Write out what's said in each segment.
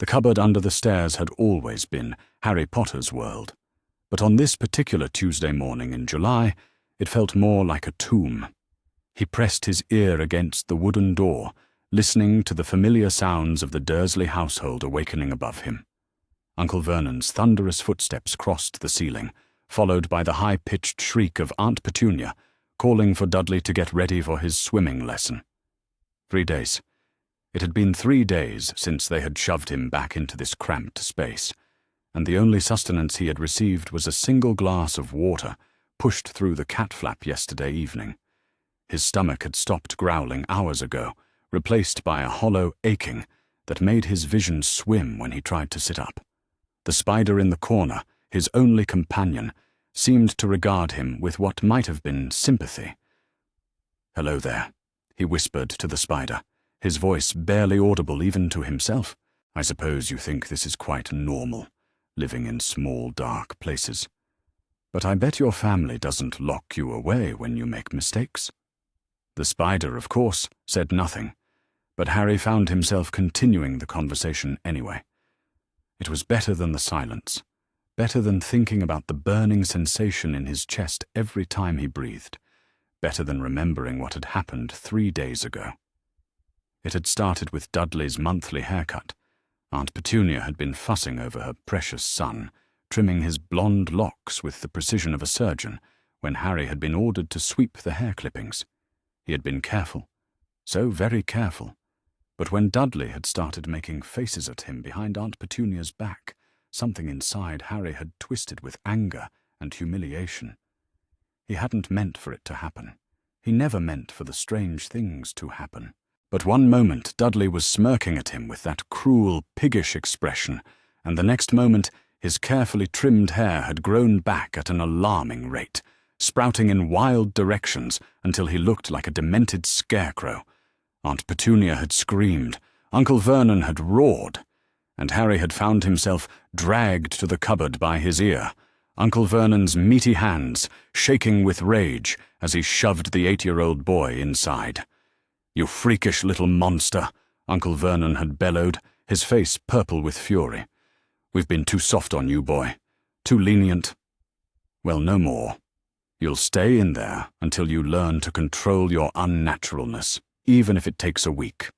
The cupboard under the stairs had always been Harry Potter's world, but on this particular Tuesday morning in July, it felt more like a tomb. He pressed his ear against the wooden door, listening to the familiar sounds of the Dursley household awakening above him. Uncle Vernon's thunderous footsteps crossed the ceiling, followed by the high-pitched shriek of Aunt Petunia, calling for Dudley to get ready for his swimming lesson. 3 days. It had been 3 days since they had shoved him back into this cramped space, and the only sustenance he had received was a single glass of water pushed through the cat flap yesterday evening. His stomach had stopped growling hours ago, replaced by a hollow aching that made his vision swim when he tried to sit up. The spider in the corner, his only companion, seemed to regard him with what might have been sympathy. "Hello there," he whispered to the spider, his voice barely audible even to himself. "I suppose you think this is quite normal, living in small, dark places. But I bet your family doesn't lock you away when you make mistakes." The spider, of course, said nothing, but Harry found himself continuing the conversation anyway. It was better than the silence, better than thinking about the burning sensation in his chest every time he breathed, better than remembering what had happened 3 days ago. It had started with Dudley's monthly haircut. Aunt Petunia had been fussing over her precious son, trimming his blonde locks with the precision of a surgeon, when Harry had been ordered to sweep the hair clippings. He had been careful, so very careful. But when Dudley had started making faces at him behind Aunt Petunia's back, something inside Harry had twisted with anger and humiliation. He hadn't meant for it to happen. He never meant for the strange things to happen. But one moment Dudley was smirking at him with that cruel, piggish expression, and the next moment his carefully trimmed hair had grown back at an alarming rate, sprouting in wild directions until he looked like a demented scarecrow. Aunt Petunia had screamed, Uncle Vernon had roared, and Harry had found himself dragged to the cupboard by his ear, Uncle Vernon's meaty hands shaking with rage as he shoved the 8-year-old boy inside. "You freakish little monster," Uncle Vernon had bellowed, his face purple with fury. "We've been too soft on you, boy. Too lenient. Well, no more. You'll stay in there until you learn to control your unnaturalness, even if it takes a week."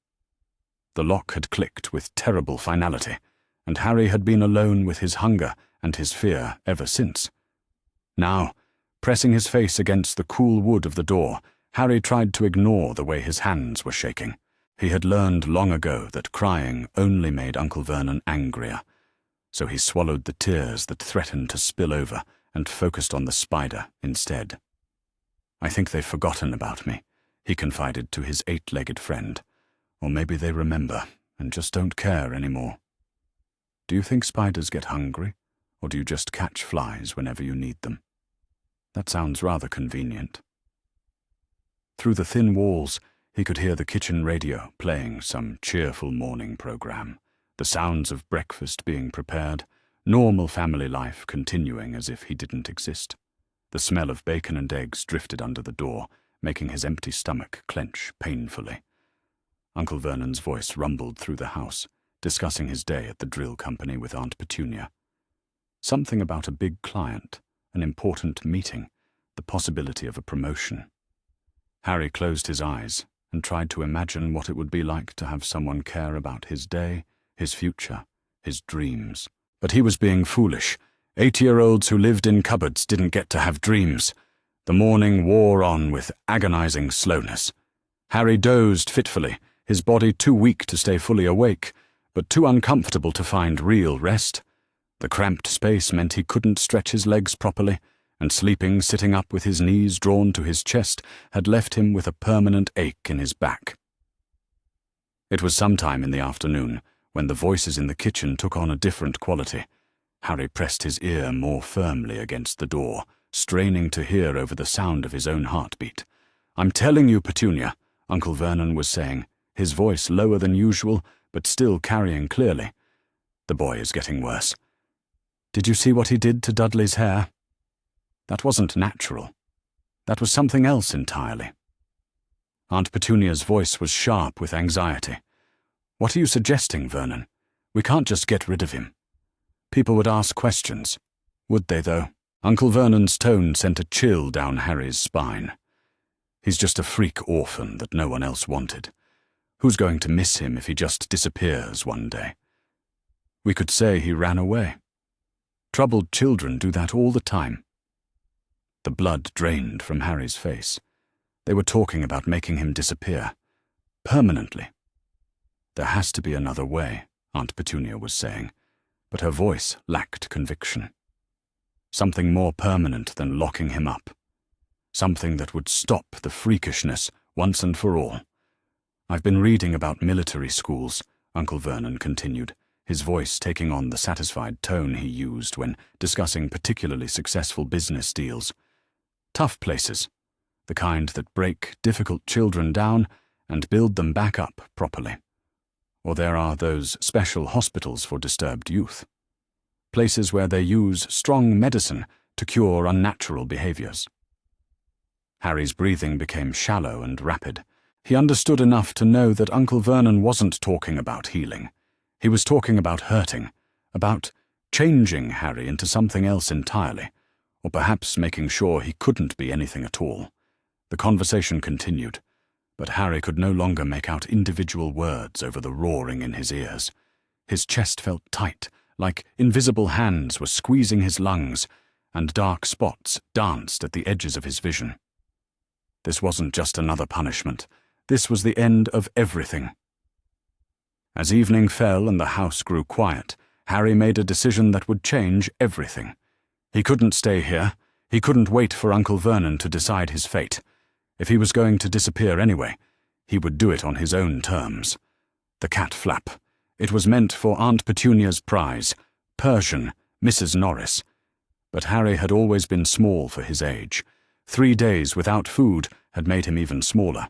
The lock had clicked with terrible finality, and Harry had been alone with his hunger and his fear ever since. Now, pressing his face against the cool wood of the door, Harry tried to ignore the way his hands were shaking. He had learned long ago that crying only made Uncle Vernon angrier, so he swallowed the tears that threatened to spill over and focused on the spider instead. "I think they've forgotten about me," he confided to his 8-legged friend. "Or maybe they remember and just don't care anymore. Do you think spiders get hungry, or do you just catch flies whenever you need them? That sounds rather convenient." Through the thin walls, he could hear the kitchen radio playing some cheerful morning program, the sounds of breakfast being prepared, normal family life continuing as if he didn't exist. The smell of bacon and eggs drifted under the door, making his empty stomach clench painfully. Uncle Vernon's voice rumbled through the house, discussing his day at the drill company with Aunt Petunia. Something about a big client, an important meeting, the possibility of a promotion. Harry closed his eyes and tried to imagine what it would be like to have someone care about his day, his future, his dreams. But he was being foolish. 8-year-olds who lived in cupboards didn't get to have dreams. The morning wore on with agonizing slowness. Harry dozed fitfully, his body too weak to stay fully awake, but too uncomfortable to find real rest. The cramped space meant he couldn't stretch his legs properly, and sleeping sitting up with his knees drawn to his chest had left him with a permanent ache in his back. It was sometime in the afternoon, when the voices in the kitchen took on a different quality. Harry pressed his ear more firmly against the door, straining to hear over the sound of his own heartbeat. "I'm telling you, Petunia," Uncle Vernon was saying, his voice lower than usual, but still carrying clearly. "The boy is getting worse. Did you see what he did to Dudley's hair? That wasn't natural. That was something else entirely." Aunt Petunia's voice was sharp with anxiety. "What are you suggesting, Vernon? We can't just get rid of him. People would ask questions. Would they, though? Uncle Vernon's tone sent a chill down Harry's spine. He's just a freak orphan that no one else wanted. Who's going to miss him if he just disappears one day? We could say he ran away. Troubled children do that all the time. The blood drained from Harry's face. They were talking about making him disappear. Permanently. There has to be another way, Aunt Petunia was saying, but her voice lacked conviction. Something more permanent than locking him up. Something that would stop the freakishness once and for all. I've been reading about military schools, Uncle Vernon continued, his voice taking on the satisfied tone he used when discussing particularly successful business deals. Tough places, the kind that break difficult children down and build them back up properly. Or there are those special hospitals for disturbed youth. Places where they use strong medicine to cure unnatural behaviors. Harry's breathing became shallow and rapid. He understood enough to know that Uncle Vernon wasn't talking about healing. He was talking about hurting, about changing Harry into something else entirely, or perhaps making sure he couldn't be anything at all. The conversation continued, but Harry could no longer make out individual words over the roaring in his ears. His chest felt tight, like invisible hands were squeezing his lungs, and dark spots danced at the edges of his vision. This wasn't just another punishment. This was the end of everything. As evening fell and the house grew quiet, Harry made a decision that would change everything. He couldn't stay here. He couldn't wait for Uncle Vernon to decide his fate. If he was going to disappear anyway, he would do it on his own terms. The cat flap. It was meant for Aunt Petunia's prize, Persian, Mrs. Norris. But Harry had always been small for his age. 3 days without food had made him even smaller.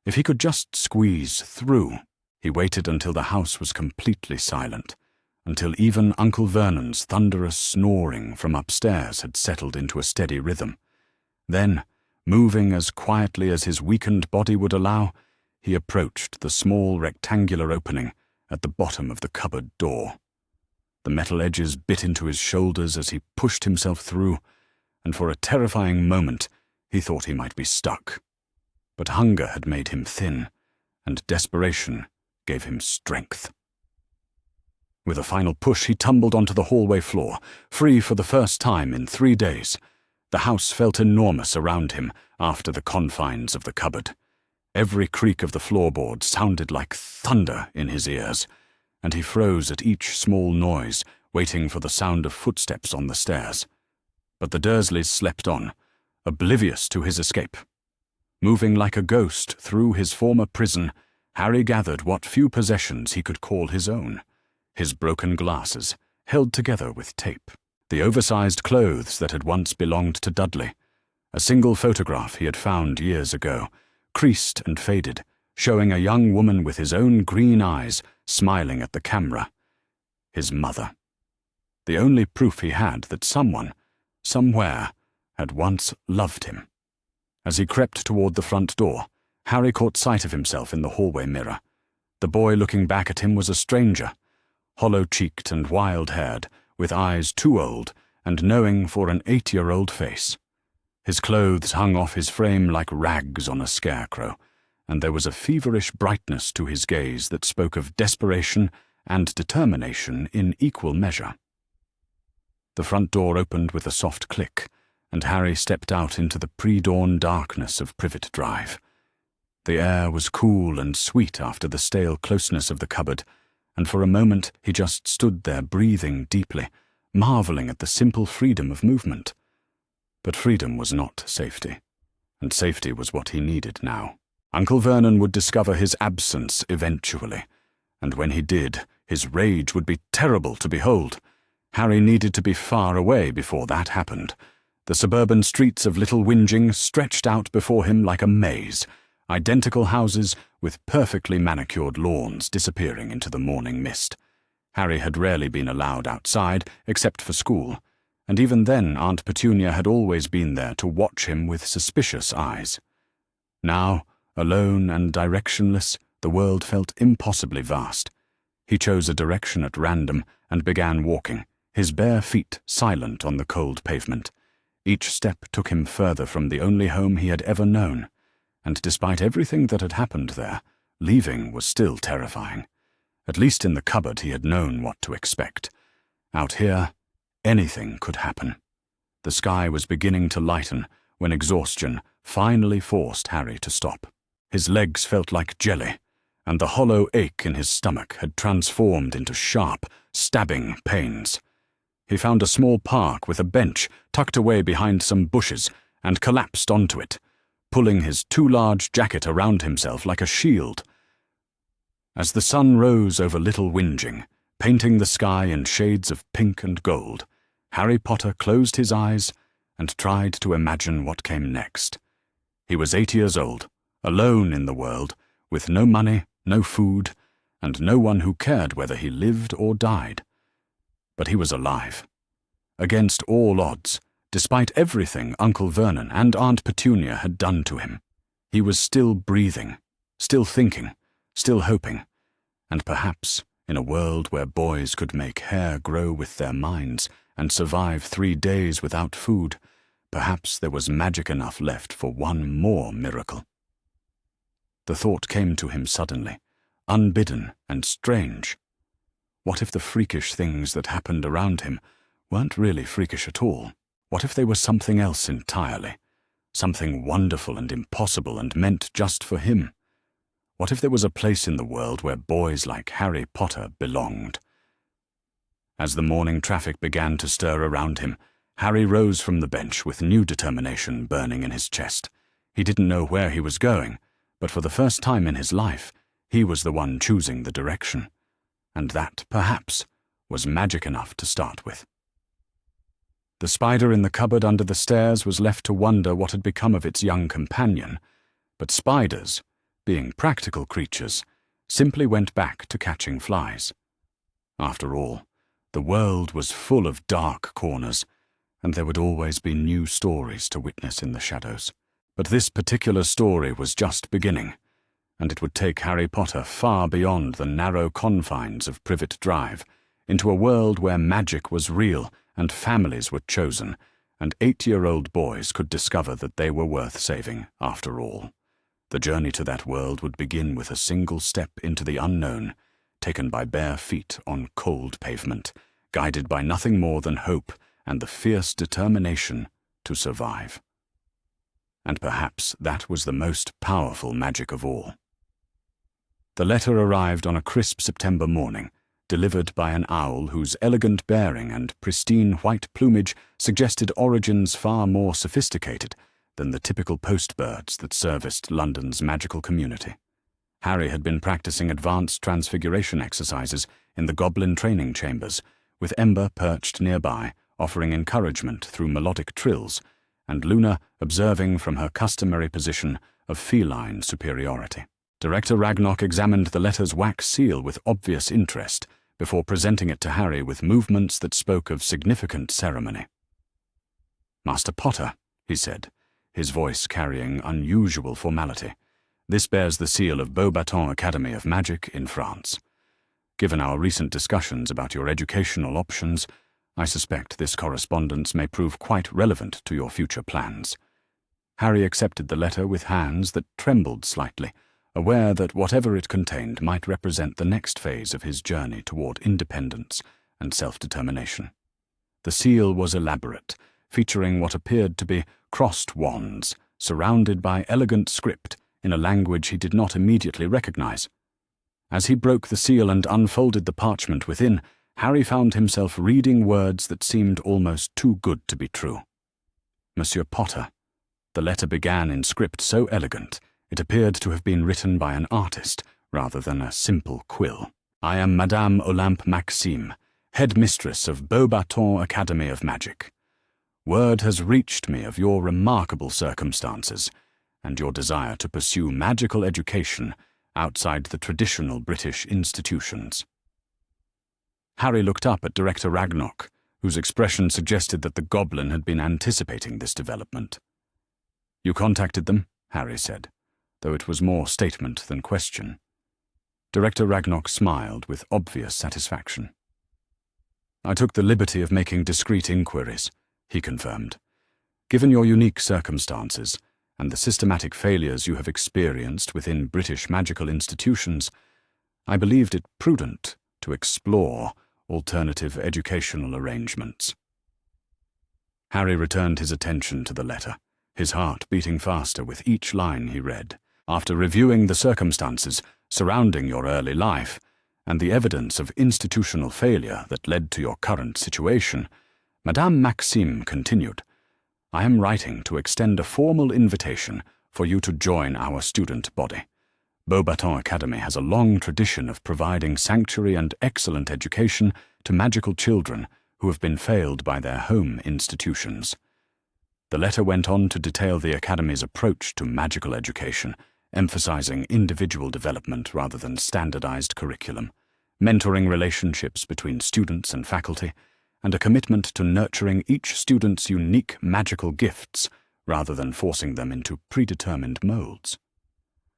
If he could just squeeze through. He waited until the house was completely silent, until even Uncle Vernon's thunderous snoring from upstairs had settled into a steady rhythm. Then, moving as quietly as his weakened body would allow, he approached the small rectangular opening at the bottom of the cupboard door. The metal edges bit into his shoulders as he pushed himself through, and for a terrifying moment he thought he might be stuck. But hunger had made him thin, and desperation gave him strength. With a final push, he tumbled onto the hallway floor, free for the first time in 3 days. The house felt enormous around him after the confines of the cupboard. Every creak of the floorboard sounded like thunder in his ears, and he froze at each small noise, waiting for the sound of footsteps on the stairs. But the Dursleys slept on, oblivious to his escape. Moving like a ghost through his former prison, Harry gathered what few possessions he could call his own. His broken glasses, held together with tape. The oversized clothes that had once belonged to Dudley. A single photograph he had found years ago, creased and faded, showing a young woman with his own green eyes smiling at the camera. His mother. The only proof he had that someone, somewhere, had once loved him. As he crept toward the front door, Harry caught sight of himself in the hallway mirror. The boy looking back at him was a stranger, hollow-cheeked and wild-haired, with eyes too old and knowing for an 8-year-old face. His clothes hung off his frame like rags on a scarecrow, and there was a feverish brightness to his gaze that spoke of desperation and determination in equal measure. The front door opened with a soft click, and Harry stepped out into the pre-dawn darkness of Privet Drive. The air was cool and sweet after the stale closeness of the cupboard, and for a moment he just stood there breathing deeply, marveling at the simple freedom of movement. But freedom was not safety, and safety was what he needed now. Uncle Vernon would discover his absence eventually, and when he did, his rage would be terrible to behold. Harry needed to be far away before that happened. The suburban streets of Little Whinging stretched out before him like a maze, identical houses with perfectly manicured lawns disappearing into the morning mist. Harry had rarely been allowed outside, except for school, and even then Aunt Petunia had always been there to watch him with suspicious eyes. Now, alone and directionless, the world felt impossibly vast. He chose a direction at random and began walking, his bare feet silent on the cold pavement. Each step took him further from the only home he had ever known, and despite everything that had happened there, leaving was still terrifying. At least in the cupboard he had known what to expect. Out here, anything could happen. The sky was beginning to lighten when exhaustion finally forced Harry to stop. His legs felt like jelly, and the hollow ache in his stomach had transformed into sharp, stabbing pains. He found a small park with a bench tucked away behind some bushes and collapsed onto it, pulling his too large jacket around himself like a shield. As the sun rose over Little Whinging, painting the sky in shades of pink and gold, Harry Potter closed his eyes and tried to imagine what came next. He was 8 years old, alone in the world, with no money, no food, and no one who cared whether he lived or died. But he was alive. Against all odds, despite everything Uncle Vernon and Aunt Petunia had done to him, he was still breathing, still thinking, still hoping, and perhaps, in a world where boys could make hair grow with their minds and survive 3 days without food, perhaps there was magic enough left for one more miracle. The thought came to him suddenly, unbidden and strange. What if the freakish things that happened around him weren't really freakish at all? What if they were something else entirely? Something wonderful and impossible and meant just for him? What if there was a place in the world where boys like Harry Potter belonged? As the morning traffic began to stir around him, Harry rose from the bench with new determination burning in his chest. He didn't know where he was going, but for the first time in his life, he was the one choosing the direction. And that, perhaps, was magic enough to start with. The spider in the cupboard under the stairs was left to wonder what had become of its young companion, but spiders, being practical creatures, simply went back to catching flies. After all, the world was full of dark corners, and there would always be new stories to witness in the shadows. But this particular story was just beginning, and it would take Harry Potter far beyond the narrow confines of Privet Drive, into a world where magic was real and families were chosen, and 8-year-old boys could discover that they were worth saving after all. The journey to that world would begin with a single step into the unknown, taken by bare feet on cold pavement, guided by nothing more than hope and the fierce determination to survive. And perhaps that was the most powerful magic of all. The letter arrived on a crisp September morning, delivered by an owl whose elegant bearing and pristine white plumage suggested origins far more sophisticated than the typical postbirds that serviced London's magical community. Harry had been practicing advanced transfiguration exercises in the goblin training chambers, with Ember perched nearby, offering encouragement through melodic trills, and Luna observing from her customary position of feline superiority. Director Ragnarok examined the letter's wax seal with obvious interest before presenting it to Harry with movements that spoke of significant ceremony. "Master Potter," he said, his voice carrying unusual formality, "this bears the seal of Beauxbatons Academy of Magic in France. Given our recent discussions about your educational options, I suspect this correspondence may prove quite relevant to your future plans." Harry accepted the letter with hands that trembled slightly, aware that whatever it contained might represent the next phase of his journey toward independence and self-determination. The seal was elaborate, featuring what appeared to be crossed wands, surrounded by elegant script in a language he did not immediately recognize. As he broke the seal and unfolded the parchment within, Harry found himself reading words that seemed almost too good to be true. "Monsieur Potter." The letter began in script so elegant, it appeared to have been written by an artist rather than a simple quill. "I am Madame Olympe Maxime, head mistress of Beauxbatons Academy of Magic. Word has reached me of your remarkable circumstances and your desire to pursue magical education outside the traditional British institutions." Harry looked up at Director Ragnarok, whose expression suggested that the goblin had been anticipating this development. "You contacted them?" Harry said, though it was more statement than question. Director Ragnok smiled with obvious satisfaction. "I took the liberty of making discreet inquiries," he confirmed. "Given your unique circumstances and the systematic failures you have experienced within British magical institutions, I believed it prudent to explore alternative educational arrangements." Harry returned his attention to the letter, his heart beating faster with each line he read. "After reviewing the circumstances surrounding your early life and the evidence of institutional failure that led to your current situation," Madame Maxime continued, "I am writing to extend a formal invitation for you to join our student body. Beauxbatons Academy has a long tradition of providing sanctuary and excellent education to magical children who have been failed by their home institutions." The letter went on to detail the Academy's approach to magical education, emphasizing individual development rather than standardized curriculum, mentoring relationships between students and faculty, and a commitment to nurturing each student's unique magical gifts rather than forcing them into predetermined molds.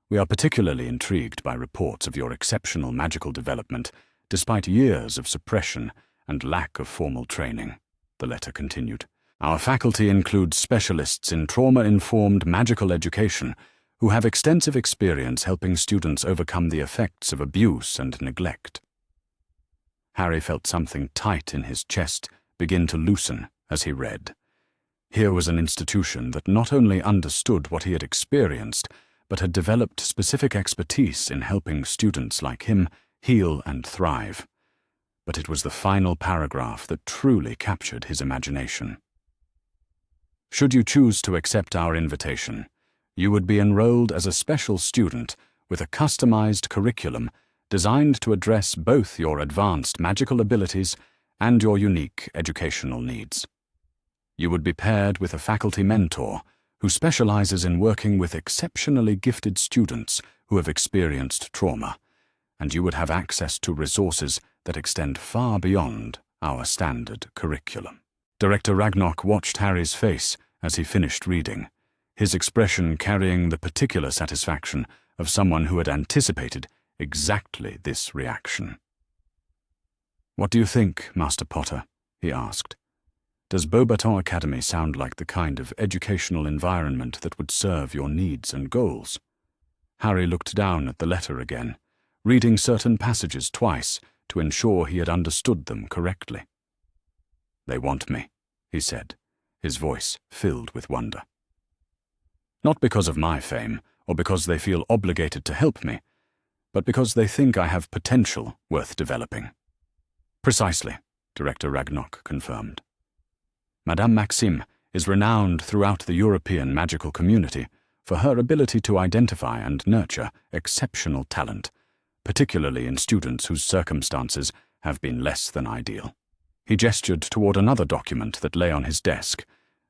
"We are particularly intrigued by reports of your exceptional magical development despite years of suppression and lack of formal training," the letter continued. "Our faculty includes specialists in trauma-informed magical education who have extensive experience helping students overcome the effects of abuse and neglect." Harry felt something tight in his chest begin to loosen as he read. Here was an institution that not only understood what he had experienced, but had developed specific expertise in helping students like him heal and thrive. But it was the final paragraph that truly captured his imagination. "Should you choose to accept our invitation, you would be enrolled as a special student with a customized curriculum designed to address both your advanced magical abilities and your unique educational needs. You would be paired with a faculty mentor who specializes in working with exceptionally gifted students who have experienced trauma, and you would have access to resources that extend far beyond our standard curriculum." Director Ragnok watched Harry's face as he finished reading, his expression carrying the particular satisfaction of someone who had anticipated exactly this reaction. "What do you think, Master Potter?" he asked. "Does Beauxbatons Academy sound like the kind of educational environment that would serve your needs and goals?" Harry looked down at the letter again, reading certain passages twice to ensure he had understood them correctly. "They want me," he said, his voice filled with wonder. "Not because of my fame, or because they feel obligated to help me, but because they think I have potential worth developing." "Precisely," Director Ragnok confirmed. "Madame Maxime is renowned throughout the European magical community for her ability to identify and nurture exceptional talent, particularly in students whose circumstances have been less than ideal." He gestured toward another document that lay on his desk,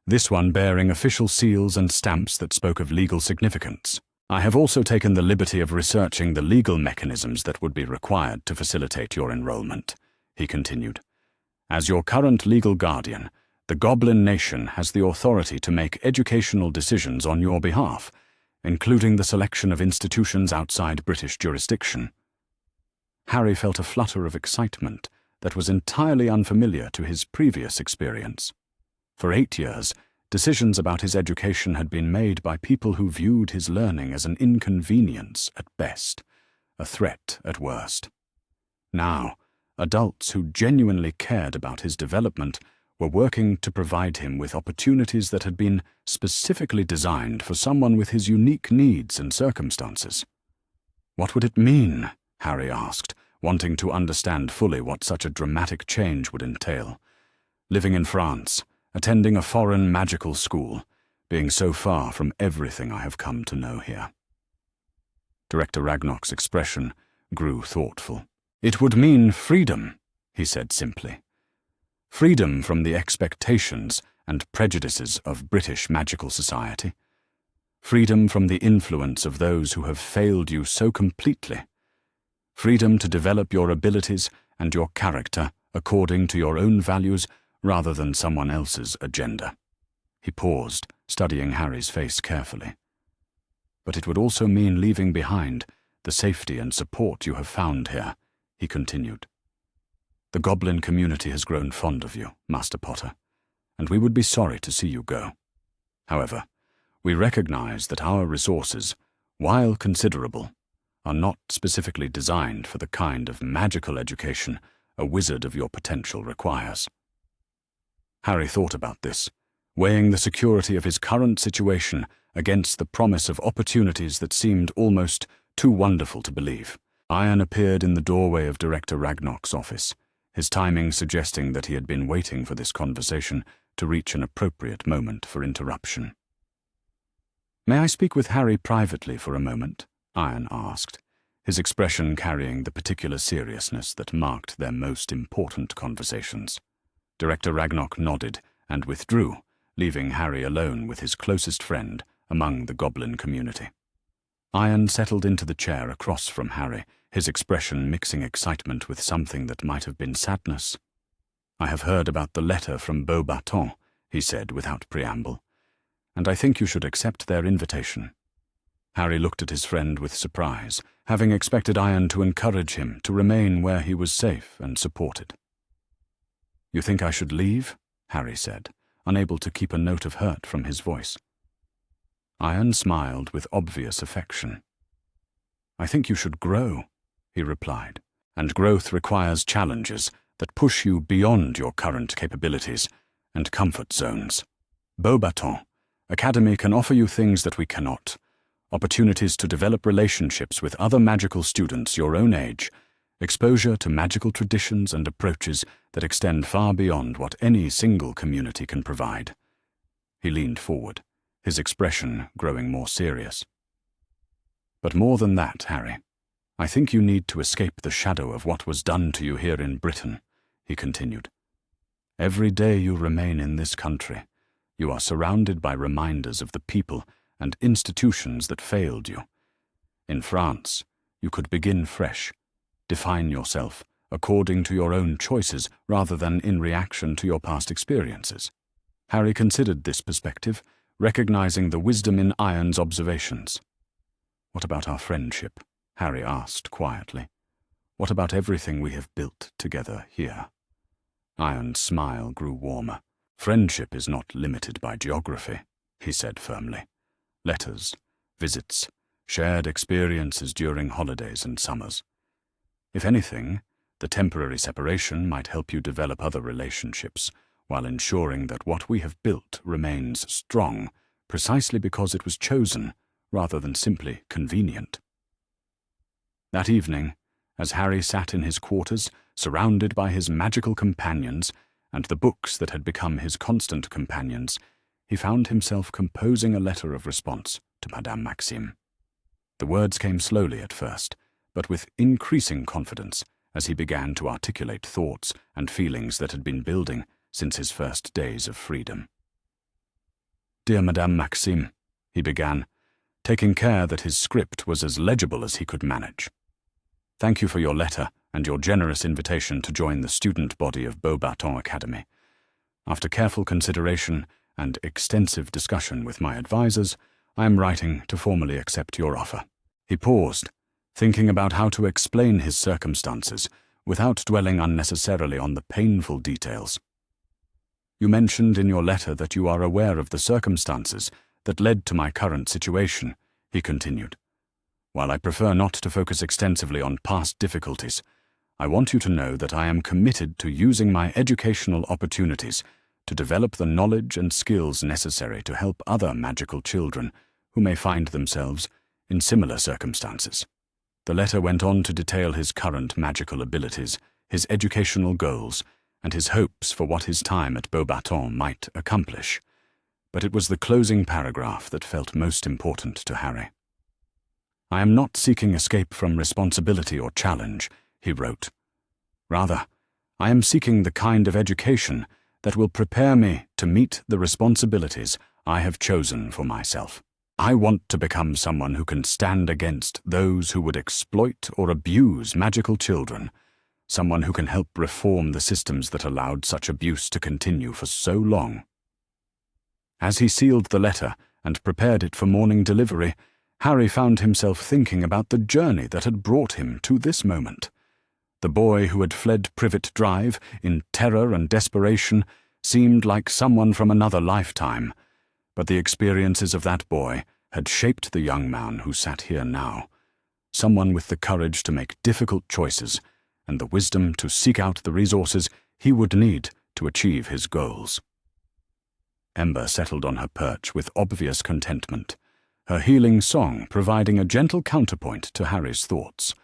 this one bearing official seals and stamps that spoke of legal significance. "I have also taken the liberty of researching the legal mechanisms that would be required to facilitate your enrollment," he continued. "As your current legal guardian, the Goblin Nation has the authority to make educational decisions on your behalf, including the selection of institutions outside British jurisdiction." Harry felt a flutter of excitement that was entirely unfamiliar to his previous experience. For 8 years, decisions about his education had been made by people who viewed his learning as an inconvenience at best, a threat at worst. Now, adults who genuinely cared about his development were working to provide him with opportunities that had been specifically designed for someone with his unique needs and circumstances. What would it mean? Harry asked, wanting to understand fully what such a dramatic change would entail. Living in France, attending a foreign magical school, being so far from everything I have come to know here. Director Ragnok's expression grew thoughtful. "It would mean freedom," he said simply. "Freedom from the expectations and prejudices of British magical society. Freedom from the influence of those who have failed you so completely. Freedom to develop your abilities and your character according to your own values rather than someone else's agenda." He paused, studying Harry's face carefully. "But it would also mean leaving behind the safety and support you have found here," he continued. "The goblin community has grown fond of you, Master Potter, and we would be sorry to see you go. However, we recognize that our resources, while considerable, are not specifically designed for the kind of magical education a wizard of your potential requires." Harry thought about this, weighing the security of his current situation against the promise of opportunities that seemed almost too wonderful to believe. Iron appeared in the doorway of Director Ragnarok's office, his timing suggesting that he had been waiting for this conversation to reach an appropriate moment for interruption. "May I speak with Harry privately for a moment?" Iron asked, his expression carrying the particular seriousness that marked their most important conversations. Director Ragnarok nodded and withdrew, leaving Harry alone with his closest friend among the goblin community. Iron settled into the chair across from Harry, his expression mixing excitement with something that might have been sadness. "I have heard about the letter from Beauxbatons," he said without preamble, "and I think you should accept their invitation." Harry looked at his friend with surprise, having expected Iron to encourage him to remain where he was safe and supported. "You think I should leave?" Harry said, unable to keep a note of hurt from his voice. Iron smiled with obvious affection. "I think you should grow," he replied, "and growth requires challenges that push you beyond your current capabilities and comfort zones. Beauxbatons Academy can offer you things that we cannot, opportunities to develop relationships with other magical students your own age, exposure to magical traditions and approaches that extend far beyond what any single community can provide." He leaned forward, his expression growing more serious. "But more than that, Harry, I think you need to escape the shadow of what was done to you here in Britain," he continued. "Every day you remain in this country, you are surrounded by reminders of the people and institutions that failed you. In France, you could begin fresh, define yourself according to your own choices rather than in reaction to your past experiences." Harry considered this perspective, recognizing the wisdom in Iron's observations. "What about our friendship?" Harry asked quietly. "What about everything we have built together here?" Iron's smile grew warmer. "Friendship is not limited by geography," he said firmly. "Letters, visits, shared experiences during holidays and summers. If anything, the temporary separation might help you develop other relationships, while ensuring that what we have built remains strong, precisely because it was chosen, rather than simply convenient." That evening, as Harry sat in his quarters, surrounded by his magical companions and the books that had become his constant companions, he found himself composing a letter of response to Madame Maxime. The words came slowly at first, but with increasing confidence as he began to articulate thoughts and feelings that had been building since his first days of freedom. "Dear Madame Maxime," he began, taking care that his script was as legible as he could manage. "Thank you for your letter and your generous invitation to join the student body of Beauxbatons Academy. After careful consideration and extensive discussion with my advisors, I am writing to formally accept your offer." He paused, thinking about how to explain his circumstances without dwelling unnecessarily on the painful details. "You mentioned in your letter that you are aware of the circumstances that led to my current situation," he continued. "While I prefer not to focus extensively on past difficulties, I want you to know that I am committed to using my educational opportunities to develop the knowledge and skills necessary to help other magical children who may find themselves in similar circumstances." The letter went on to detail his current magical abilities, his educational goals, and his hopes for what his time at Beauxbatons might accomplish. But it was the closing paragraph that felt most important to Harry. "I am not seeking escape from responsibility or challenge," he wrote. "Rather, I am seeking the kind of education that will prepare me to meet the responsibilities I have chosen for myself. I want to become someone who can stand against those who would exploit or abuse magical children, someone who can help reform the systems that allowed such abuse to continue for so long." As he sealed the letter and prepared it for morning delivery, Harry found himself thinking about the journey that had brought him to this moment. The boy who had fled Privet Drive in terror and desperation seemed like someone from another lifetime, but the experiences of that boy had shaped the young man who sat here now, someone with the courage to make difficult choices and the wisdom to seek out the resources he would need to achieve his goals. Ember settled on her perch with obvious contentment, her healing song providing a gentle counterpoint to Harry's thoughts.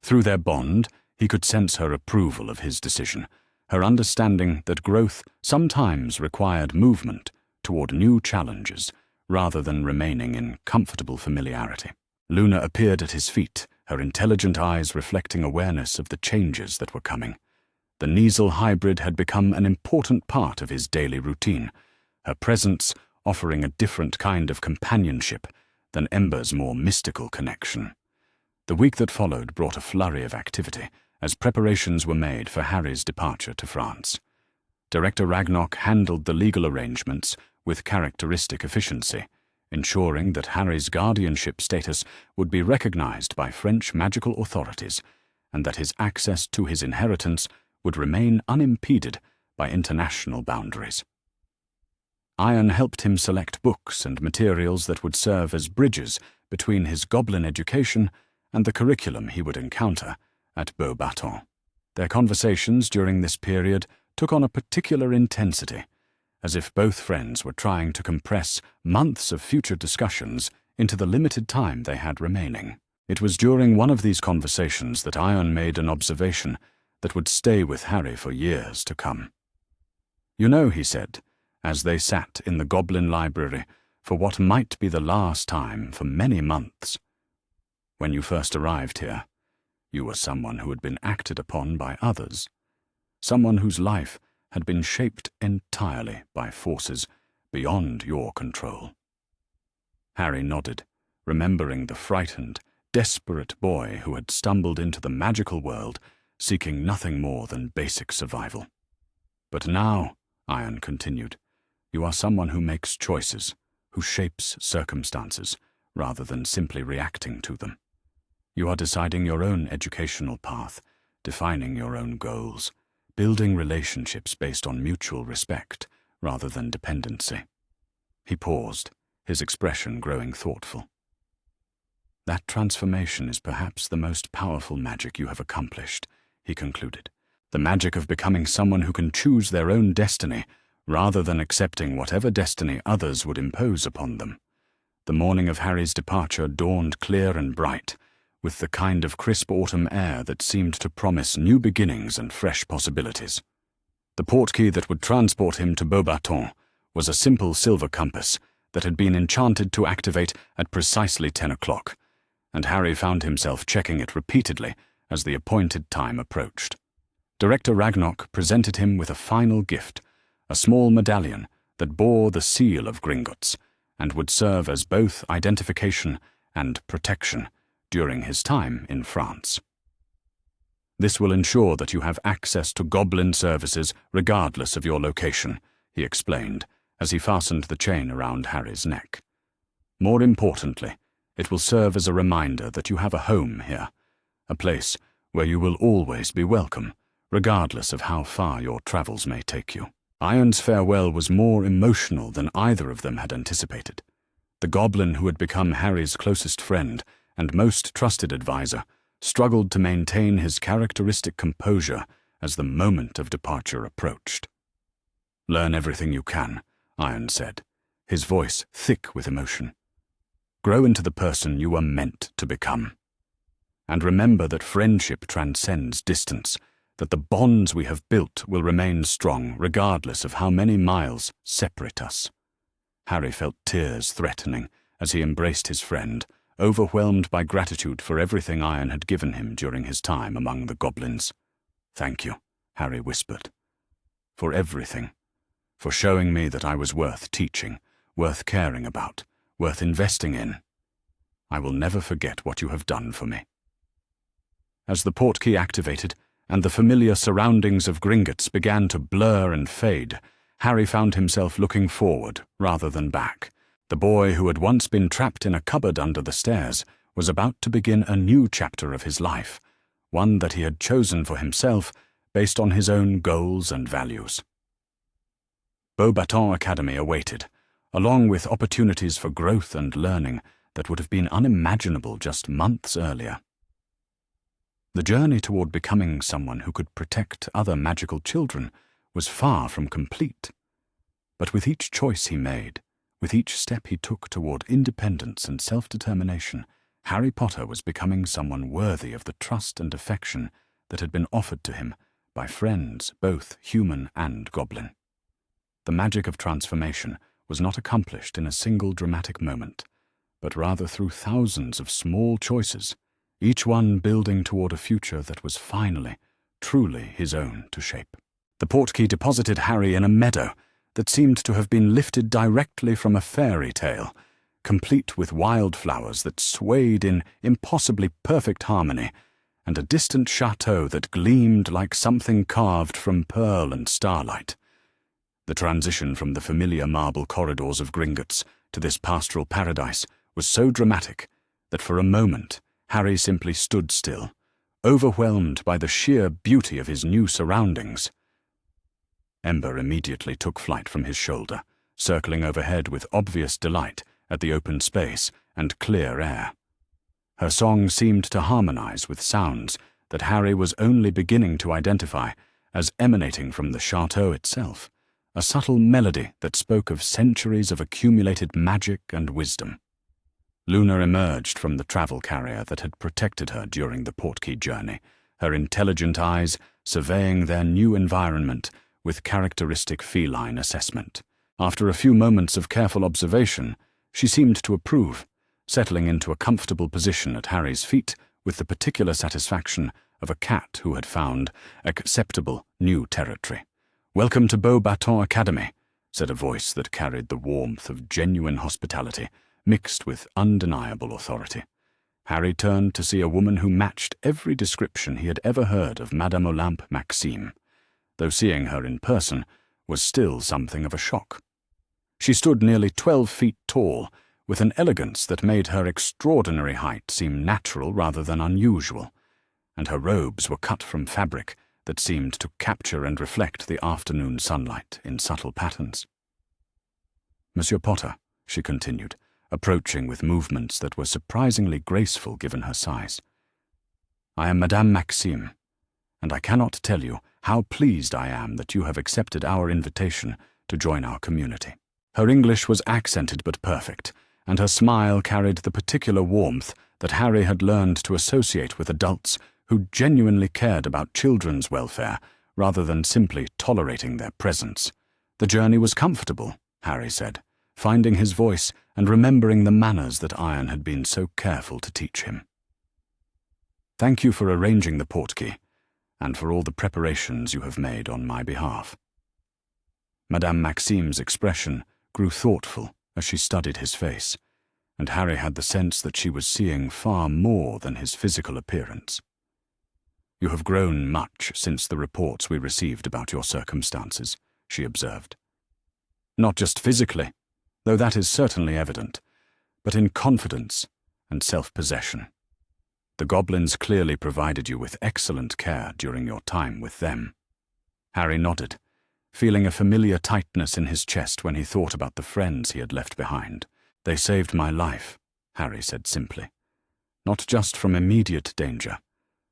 Through their bond, he could sense her approval of his decision, her understanding that growth sometimes required movement toward new challenges rather than remaining in comfortable familiarity. Luna appeared at his feet, her intelligent eyes reflecting awareness of the changes that were coming. The Kneasel hybrid had become an important part of his daily routine, her presence offering a different kind of companionship than Ember's more mystical connection. The week that followed brought a flurry of activity as preparations were made for Harry's departure to France. Director Ragnarok handled the legal arrangements with characteristic efficiency, ensuring that Harry's guardianship status would be recognized by French magical authorities and that his access to his inheritance would remain unimpeded by international boundaries. Iron helped him select books and materials that would serve as bridges between his goblin education and the curriculum he would encounter at Beauxbatons. Their conversations during this period took on a particular intensity, as if both friends were trying to compress months of future discussions into the limited time they had remaining. It was during one of these conversations that Iron made an observation that would stay with Harry for years to come. "You know," he said, as they sat in the Goblin Library for what might be the last time for many months, "when you first arrived here, you were someone who had been acted upon by others, someone whose life had been shaped entirely by forces beyond your control." Harry nodded, remembering the frightened, desperate boy who had stumbled into the magical world seeking nothing more than basic survival. "But now," Iron continued, "you are someone who makes choices, who shapes circumstances, rather than simply reacting to them. You are deciding your own educational path, defining your own goals, building relationships based on mutual respect, rather than dependency." He paused, his expression growing thoughtful. "That transformation is perhaps the most powerful magic you have accomplished," he concluded. "The magic of becoming someone who can choose their own destiny, rather than accepting whatever destiny others would impose upon them." The morning of Harry's departure dawned clear and bright, with the kind of crisp autumn air that seemed to promise new beginnings and fresh possibilities. The portkey that would transport him to Beauxbatons was a simple silver compass that had been enchanted to activate at precisely 10 o'clock, and Harry found himself checking it repeatedly as the appointed time approached. Director Ragnarok presented him with a final gift, a small medallion that bore the seal of Gringotts and would serve as both identification and protection during his time in France. "This will ensure that you have access to goblin services regardless of your location," he explained as he fastened the chain around Harry's neck. "More importantly, it will serve as a reminder that you have a home here, a place where you will always be welcome, regardless of how far your travels may take you." Iron's farewell was more emotional than either of them had anticipated. The goblin who had become Harry's closest friend and most trusted advisor struggled to maintain his characteristic composure as the moment of departure approached. "Learn everything you can," Iron said, his voice thick with emotion. "Grow into the person you are meant to become. And remember that friendship transcends distance, that the bonds we have built will remain strong regardless of how many miles separate us." Harry felt tears threatening as he embraced his friend, overwhelmed by gratitude for everything Iron had given him during his time among the goblins. "Thank you," Harry whispered. "For everything. For showing me that I was worth teaching, worth caring about, worth investing in. I will never forget what you have done for me." As the portkey activated, and the familiar surroundings of Gringotts began to blur and fade, Harry found himself looking forward rather than back, The boy who had once been trapped in a cupboard under the stairs was about to begin a new chapter of his life, one that he had chosen for himself based on his own goals and values. Beauxbatons Academy awaited, along with opportunities for growth and learning that would have been unimaginable just months earlier. The journey toward becoming someone who could protect other magical children was far from complete. But with each choice he made, with each step he took toward independence and self-determination, Harry Potter was becoming someone worthy of the trust and affection that had been offered to him by friends, both human and goblin. The magic of transformation was not accomplished in a single dramatic moment, but rather through thousands of small choices, each one building toward a future that was finally, truly his own to shape. The portkey deposited Harry in a meadow that seemed to have been lifted directly from a fairy tale, complete with wildflowers that swayed in impossibly perfect harmony, and a distant chateau that gleamed like something carved from pearl and starlight. The transition from the familiar marble corridors of Gringotts to this pastoral paradise was so dramatic that for a moment Harry simply stood still, overwhelmed by the sheer beauty of his new surroundings. Ember immediately took flight from his shoulder, circling overhead with obvious delight at the open space and clear air. Her song seemed to harmonize with sounds that Harry was only beginning to identify as emanating from the chateau itself, a subtle melody that spoke of centuries of accumulated magic and wisdom. Luna emerged from the travel carrier that had protected her during the portkey journey, her intelligent eyes surveying their new environment with characteristic feline assessment. After a few moments of careful observation, she seemed to approve, settling into a comfortable position at Harry's feet with the particular satisfaction of a cat who had found acceptable new territory. "Welcome to Beauxbatons Academy," said a voice that carried the warmth of genuine hospitality, mixed with undeniable authority. Harry turned to see a woman who matched every description he had ever heard of Madame Olympe Maxime, though seeing her in person was still something of a shock. She stood nearly 12 feet tall, with an elegance that made her extraordinary height seem natural rather than unusual, and her robes were cut from fabric that seemed to capture and reflect the afternoon sunlight in subtle patterns. "Monsieur Potter," she continued, approaching with movements that were surprisingly graceful given her size, "I am Madame Maxime, and I cannot tell you how pleased I am that you have accepted our invitation to join our community." Her English was accented but perfect, and her smile carried the particular warmth that Harry had learned to associate with adults who genuinely cared about children's welfare rather than simply tolerating their presence. The journey was comfortable, Harry said, finding his voice and remembering the manners that Iron had been so careful to teach him. "Thank you for arranging the portkey, and for all the preparations you have made on my behalf." Madame Maxime's expression grew thoughtful as she studied his face, and Harry had the sense that she was seeing far more than his physical appearance. "You have grown much since the reports we received about your circumstances," she observed. "Not just physically, though that is certainly evident, but in confidence and self-possession. The goblins clearly provided you with excellent care during your time with them." Harry nodded, feeling a familiar tightness in his chest when he thought about the friends he had left behind. "They saved my life," Harry said simply, "not just from immediate danger,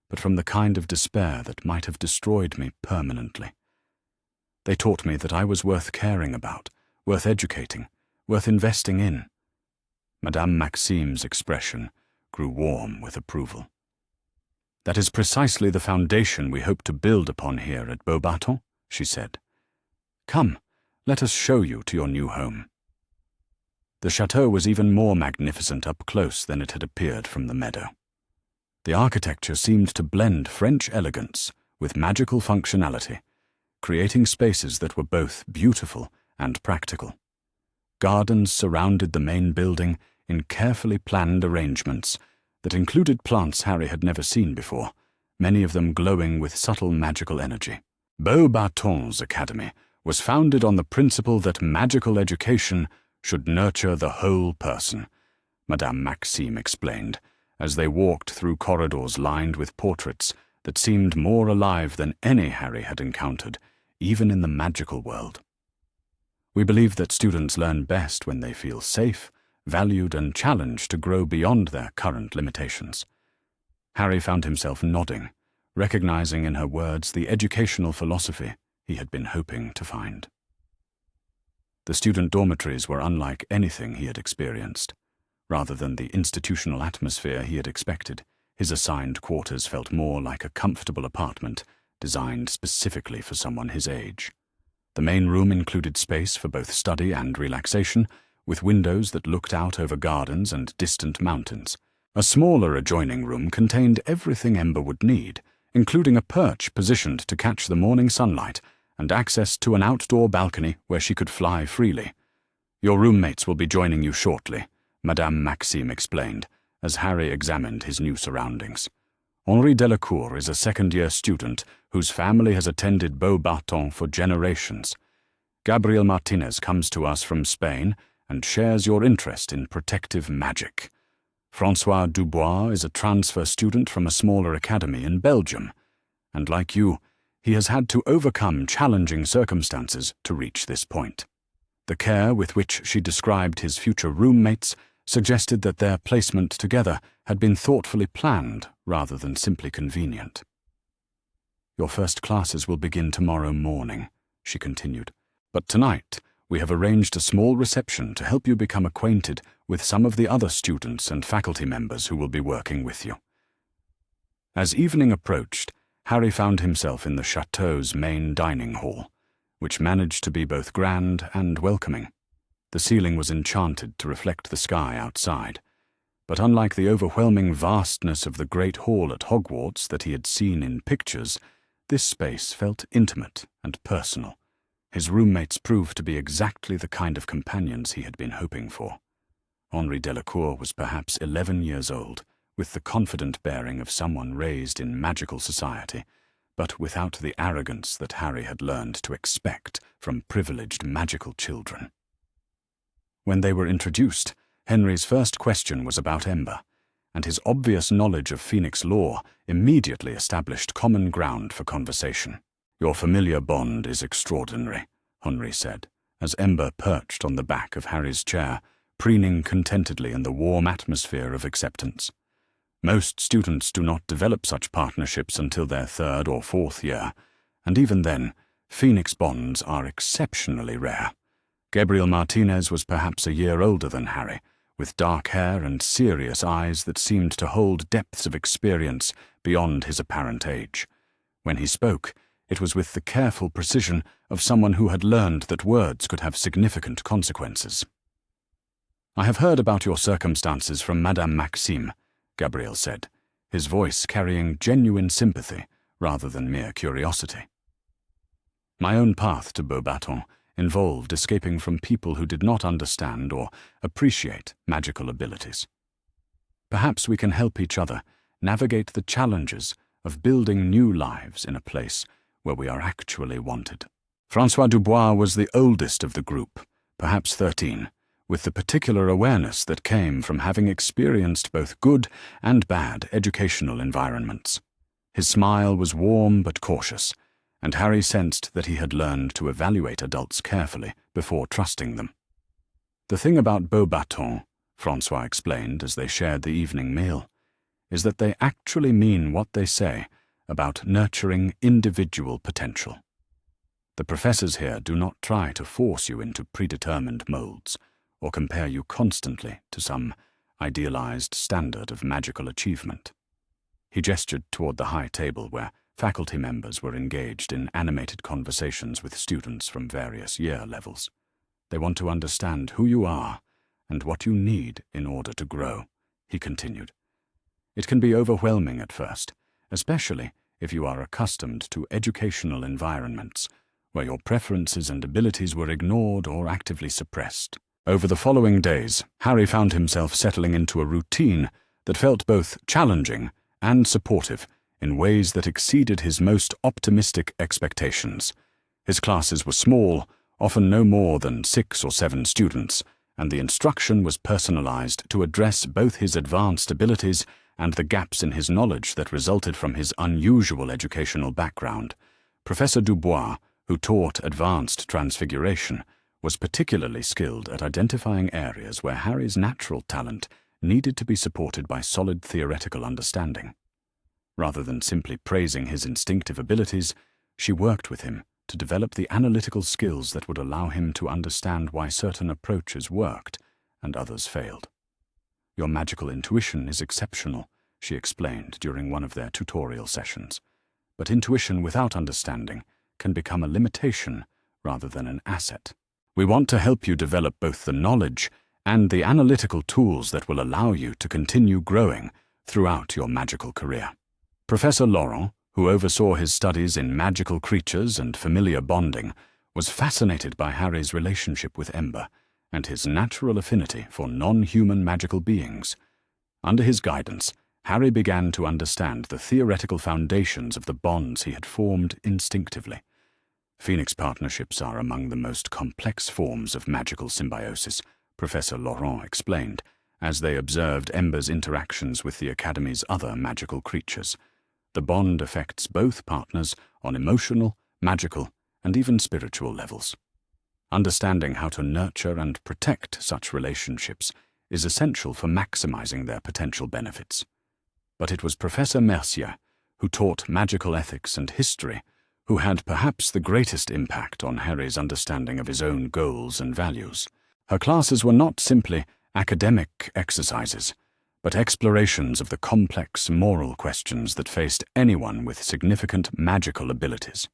but from the kind of despair that might have destroyed me permanently. They taught me that I was worth caring about, worth educating, worth investing in." Madame Maxime's expression grew warm with approval. "That is precisely the foundation we hope to build upon here at Beauxbatons," she said. "Come, let us show you to your new home." The chateau was even more magnificent up close than it had appeared from the meadow. The architecture seemed to blend French elegance with magical functionality, creating spaces that were both beautiful and practical. Gardens surrounded the main building in carefully planned arrangements that included plants Harry had never seen before, many of them glowing with subtle magical energy. Beauxbatons Academy was founded on the principle that magical education should nurture the whole person, Madame Maxime explained, as they walked through corridors lined with portraits that seemed more alive than any Harry had encountered, even in the magical world. We believe that students learn best when they feel safe, valued, and challenged to grow beyond their current limitations. Harry found himself nodding, recognizing in her words the educational philosophy he had been hoping to find. The student dormitories were unlike anything he had experienced. Rather than the institutional atmosphere he had expected, his assigned quarters felt more like a comfortable apartment designed specifically for someone his age. The main room included space for both study and relaxation, with windows that looked out over gardens and distant mountains. A smaller adjoining room contained everything Ember would need, including a perch positioned to catch the morning sunlight and access to an outdoor balcony where she could fly freely. "Your roommates will be joining you shortly," Madame Maxime explained, as Harry examined his new surroundings. "Henri Delacour is a second-year student whose family has attended Beauxbatons for generations. Gabriel Martinez comes to us from Spain and shares your interest in protective magic. François Dubois is a transfer student from a smaller academy in Belgium, and like you, he has had to overcome challenging circumstances to reach this point." The care with which she described his future roommates suggested that their placement together had been thoughtfully planned rather than simply convenient. "Your first classes will begin tomorrow morning," she continued, "but tonight we have arranged a small reception to help you become acquainted with some of the other students and faculty members who will be working with you." As evening approached, Harry found himself in the chateau's main dining hall, which managed to be both grand and welcoming. The ceiling was enchanted to reflect the sky outside, but unlike the overwhelming vastness of the great hall at Hogwarts that he had seen in pictures, this space felt intimate and personal. His roommates proved to be exactly the kind of companions he had been hoping for. Henri Delacour was perhaps 11 years old, with the confident bearing of someone raised in magical society, but without the arrogance that Harry had learned to expect from privileged magical children. When they were introduced, Henry's first question was about Ember, and his obvious knowledge of Phoenix lore immediately established common ground for conversation. "Your familiar bond is extraordinary," Henry said, as Ember perched on the back of Harry's chair, preening contentedly in the warm atmosphere of acceptance. "Most students do not develop such partnerships until their third or fourth year, and even then, Phoenix bonds are exceptionally rare." Gabriel Martinez was perhaps a year older than Harry, with dark hair and serious eyes that seemed to hold depths of experience beyond his apparent age. When he spoke, it was with the careful precision of someone who had learned that words could have significant consequences. "I have heard about your circumstances from Madame Maxime," Gabriel said, his voice carrying genuine sympathy rather than mere curiosity. "My own path to Beauxbatons involved escaping from people who did not understand or appreciate magical abilities. Perhaps we can help each other navigate the challenges of building new lives in a place where we are actually wanted." François Dubois was the oldest of the group, perhaps 13, with the particular awareness that came from having experienced both good and bad educational environments. His smile was warm but cautious, and Harry sensed that he had learned to evaluate adults carefully before trusting them. "The thing about Beauxbatons," François explained as they shared the evening meal, "is that they actually mean what they say about nurturing individual potential. The professors here do not try to force you into predetermined molds, or compare you constantly to some idealized standard of magical achievement." He gestured toward the high table where faculty members were engaged in animated conversations with students from various year levels. "They want to understand who you are and what you need in order to grow," he continued. "It can be overwhelming at first, especially if you are accustomed to educational environments where your preferences and abilities were ignored or actively suppressed." Over the following days, Harry found himself settling into a routine that felt both challenging and supportive in ways that exceeded his most optimistic expectations. His classes were small, often no more than 6 or 7 students, and the instruction was personalized to address both his advanced abilities and the gaps in his knowledge that resulted from his unusual educational background. Professor Dubois, who taught advanced transfiguration, was particularly skilled at identifying areas where Harry's natural talent needed to be supported by solid theoretical understanding. Rather than simply praising his instinctive abilities, she worked with him to develop the analytical skills that would allow him to understand why certain approaches worked and others failed. "Your magical intuition is exceptional," she explained during one of their tutorial sessions. "But intuition without understanding can become a limitation rather than an asset. We want to help you develop both the knowledge and the analytical tools that will allow you to continue growing throughout your magical career." Professor Laurent, who oversaw his studies in magical creatures and familiar bonding, was fascinated by Harry's relationship with Ember and his natural affinity for non-human magical beings. Under his guidance, Harry began to understand the theoretical foundations of the bonds he had formed instinctively. Phoenix partnerships are among the most complex forms of magical symbiosis, Professor Laurent explained, as they observed Ember's interactions with the Academy's other magical creatures. The bond affects both partners on emotional, magical, and even spiritual levels. Understanding how to nurture and protect such relationships is essential for maximizing their potential benefits. But it was Professor Mercier, who taught magical ethics and history, who had perhaps the greatest impact on Harry's understanding of his own goals and values. Her classes were not simply academic exercises, but explorations of the complex moral questions that faced anyone with significant magical abilities.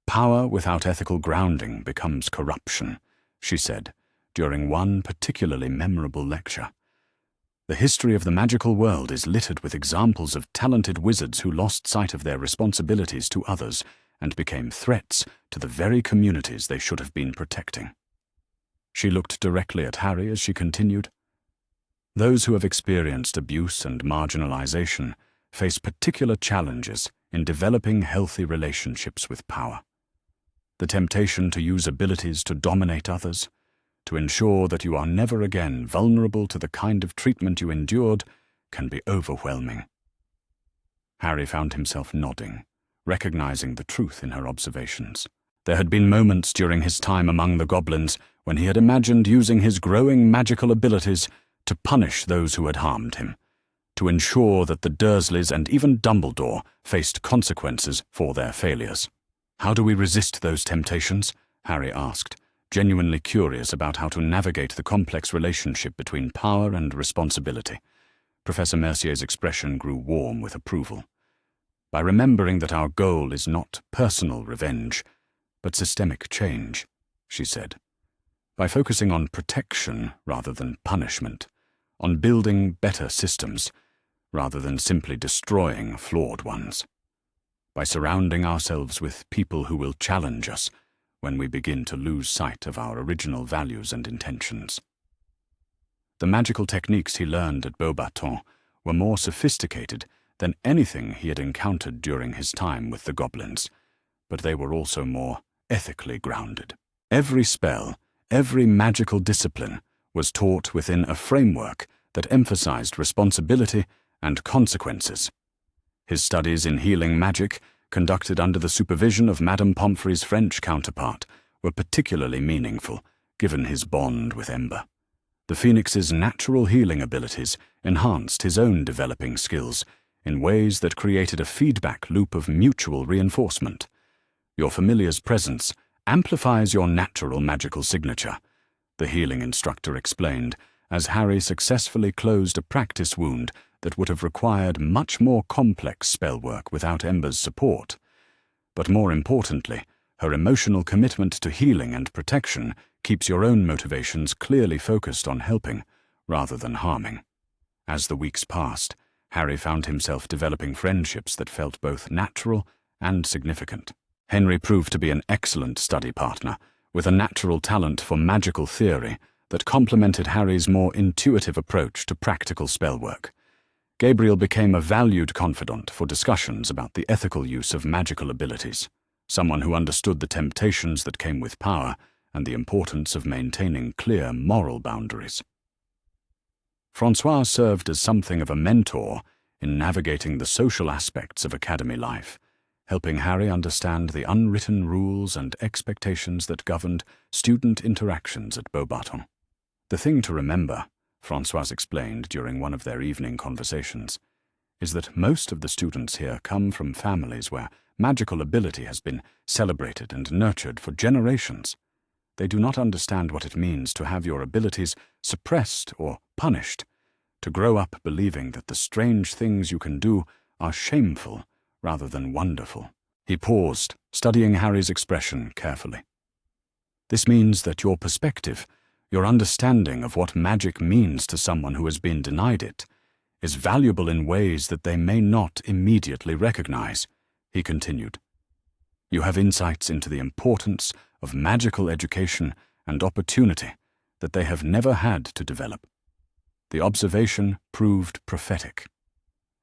"Power without ethical grounding becomes corruption," she said during one particularly memorable lecture. "The history of the magical world is littered with examples of talented wizards who lost sight of their responsibilities to others and became threats to the very communities they should have been protecting." She looked directly at Harry as she continued, "Those who have experienced abuse and marginalization face particular challenges in developing healthy relationships with power. The temptation to use abilities to dominate others, to ensure that you are never again vulnerable to the kind of treatment you endured, can be overwhelming." Harry found himself nodding, recognizing the truth in her observations. There had been moments during his time among the goblins when he had imagined using his growing magical abilities to punish those who had harmed him, to ensure that the Dursleys and even Dumbledore faced consequences for their failures. "How do we resist those temptations?" Harry asked, genuinely curious about how to navigate the complex relationship between power and responsibility. Professor Mercier's expression grew warm with approval. "By remembering that our goal is not personal revenge, but systemic change," she said. "By focusing on protection rather than punishment, on building better systems rather than simply destroying flawed ones. By surrounding ourselves with people who will challenge us when we begin to lose sight of our original values and intentions." The magical techniques he learned at Beauxbatons were more sophisticated than anything he had encountered during his time with the goblins, but they were also more ethically grounded. Every spell, every magical discipline was taught within a framework that emphasized responsibility and consequences. His studies in healing magic, conducted under the supervision of Madame Pomfrey's French counterpart, were particularly meaningful, given his bond with Ember. The Phoenix's natural healing abilities enhanced his own developing skills in ways that created a feedback loop of mutual reinforcement. "Your familiar's presence amplifies your natural magical signature," the healing instructor explained, as Harry successfully closed a practice wound that would have required much more complex spell work without Ember's support. But more importantly, her emotional commitment to healing and protection keeps your own motivations clearly focused on helping rather than harming. As the weeks passed, Harry found himself developing friendships that felt both natural and significant. Henry proved to be an excellent study partner, with a natural talent for magical theory that complemented Harry's more intuitive approach to practical spellwork. Gabriel became a valued confidant for discussions about the ethical use of magical abilities, someone who understood the temptations that came with power and the importance of maintaining clear moral boundaries. Francois served as something of a mentor in navigating the social aspects of academy life, helping Harry understand the unwritten rules and expectations that governed student interactions at Beauxbatons. The thing to remember, Francois explained during one of their evening conversations, is that most of the students here come from families where magical ability has been celebrated and nurtured for generations. They do not understand what it means to have your abilities suppressed or punished, to grow up believing that the strange things you can do are shameful rather than wonderful. He paused, studying Harry's expression carefully. This means that your perspective, your understanding of what magic means to someone who has been denied it, is valuable in ways that they may not immediately recognize, he continued. You have insights into the importance of magical education and opportunity that they have never had to develop. The observation proved prophetic.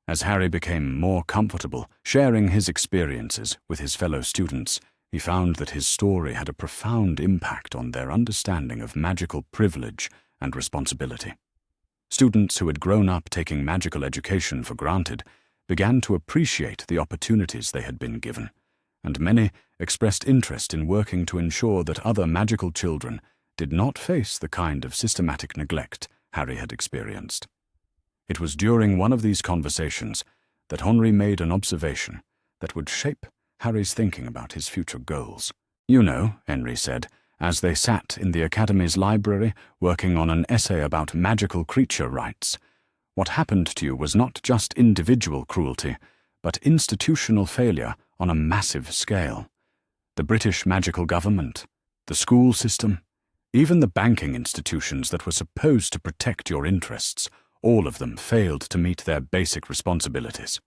As Harry became more comfortable sharing his experiences with his fellow students, he found that his story had a profound impact on their understanding of magical privilege and responsibility. Students who had grown up taking magical education for granted began to appreciate the opportunities they had been given, and many expressed interest in working to ensure that other magical children did not face the kind of systematic neglect Harry had experienced. It was during one of these conversations that Henri made an observation that would shape Harry's thinking about his future goals. You know, Henri said, as they sat in the Academy's library working on an essay about magical creature rights, what happened to you was not just individual cruelty, but institutional failure on a massive scale. The British magical government, the school system, even the banking institutions that were supposed to protect your interests, all of them failed to meet their basic responsibilities.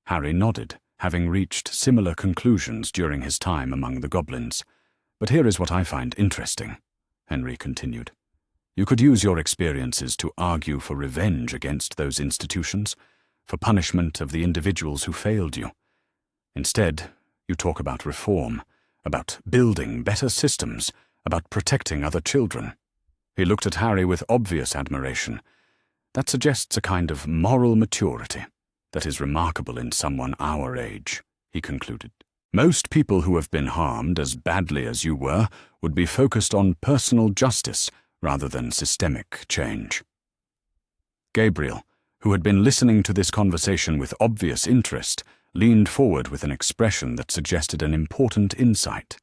Harry nodded, having reached similar conclusions during his time among the goblins. But here is what I find interesting, Henri continued. You could use your experiences to argue for revenge against those institutions, for punishment of the individuals who failed you. Instead, you talk about reform, about building better systems, about protecting other children. He looked at Harry with obvious admiration. That suggests a kind of moral maturity that is remarkable in someone our age, he concluded. Most people who have been harmed as badly as you were would be focused on personal justice rather than systemic change. Gabriel, who had been listening to this conversation with obvious interest, leaned forward with an expression that suggested an important insight.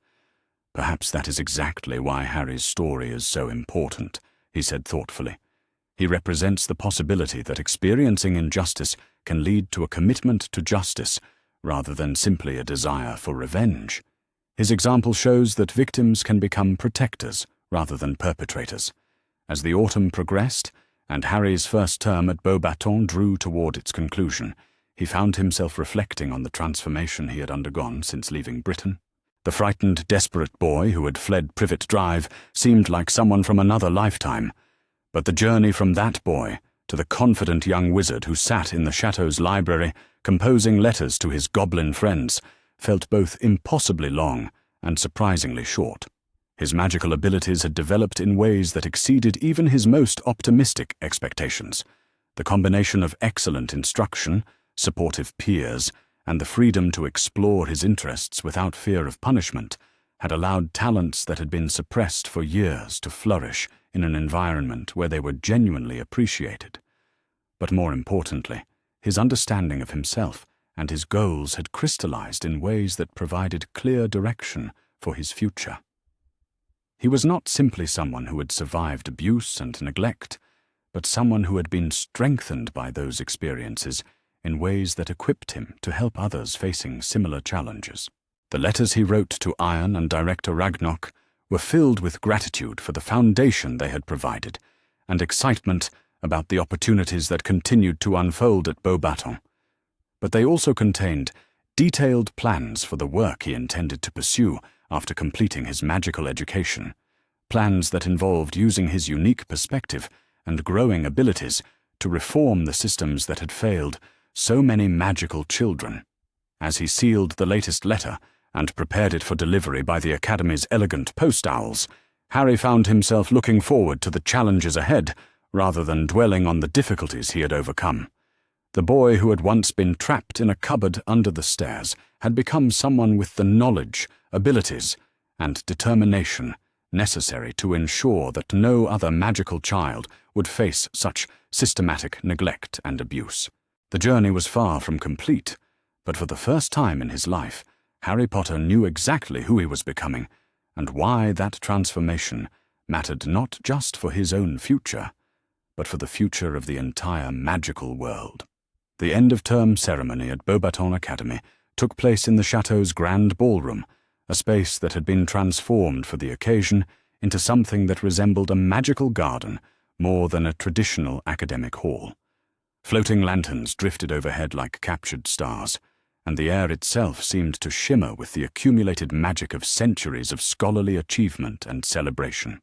Perhaps that is exactly why Harry's story is so important, he said thoughtfully. He represents the possibility that experiencing injustice can lead to a commitment to justice rather than simply a desire for revenge. His example shows that victims can become protectors rather than perpetrators. As the autumn progressed, and Harry's first term at Beauxbatons drew toward its conclusion, he found himself reflecting on the transformation he had undergone since leaving Britain. The frightened, desperate boy who had fled Privet Drive seemed like someone from another lifetime, but the journey from that boy to the confident young wizard who sat in the Chateau's library composing letters to his goblin friends felt both impossibly long and surprisingly short. His magical abilities had developed in ways that exceeded even his most optimistic expectations. The combination of excellent instruction, supportive peers, and the freedom to explore his interests without fear of punishment had allowed talents that had been suppressed for years to flourish in an environment where they were genuinely appreciated. But more importantly, his understanding of himself and his goals had crystallized in ways that provided clear direction for his future. He was not simply someone who had survived abuse and neglect, but someone who had been strengthened by those experiences in ways that equipped him to help others facing similar challenges. The letters he wrote to Iron and Director Ragnok were filled with gratitude for the foundation they had provided and excitement about the opportunities that continued to unfold at Beauxbatons. But they also contained detailed plans for the work he intended to pursue after completing his magical education, plans that involved using his unique perspective and growing abilities to reform the systems that had failed so many magical children. As he sealed the latest letter and prepared it for delivery by the Academy's elegant post owls, Harry found himself looking forward to the challenges ahead, rather than dwelling on the difficulties he had overcome. The boy who had once been trapped in a cupboard under the stairs had become someone with the knowledge, abilities, and determination necessary to ensure that no other magical child would face such systematic neglect and abuse. The journey was far from complete, but for the first time in his life, Harry Potter knew exactly who he was becoming, and why that transformation mattered not just for his own future, but for the future of the entire magical world. The end-of-term ceremony at Beauxbatons Academy took place in the Chateau's grand ballroom, a space that had been transformed for the occasion into something that resembled a magical garden more than a traditional academic hall. Floating lanterns drifted overhead like captured stars, and the air itself seemed to shimmer with the accumulated magic of centuries of scholarly achievement and celebration.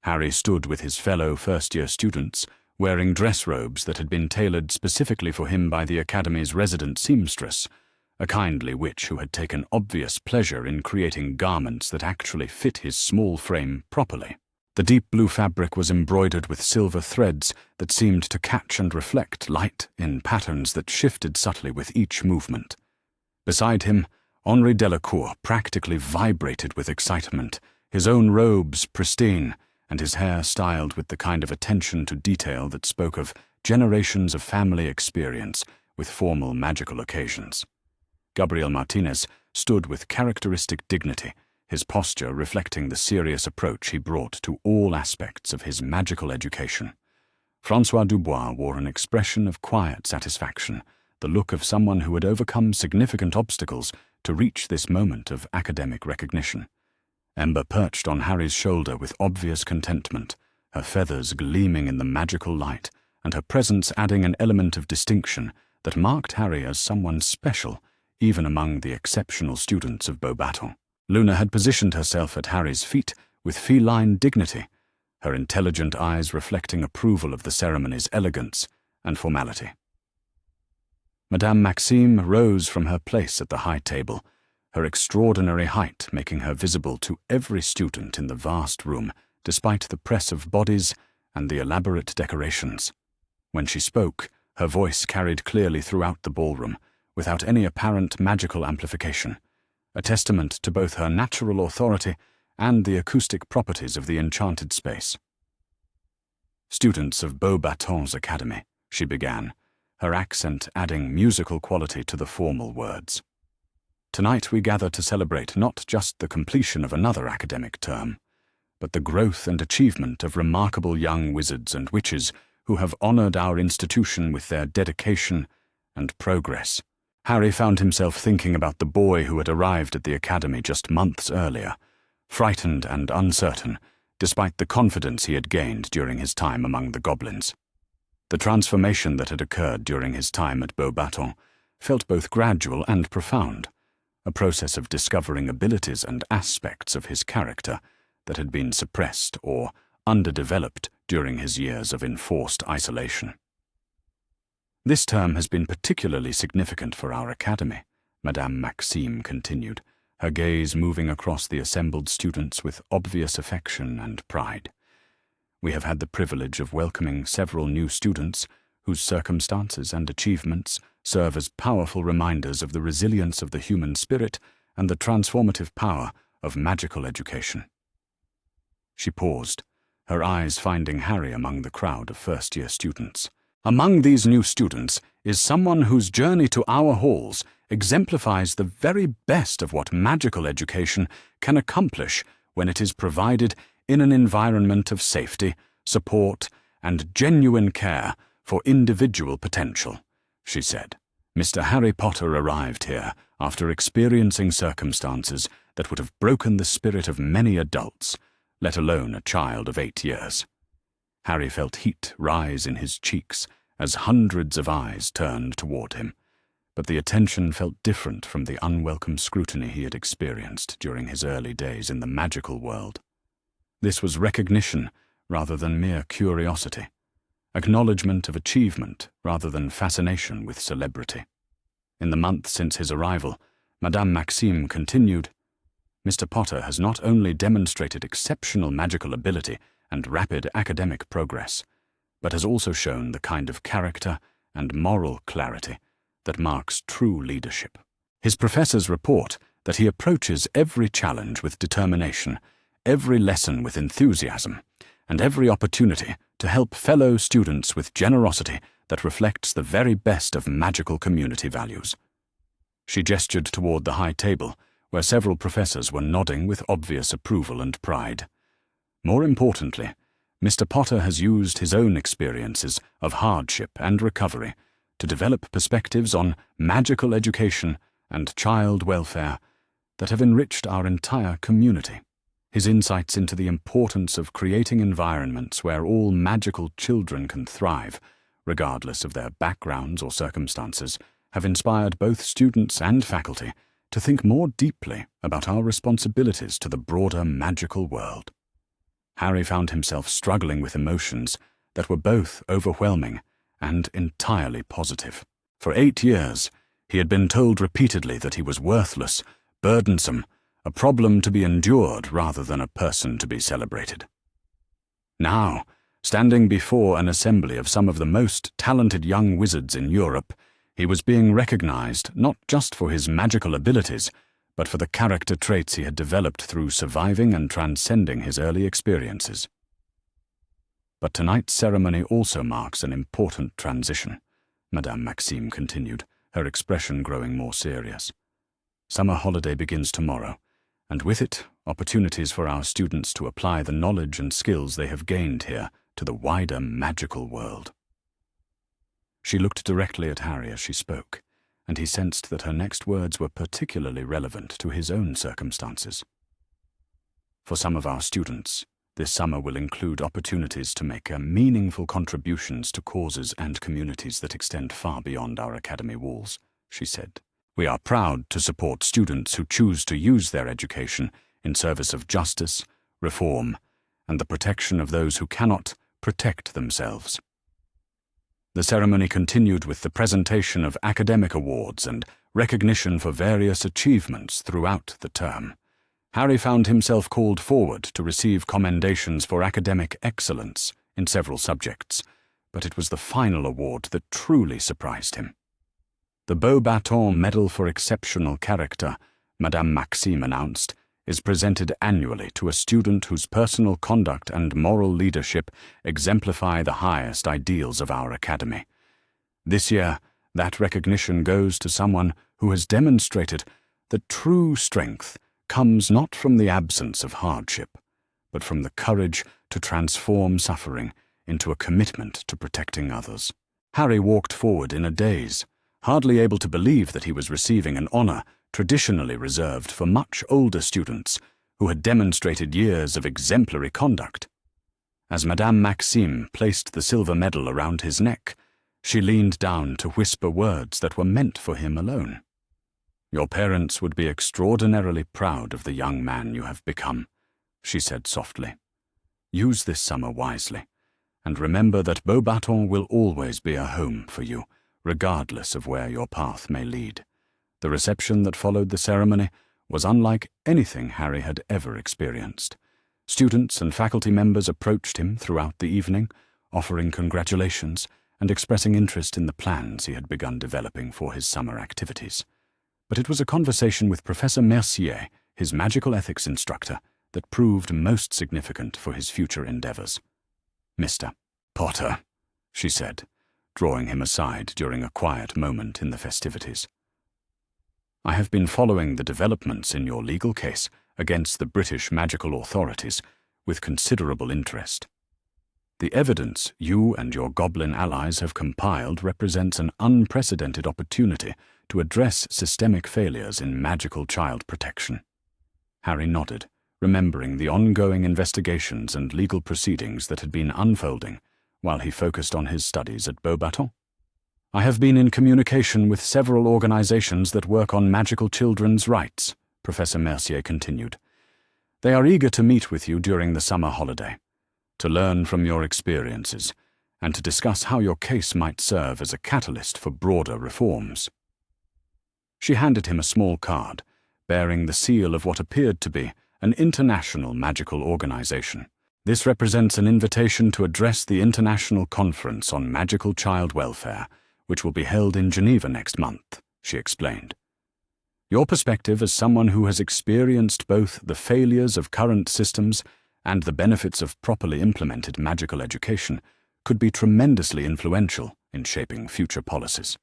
Harry stood with his fellow first-year students, wearing dress robes that had been tailored specifically for him by the Academy's resident seamstress, a kindly witch who had taken obvious pleasure in creating garments that actually fit his small frame properly. The deep blue fabric was embroidered with silver threads that seemed to catch and reflect light in patterns that shifted subtly with each movement. Beside him, Henri Delacour practically vibrated with excitement, his own robes pristine, and his hair styled with the kind of attention to detail that spoke of generations of family experience with formal magical occasions. Gabriel Martinez stood with characteristic dignity, his posture reflecting the serious approach he brought to all aspects of his magical education. François Dubois wore an expression of quiet satisfaction, the look of someone who had overcome significant obstacles to reach this moment of academic recognition. Ember perched on Harry's shoulder with obvious contentment, her feathers gleaming in the magical light, and her presence adding an element of distinction that marked Harry as someone special, even among the exceptional students of Beauxbatons. Luna had positioned herself at Harry's feet with feline dignity, her intelligent eyes reflecting approval of the ceremony's elegance and formality. Madame Maxime rose from her place at the high table, her extraordinary height making her visible to every student in the vast room, despite the press of bodies and the elaborate decorations. When she spoke, her voice carried clearly throughout the ballroom, without any apparent magical amplification, a testament to both her natural authority and the acoustic properties of the enchanted space. "Students of Beauxbatons Academy," she began, her accent adding musical quality to the formal words. "Tonight we gather to celebrate not just the completion of another academic term, but the growth and achievement of remarkable young wizards and witches who have honored our institution with their dedication and progress." Harry found himself thinking about the boy who had arrived at the academy just months earlier, frightened and uncertain, despite the confidence he had gained during his time among the goblins. The transformation that had occurred during his time at Beauxbatons felt both gradual and profound, a process of discovering abilities and aspects of his character that had been suppressed or underdeveloped during his years of enforced isolation. "This term has been particularly significant for our academy," Madame Maxime continued, her gaze moving across the assembled students with obvious affection and pride. "We have had the privilege of welcoming several new students whose circumstances and achievements serve as powerful reminders of the resilience of the human spirit and the transformative power of magical education." She paused, her eyes finding Harry among the crowd of first-year students. "Among these new students is someone whose journey to our halls exemplifies the very best of what magical education can accomplish when it is provided in an environment of safety, support, and genuine care for individual potential," she said. "Mr. Harry Potter arrived here after experiencing circumstances that would have broken the spirit of many adults, let alone a child of 8 years. Harry felt heat rise in his cheeks as hundreds of eyes turned toward him, but the attention felt different from the unwelcome scrutiny he had experienced during his early days in the magical world. This was recognition rather than mere curiosity, acknowledgement of achievement rather than fascination with celebrity. In the month since his arrival, Madame Maxime continued, Mr. Potter has not only demonstrated exceptional magical ability and rapid academic progress, but has also shown the kind of character and moral clarity that marks true leadership. His professors report that he approaches every challenge with determination, every lesson with enthusiasm, and every opportunity to help fellow students with generosity that reflects the very best of magical community values. She gestured toward the high table, where several professors were nodding with obvious approval and pride. More importantly, Mr. Potter has used his own experiences of hardship and recovery to develop perspectives on magical education and child welfare that have enriched our entire community. His insights into the importance of creating environments where all magical children can thrive, regardless of their backgrounds or circumstances, have inspired both students and faculty to think more deeply about our responsibilities to the broader magical world. Harry found himself struggling with emotions that were both overwhelming and entirely positive. For 8 years, he had been told repeatedly that he was worthless, burdensome, a problem to be endured rather than a person to be celebrated. Now, standing before an assembly of some of the most talented young wizards in Europe, he was being recognized not just for his magical abilities, but for the character traits he had developed through surviving and transcending his early experiences. But tonight's ceremony also marks an important transition, Madame Maxime continued, her expression growing more serious. Summer holiday begins tomorrow, and with it, opportunities for our students to apply the knowledge and skills they have gained here to the wider magical world. She looked directly at Harry as she spoke, and he sensed that her next words were particularly relevant to his own circumstances. For some of our students, this summer will include opportunities to make meaningful contributions to causes and communities that extend far beyond our academy walls, she said. We are proud to support students who choose to use their education in service of justice, reform, and the protection of those who cannot protect themselves. The ceremony continued with the presentation of academic awards and recognition for various achievements throughout the term. Harry found himself called forward to receive commendations for academic excellence in several subjects, but it was the final award that truly surprised him. The Beauxbatons Medal for Exceptional Character, Madame Maxime announced, is presented annually to a student whose personal conduct and moral leadership exemplify the highest ideals of our academy. This year, that recognition goes to someone who has demonstrated that true strength comes not from the absence of hardship, but from the courage to transform suffering into a commitment to protecting others. Harry walked forward in a daze, hardly able to believe that he was receiving an honor traditionally reserved for much older students who had demonstrated years of exemplary conduct. As Madame Maxime placed the silver medal around his neck, she leaned down to whisper words that were meant for him alone. "Your parents would be extraordinarily proud of the young man you have become," she said softly. "Use this summer wisely, and remember that Beauxbatons will always be a home for you, regardless of where your path may lead." The reception that followed the ceremony was unlike anything Harry had ever experienced. Students and faculty members approached him throughout the evening, offering congratulations and expressing interest in the plans he had begun developing for his summer activities. But it was a conversation with Professor Mercier, his magical ethics instructor, that proved most significant for his future endeavors. "Mr. Potter," she said, drawing him aside during a quiet moment in the festivities. "I have been following the developments in your legal case against the British magical authorities with considerable interest. The evidence you and your goblin allies have compiled represents an unprecedented opportunity to address systemic failures in magical child protection." Harry nodded, remembering the ongoing investigations and legal proceedings that had been unfolding while he focused on his studies at Beauxbatons. "I have been in communication with several organizations that work on magical children's rights," Professor Mercier continued. "They are eager to meet with you during the summer holiday, to learn from your experiences, and to discuss how your case might serve as a catalyst for broader reforms." She handed him a small card, bearing the seal of what appeared to be an international magical organization. This represents an invitation to address the International Conference on Magical Child Welfare, which will be held in Geneva next month, she explained. Your perspective as someone who has experienced both the failures of current systems and the benefits of properly implemented magical education could be tremendously influential in shaping future policies.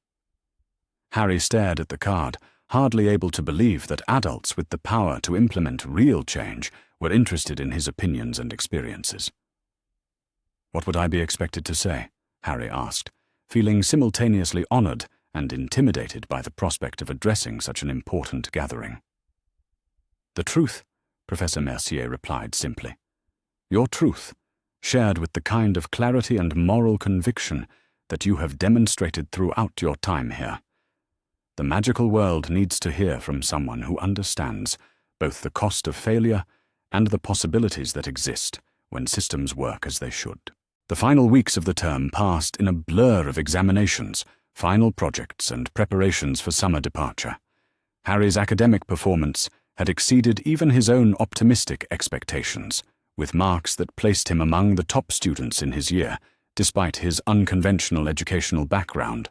Harry stared at the card, hardly able to believe that adults with the power to implement real change were interested in his opinions and experiences. What would I be expected to say? Harry asked, feeling simultaneously honored and intimidated by the prospect of addressing such an important gathering. The truth, Professor Mercier replied simply. Your truth, shared with the kind of clarity and moral conviction that you have demonstrated throughout your time here. The magical world needs to hear from someone who understands both the cost of failure and the possibilities that exist when systems work as they should. The final weeks of the term passed in a blur of examinations, final projects, and preparations for summer departure. Harry's academic performance had exceeded even his own optimistic expectations, with marks that placed him among the top students in his year, despite his unconventional educational background.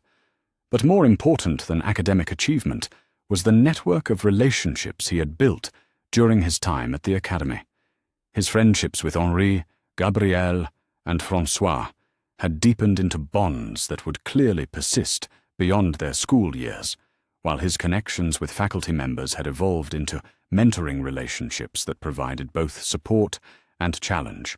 But more important than academic achievement was the network of relationships he had built during his time at the academy. His friendships with Henri, Gabrielle, and François had deepened into bonds that would clearly persist beyond their school years, while his connections with faculty members had evolved into mentoring relationships that provided both support and challenge.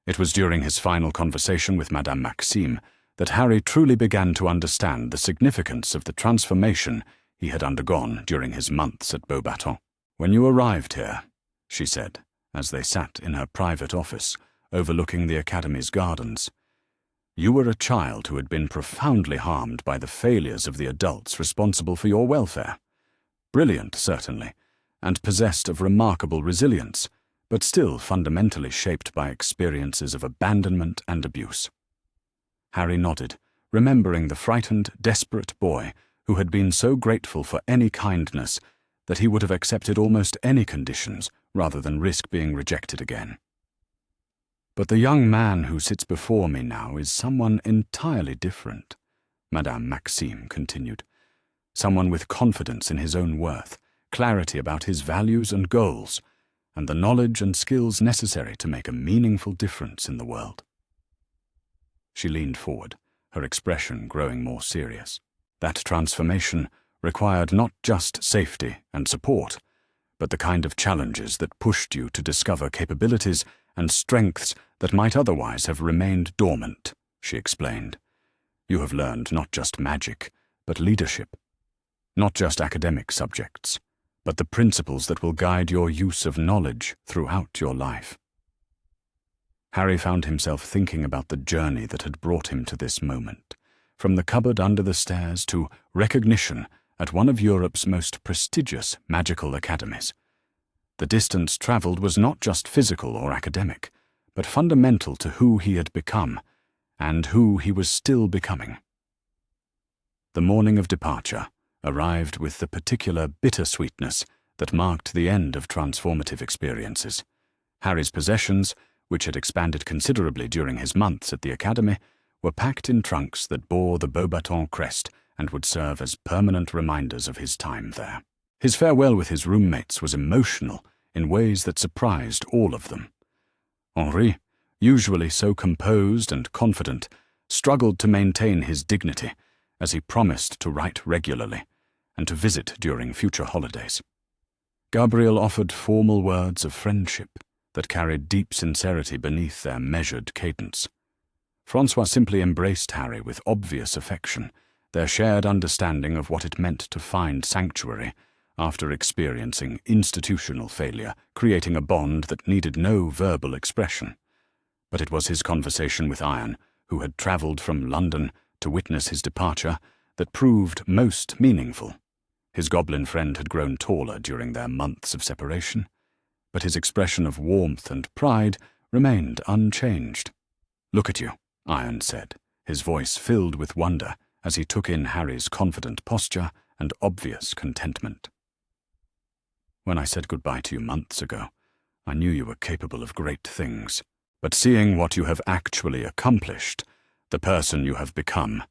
It was during his final conversation with Madame Maxime that Harry truly began to understand the significance of the transformation he had undergone during his months at Beauxbatons. When you arrived here, she said, as they sat in her private office overlooking the Academy's gardens, you were a child who had been profoundly harmed by the failures of the adults responsible for your welfare. Brilliant, certainly, and possessed of remarkable resilience, but still fundamentally shaped by experiences of abandonment and abuse. Harry nodded, remembering the frightened, desperate boy who had been so grateful for any kindness that he would have accepted almost any conditions rather than risk being rejected again. But the young man who sits before me now is someone entirely different, Madame Maxime continued. Someone with confidence in his own worth, clarity about his values and goals, and the knowledge and skills necessary to make a meaningful difference in the world. She leaned forward, her expression growing more serious. That transformation required not just safety and support, but the kind of challenges that pushed you to discover capabilities and strengths that might otherwise have remained dormant, she explained. You have learned not just magic, but leadership. Not just academic subjects, but the principles that will guide your use of knowledge throughout your life. Harry found himself thinking about the journey that had brought him to this moment, from the cupboard under the stairs to recognition at one of Europe's most prestigious magical academies. The distance travelled was not just physical or academic, but fundamental to who he had become and who he was still becoming. The morning of departure arrived with the particular bittersweetness that marked the end of transformative experiences. Harry's possessions, which had expanded considerably during his months at the academy, were packed in trunks that bore the Beauxbatons crest and would serve as permanent reminders of his time there. His farewell with his roommates was emotional in ways that surprised all of them. Henri, usually so composed and confident, struggled to maintain his dignity as he promised to write regularly and to visit during future holidays. Gabrielle offered formal words of friendship that carried deep sincerity beneath their measured cadence. François simply embraced Harry with obvious affection, their shared understanding of what it meant to find sanctuary after experiencing institutional failure, creating a bond that needed no verbal expression. But it was his conversation with Ian, who had travelled from London to witness his departure, that proved most meaningful. His goblin friend had grown taller during their months of separation, but his expression of warmth and pride remained unchanged. "Look at you," Ian said, his voice filled with wonder as he took in Harry's confident posture and obvious contentment. When I said goodbye to you months ago, I knew you were capable of great things. But seeing what you have actually accomplished, the person you have become,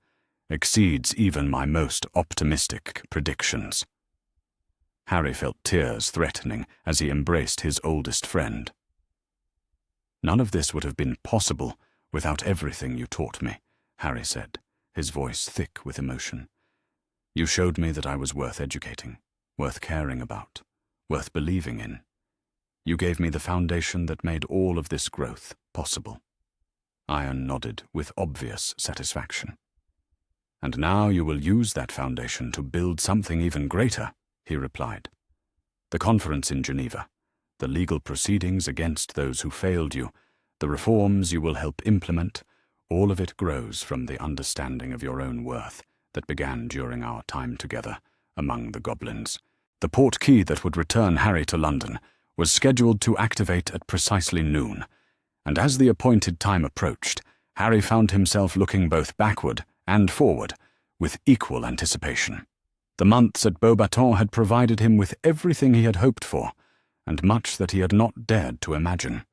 exceeds even my most optimistic predictions." Harry felt tears threatening as he embraced his oldest friend. "None of this would have been possible without everything you taught me," Harry said, his voice thick with emotion. "You showed me that I was worth educating, worth caring about, worth believing in. You gave me the foundation that made all of this growth possible." Iron nodded with obvious satisfaction. "And now you will use that foundation to build something even greater," he replied. "The conference in Geneva, the legal proceedings against those who failed you, the reforms you will help implement, all of it grows from the understanding of your own worth that began during our time together among the goblins." The port key that would return Harry to London was scheduled to activate at precisely noon, and as the appointed time approached, Harry found himself looking both backward and forward with equal anticipation. The months at Beauxbatons had provided him with everything he had hoped for, and much that he had not dared to imagine.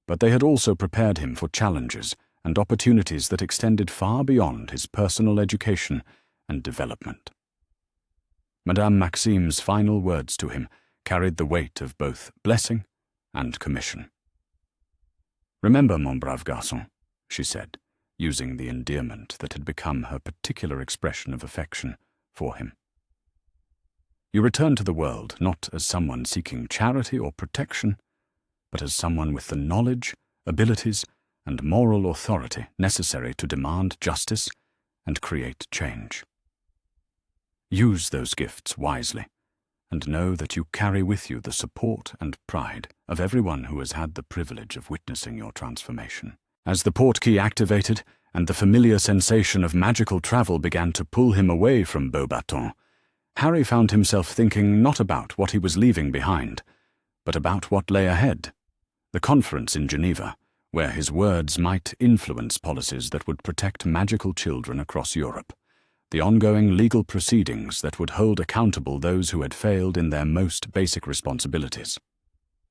But they had also prepared him for challenges and opportunities that extended far beyond his personal education and development. Madame Maxime's final words to him carried the weight of both blessing and commission. "Remember, mon brave garçon," she said, using the endearment that had become her particular expression of affection for him. "You return to the world not as someone seeking charity or protection, but as someone with the knowledge, abilities, and moral authority necessary to demand justice and create change. Use those gifts wisely, and know that you carry with you the support and pride of everyone who has had the privilege of witnessing your transformation." As the portkey activated and the familiar sensation of magical travel began to pull him away from Beauxbatons, Harry found himself thinking not about what he was leaving behind, but about what lay ahead. The conference in Geneva, where his words might influence policies that would protect magical children across Europe. The ongoing legal proceedings that would hold accountable those who had failed in their most basic responsibilities.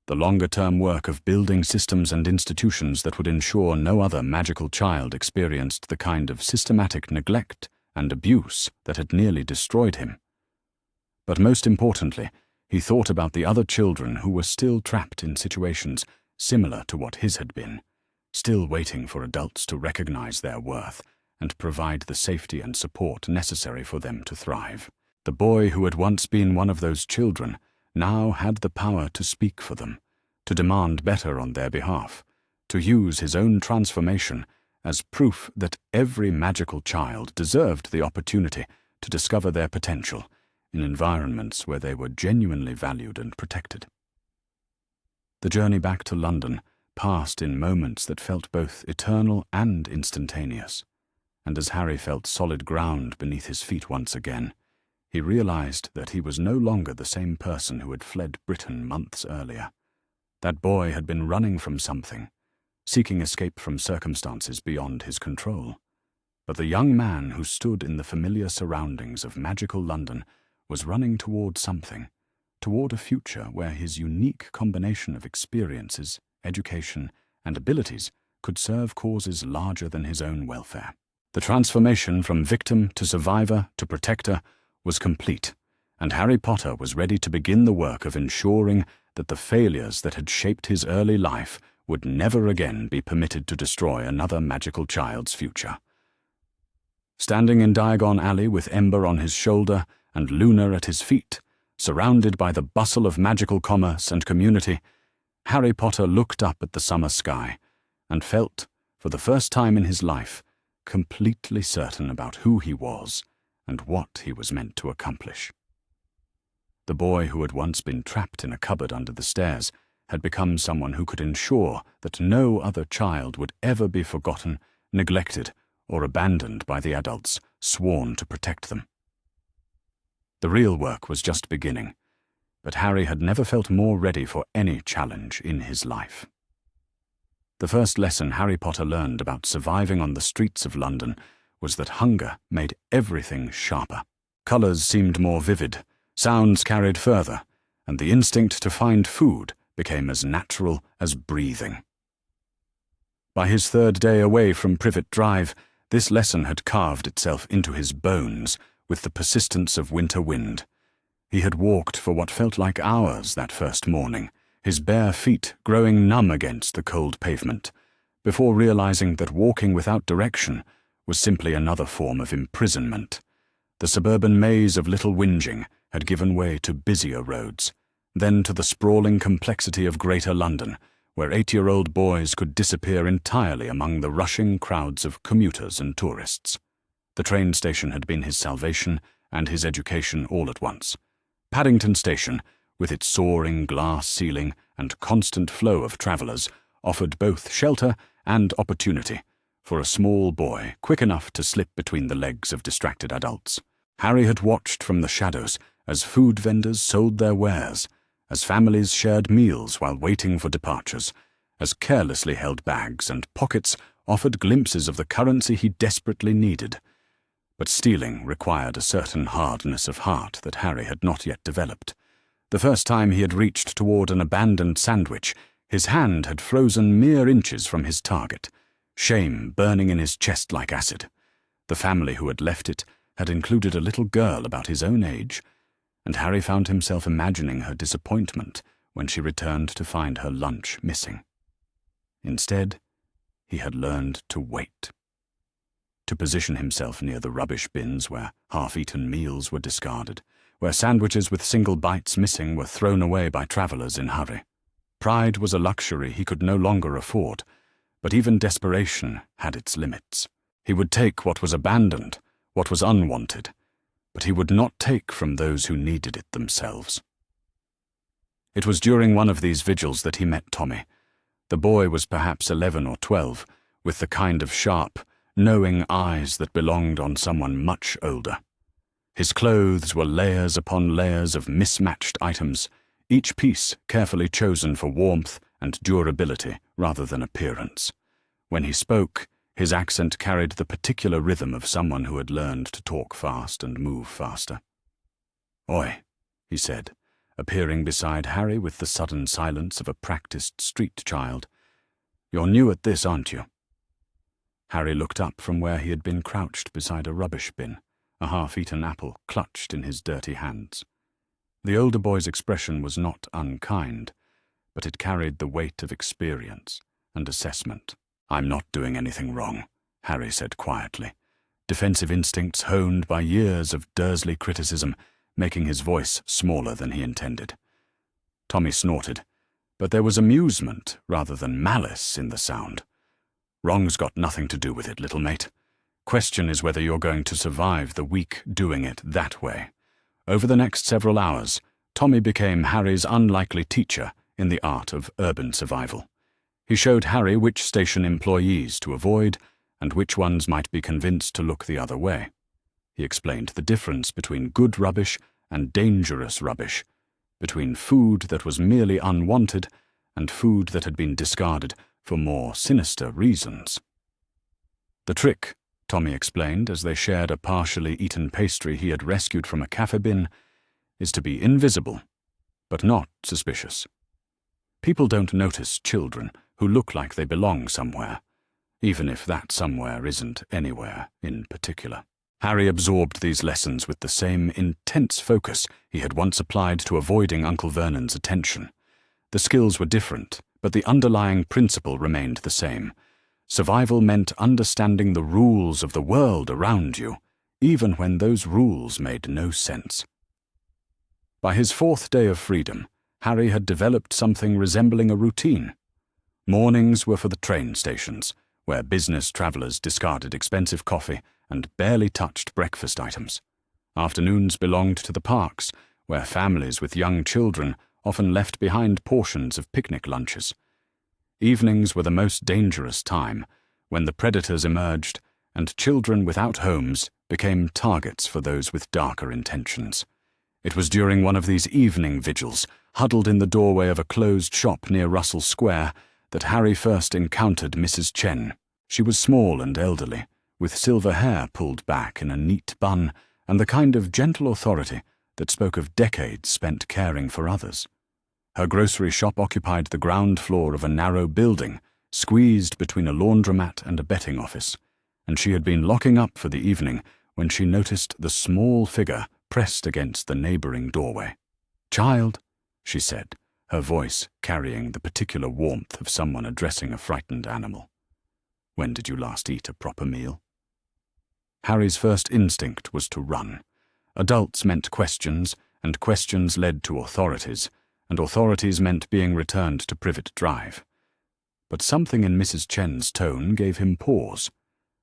The longer-term work of building systems and institutions that would ensure no other magical child experienced the kind of systematic neglect and abuse that had nearly destroyed him. But most importantly, he thought about the other children who were still trapped in situations similar to what his had been, still waiting for adults to recognize their worth and provide the safety and support necessary for them to thrive. The boy who had once been one of those children now had the power to speak for them, to demand better on their behalf, to use his own transformation as proof that every magical child deserved the opportunity to discover their potential in environments where they were genuinely valued and protected. The journey back to London passed in moments that felt both eternal and instantaneous, and as Harry felt solid ground beneath his feet once again, he realized that he was no longer the same person who had fled Britain months earlier. That boy had been running from something, seeking escape from circumstances beyond his control. But the young man who stood in the familiar surroundings of magical London was running toward something, toward a future where his unique combination of experiences, education, and abilities could serve causes larger than his own welfare. The transformation from victim to survivor to protector was complete, and Harry Potter was ready to begin the work of ensuring that the failures that had shaped his early life would never again be permitted to destroy another magical child's future. Standing in Diagon Alley with Ember on his shoulder and Luna at his feet, surrounded by the bustle of magical commerce and community, Harry Potter looked up at the summer sky and felt, for the first time in his life, completely certain about who he was and what he was meant to accomplish. The boy who had once been trapped in a cupboard under the stairs had become someone who could ensure that no other child would ever be forgotten, neglected, or abandoned by the adults sworn to protect them. The real work was just beginning, but Harry had never felt more ready for any challenge in his life. The first lesson Harry Potter learned about surviving on the streets of London was that hunger made everything sharper. Colours seemed more vivid, sounds carried further, and the instinct to find food became as natural as breathing. By his third day away from Privet Drive, this lesson had carved itself into his bones with the persistence of winter wind. He had walked for what felt like hours that first morning, his bare feet growing numb against the cold pavement, before realizing that walking without direction was simply another form of imprisonment. The suburban maze of Little Whinging had given way to busier roads, then to the sprawling complexity of Greater London, where 8-year-old boys could disappear entirely among the rushing crowds of commuters and tourists. The train station had been his salvation and his education all at once. Paddington Station, with its soaring glass ceiling and constant flow of travellers, offered both shelter and opportunity for a small boy quick enough to slip between the legs of distracted adults. Harry had watched from the shadows as food vendors sold their wares, as families shared meals while waiting for departures, as carelessly held bags and pockets offered glimpses of the currency he desperately needed. But stealing required a certain hardness of heart that Harry had not yet developed. The first time he had reached toward an abandoned sandwich, his hand had frozen mere inches from his target, shame burning in his chest like acid. The family who had left it had included a little girl about his own age, and Harry found himself imagining her disappointment when she returned to find her lunch missing. Instead, he had learned to wait, to position himself near the rubbish bins where half-eaten meals were discarded, where sandwiches with single bites missing were thrown away by travellers in hurry. Pride was a luxury he could no longer afford, but even desperation had its limits. He would take what was abandoned, what was unwanted, but he would not take from those who needed it themselves. It was during one of these vigils that he met Tommy. The boy was perhaps 11 or 12, with the kind of sharp, knowing eyes that belonged on someone much older. His clothes were layers upon layers of mismatched items, each piece carefully chosen for warmth and durability rather than appearance. When he spoke, his accent carried the particular rhythm of someone who had learned to talk fast and move faster. "Oi," he said, appearing beside Harry with the sudden silence of a practiced street child. "You're new at this, aren't you?" Harry looked up from where he had been crouched beside a rubbish bin, a half-eaten apple clutched in his dirty hands. The older boy's expression was not unkind, but it carried the weight of experience and assessment. "I'm not doing anything wrong," Harry said quietly, defensive instincts honed by years of Dursley criticism, making his voice smaller than he intended. Tommy snorted, but there was amusement rather than malice in the sound. "Wrong's got nothing to do with it, little mate. Question is whether you're going to survive the week doing it that way." Over the next several hours, Tommy became Harry's unlikely teacher in the art of urban survival. He showed Harry which station employees to avoid and which ones might be convinced to look the other way. He explained the difference between good rubbish and dangerous rubbish, between food that was merely unwanted and food that had been discarded for more sinister reasons. "The trick," Tommy explained as they shared a partially eaten pastry he had rescued from a cafe bin, "is to be invisible, but not suspicious. People don't notice children who look like they belong somewhere, even if that somewhere isn't anywhere in particular." Harry absorbed these lessons with the same intense focus he had once applied to avoiding Uncle Vernon's attention. The skills were different, but the underlying principle remained the same. Survival meant understanding the rules of the world around you, even when those rules made no sense. By his 4th day of freedom, Harry had developed something resembling a routine. Mornings were for the train stations, where business travellers discarded expensive coffee and barely touched breakfast items. Afternoons belonged to the parks, where families with young children often left behind portions of picnic lunches. Evenings were the most dangerous time, when the predators emerged and children without homes became targets for those with darker intentions. It was during one of these evening vigils, huddled in the doorway of a closed shop near Russell Square, that Harry first encountered Mrs. Chen. She was small and elderly, with silver hair pulled back in a neat bun and the kind of gentle authority that spoke of decades spent caring for others. Her grocery shop occupied the ground floor of a narrow building, squeezed between a laundromat and a betting office, and she had been locking up for the evening when she noticed the small figure pressed against the neighboring doorway. "Child," she said, her voice carrying the particular warmth of someone addressing a frightened animal. "When did you last eat a proper meal?" Harry's first instinct was to run. Adults meant questions, and questions led to authorities, and authorities meant being returned to Privet Drive. But something in Mrs. Chen's tone gave him pause.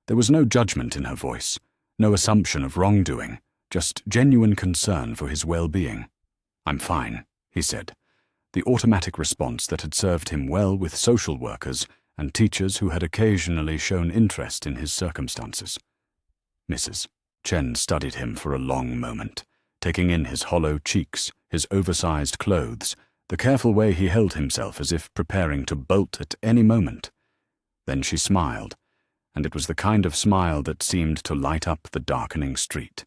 There was no judgment in her voice, no assumption of wrongdoing, just genuine concern for his well-being. "I'm fine," he said, the automatic response that had served him well with social workers and teachers who had occasionally shown interest in his circumstances. Mrs. Chen studied him for a long moment, taking in his hollow cheeks, his oversized clothes, the careful way he held himself as if preparing to bolt at any moment. Then she smiled, and it was the kind of smile that seemed to light up the darkening street.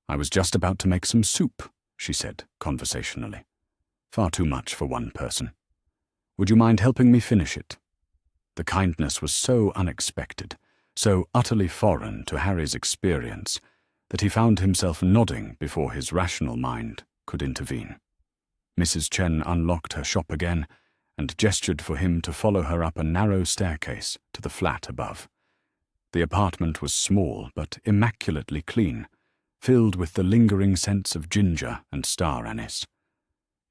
"I was just about to make some soup," she said conversationally. "Far too much for one person. Would you mind helping me finish it?" The kindness was so unexpected, so utterly foreign to Harry's experience, that he found himself nodding before his rational mind could intervene. Mrs. Chen unlocked her shop again and gestured for him to follow her up a narrow staircase to the flat above. The apartment was small but immaculately clean, filled with the lingering sense of ginger and star anise.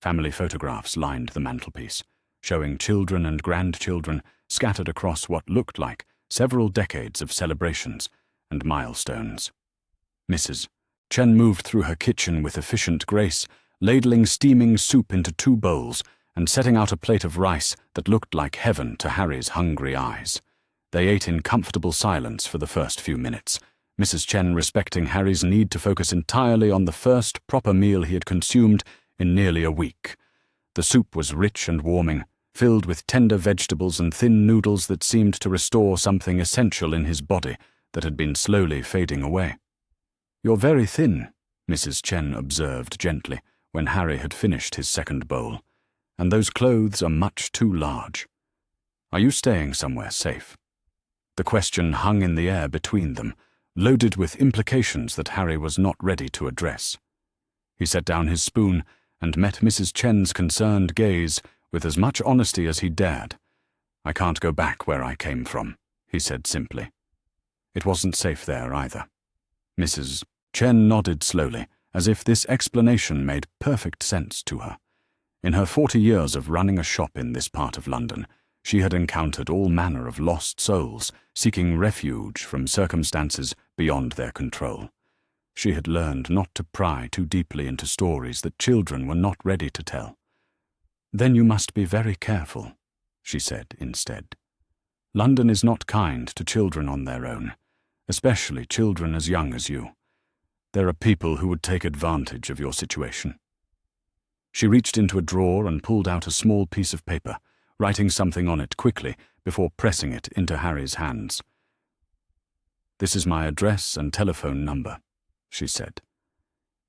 Family photographs lined the mantelpiece, showing children and grandchildren scattered across what looked like several decades of celebrations and milestones. Mrs. Chen moved through her kitchen with efficient grace, ladling steaming soup into 2 bowls and setting out a plate of rice that looked like heaven to Harry's hungry eyes. They ate in comfortable silence for the first few minutes, Mrs. Chen respecting Harry's need to focus entirely on the first proper meal he had consumed in nearly a week. The soup was rich and warming, filled with tender vegetables and thin noodles that seemed to restore something essential in his body that had been slowly fading away. "You're very thin," Mrs. Chen observed gently when Harry had finished his second bowl, "and those clothes are much too large. Are you staying somewhere safe?" The question hung in the air between them, loaded with implications that Harry was not ready to address. He set down his spoon and met Mrs. Chen's concerned gaze with as much honesty as he dared. "I can't go back where I came from," he said simply. "It wasn't safe there either." Mrs. Chen nodded slowly, as if this explanation made perfect sense to her. In her 40 years of running a shop in this part of London, she had encountered all manner of lost souls seeking refuge from circumstances beyond their control. She had learned not to pry too deeply into stories that children were not ready to tell. "Then you must be very careful," she said instead. "London is not kind to children on their own, especially children as young as you. There are people who would take advantage of your situation." She reached into a drawer and pulled out a small piece of paper, writing something on it quickly before pressing it into Harry's hands. "This is my address and telephone number," she said.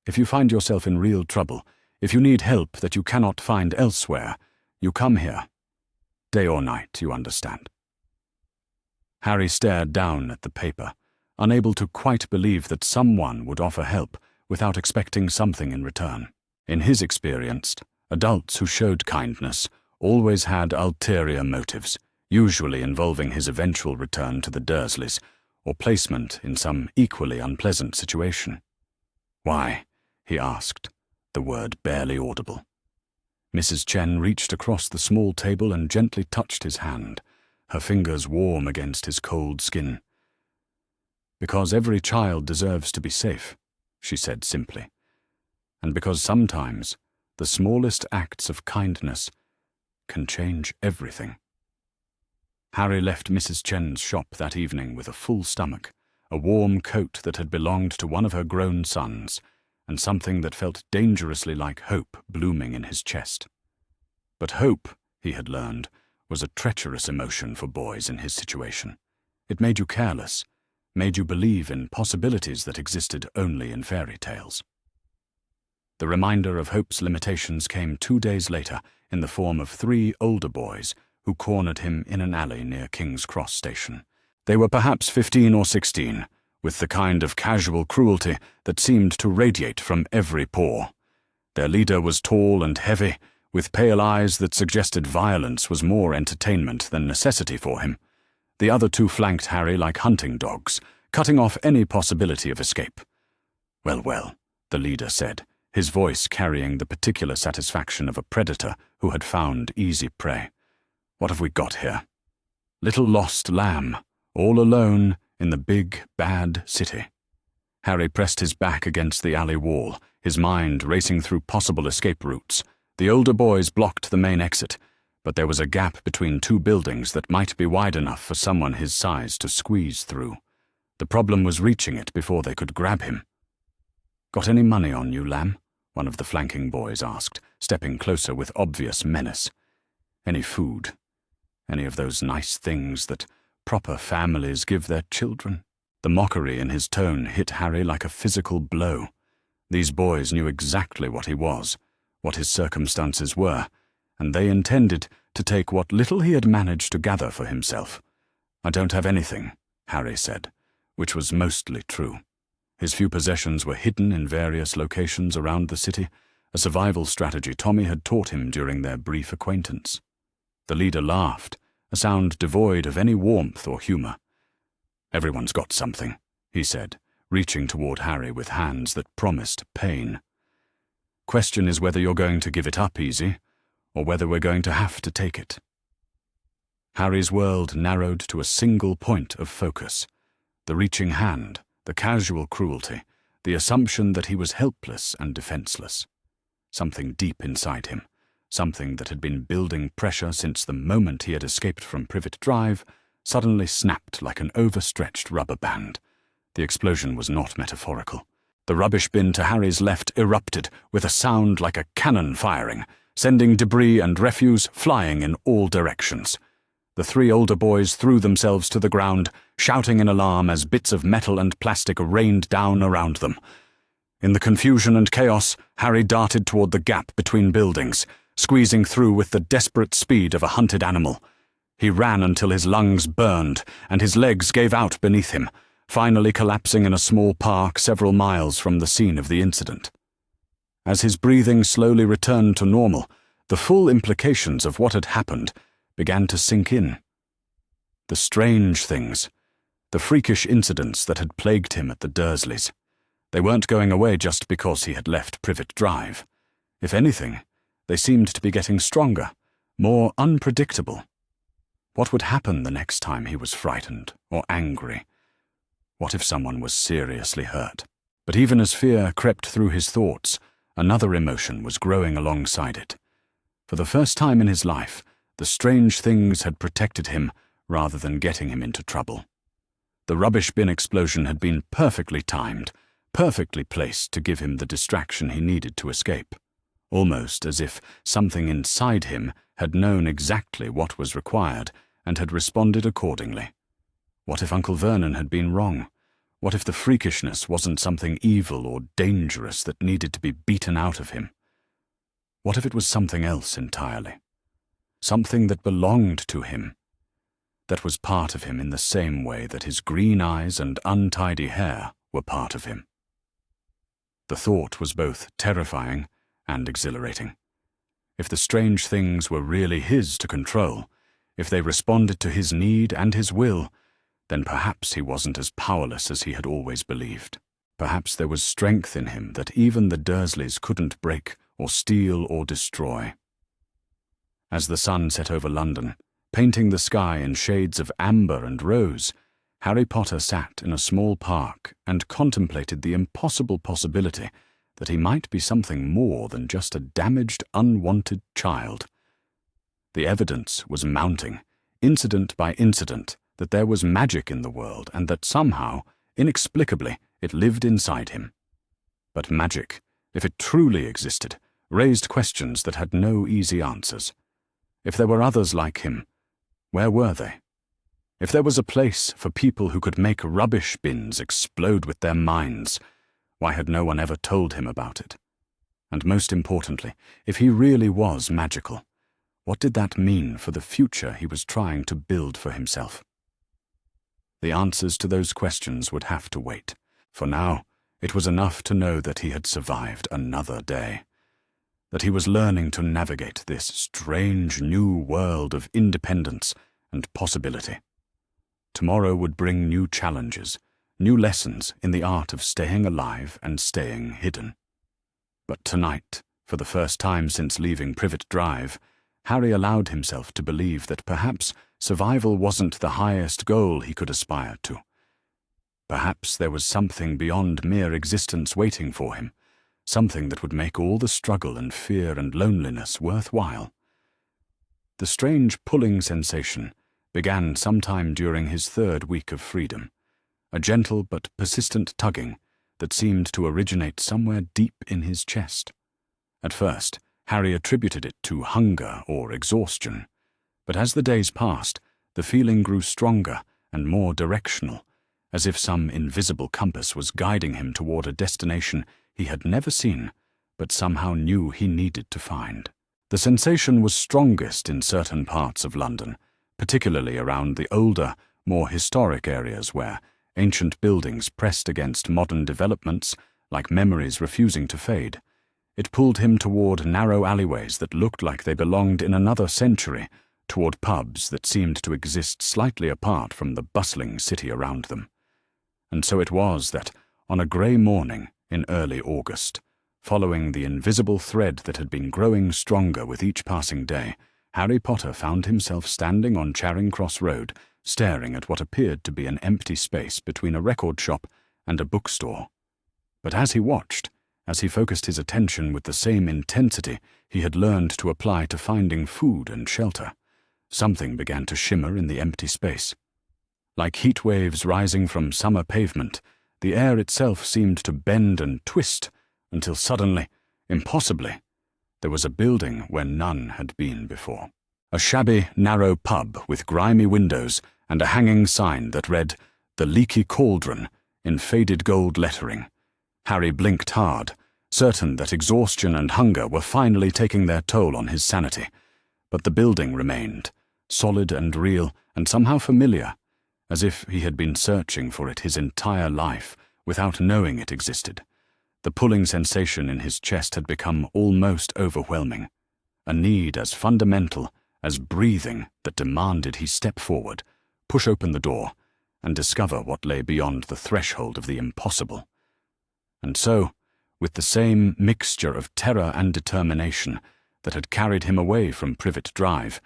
"If you find yourself in real trouble, if you need help that you cannot find elsewhere, you come here. Day or night, you understand." Harry stared down at the paper, unable to quite believe that someone would offer help without expecting something in return. In his experience, adults who showed kindness always had ulterior motives, usually involving his eventual return to the Dursleys or placement in some equally unpleasant situation. "Why?" he asked, the word barely audible. Mrs. Chen reached across the small table and gently touched his hand, her fingers warm against his cold skin. "Because every child deserves to be safe," she said simply, "and because sometimes the smallest acts of kindness can change everything." Harry left Mrs. Chen's shop that evening with a full stomach, a warm coat that had belonged to one of her grown sons, and something that felt dangerously like hope blooming in his chest. But hope, he had learned, was a treacherous emotion for boys in his situation. It made you careless, made you believe in possibilities that existed only in fairy tales. The reminder of Hope's limitations came 2 days later in the form of 3 older boys who cornered him in an alley near King's Cross Station. They were perhaps 15 or 16, with the kind of casual cruelty that seemed to radiate from every pore. Their leader was tall and heavy, with pale eyes that suggested violence was more entertainment than necessity for him. The other 2 flanked Harry like hunting dogs, cutting off any possibility of escape. "Well, well," the leader said, his voice carrying the particular satisfaction of a predator who had found easy prey. "What have we got here?" Little lost lamb, all alone in the big, bad city. Harry pressed his back against the alley wall, his mind racing through possible escape routes. The older boys blocked the main exit, but there was a gap between 2 buildings that might be wide enough for someone his size to squeeze through. The problem was reaching it before they could grab him. "Got any money on you, Lamb?" one of the flanking boys asked, stepping closer with obvious menace. "Any food? Any of those nice things that proper families give their children?" The mockery in his tone hit Harry like a physical blow. These boys knew exactly what he was, what his circumstances were, and they intended to take what little he had managed to gather for himself. "I don't have anything," Harry said, which was mostly true. His few possessions were hidden in various locations around the city, a survival strategy Tommy had taught him during their brief acquaintance. The leader laughed, a sound devoid of any warmth or humor. "Everyone's got something," he said, reaching toward Harry with hands that promised pain. "Question is whether you're going to give it up easy, or whether we're going to have to take it." Harry's world narrowed to a single point of focus: the reaching hand, the casual cruelty, the assumption that he was helpless and defenseless. Something deep inside him, something that had been building pressure since the moment he had escaped from Privet Drive, suddenly snapped like an overstretched rubber band. The explosion was not metaphorical. The rubbish bin to Harry's left erupted with a sound like a cannon firing, sending debris and refuse flying in all directions. The 3 older boys threw themselves to the ground, shouting in alarm as bits of metal and plastic rained down around them. In the confusion and chaos, Harry darted toward the gap between buildings, squeezing through with the desperate speed of a hunted animal. He ran until his lungs burned and his legs gave out beneath him, finally collapsing in a small park several miles from the scene of the incident. As his breathing slowly returned to normal, the full implications of what had happened began to sink in. The strange things, the freakish incidents that had plagued him at the Dursleys. They weren't going away just because he had left Privet Drive. If anything, they seemed to be getting stronger, more unpredictable. What would happen the next time he was frightened or angry? What if someone was seriously hurt? But even as fear crept through his thoughts, another emotion was growing alongside it. For the first time in his life, the strange things had protected him rather than getting him into trouble. The rubbish bin explosion had been perfectly timed, perfectly placed to give him the distraction he needed to escape, almost as if something inside him had known exactly what was required and had responded accordingly. What if Uncle Vernon had been wrong? What if the freakishness wasn't something evil or dangerous that needed to be beaten out of him? What if it was something else entirely? Something that belonged to him, that was part of him in the same way that his green eyes and untidy hair were part of him. The thought was both terrifying and exhilarating. If the strange things were really his to control, if they responded to his need and his will, then perhaps he wasn't as powerless as he had always believed. Perhaps there was strength in him that even the Dursleys couldn't break or steal or destroy. As the sun set over London, painting the sky in shades of amber and rose, Harry Potter sat in a small park and contemplated the impossible possibility that he might be something more than just a damaged, unwanted child. The evidence was mounting, incident by incident, that there was magic in the world and that somehow, inexplicably, it lived inside him. But magic, if it truly existed, raised questions that had no easy answers. If there were others like him, where were they? If there was a place for people who could make rubbish bins explode with their minds, why had no one ever told him about it? And most importantly, if he really was magical, what did that mean for the future he was trying to build for himself? The answers to those questions would have to wait. For now, it was enough to know that he had survived another day, that he was learning to navigate this strange new world of independence and possibility. Tomorrow would bring new challenges, new lessons in the art of staying alive and staying hidden. But tonight, for the first time since leaving Privet Drive, Harry allowed himself to believe that perhaps survival wasn't the highest goal he could aspire to. Perhaps there was something beyond mere existence waiting for him, something that would make all the struggle and fear and loneliness worthwhile. The strange pulling sensation began sometime during his 3rd week of freedom, a gentle but persistent tugging that seemed to originate somewhere deep in his chest. At first, Harry attributed it to hunger or exhaustion, but as the days passed, the feeling grew stronger and more directional, as if some invisible compass was guiding him toward a destination he had never seen, but somehow knew he needed to find. The sensation was strongest in certain parts of London, particularly around the older, more historic areas where ancient buildings pressed against modern developments like memories refusing to fade. It pulled him toward narrow alleyways that looked like they belonged in another century, toward pubs that seemed to exist slightly apart from the bustling city around them. And so it was that, on a grey morning in early August, following the invisible thread that had been growing stronger with each passing day, Harry Potter found himself standing on Charing Cross Road, staring at what appeared to be an empty space between a record shop and a bookstore. But as he watched, as he focused his attention with the same intensity he had learned to apply to finding food and shelter, something began to shimmer in the empty space. Like heat waves rising from summer pavement, the air itself seemed to bend and twist until suddenly, impossibly, there was a building where none had been before. A shabby, narrow pub with grimy windows and a hanging sign that read, "The Leaky Cauldron," in faded gold lettering. Harry blinked hard, certain that exhaustion and hunger were finally taking their toll on his sanity. But the building remained, solid and real and somehow familiar, as if he had been searching for it his entire life without knowing it existed. The pulling sensation in his chest had become almost overwhelming, a need as fundamental as breathing that demanded he step forward, push open the door, and discover what lay beyond the threshold of the impossible. And so, with the same mixture of terror and determination that had carried him away from Privet Drive,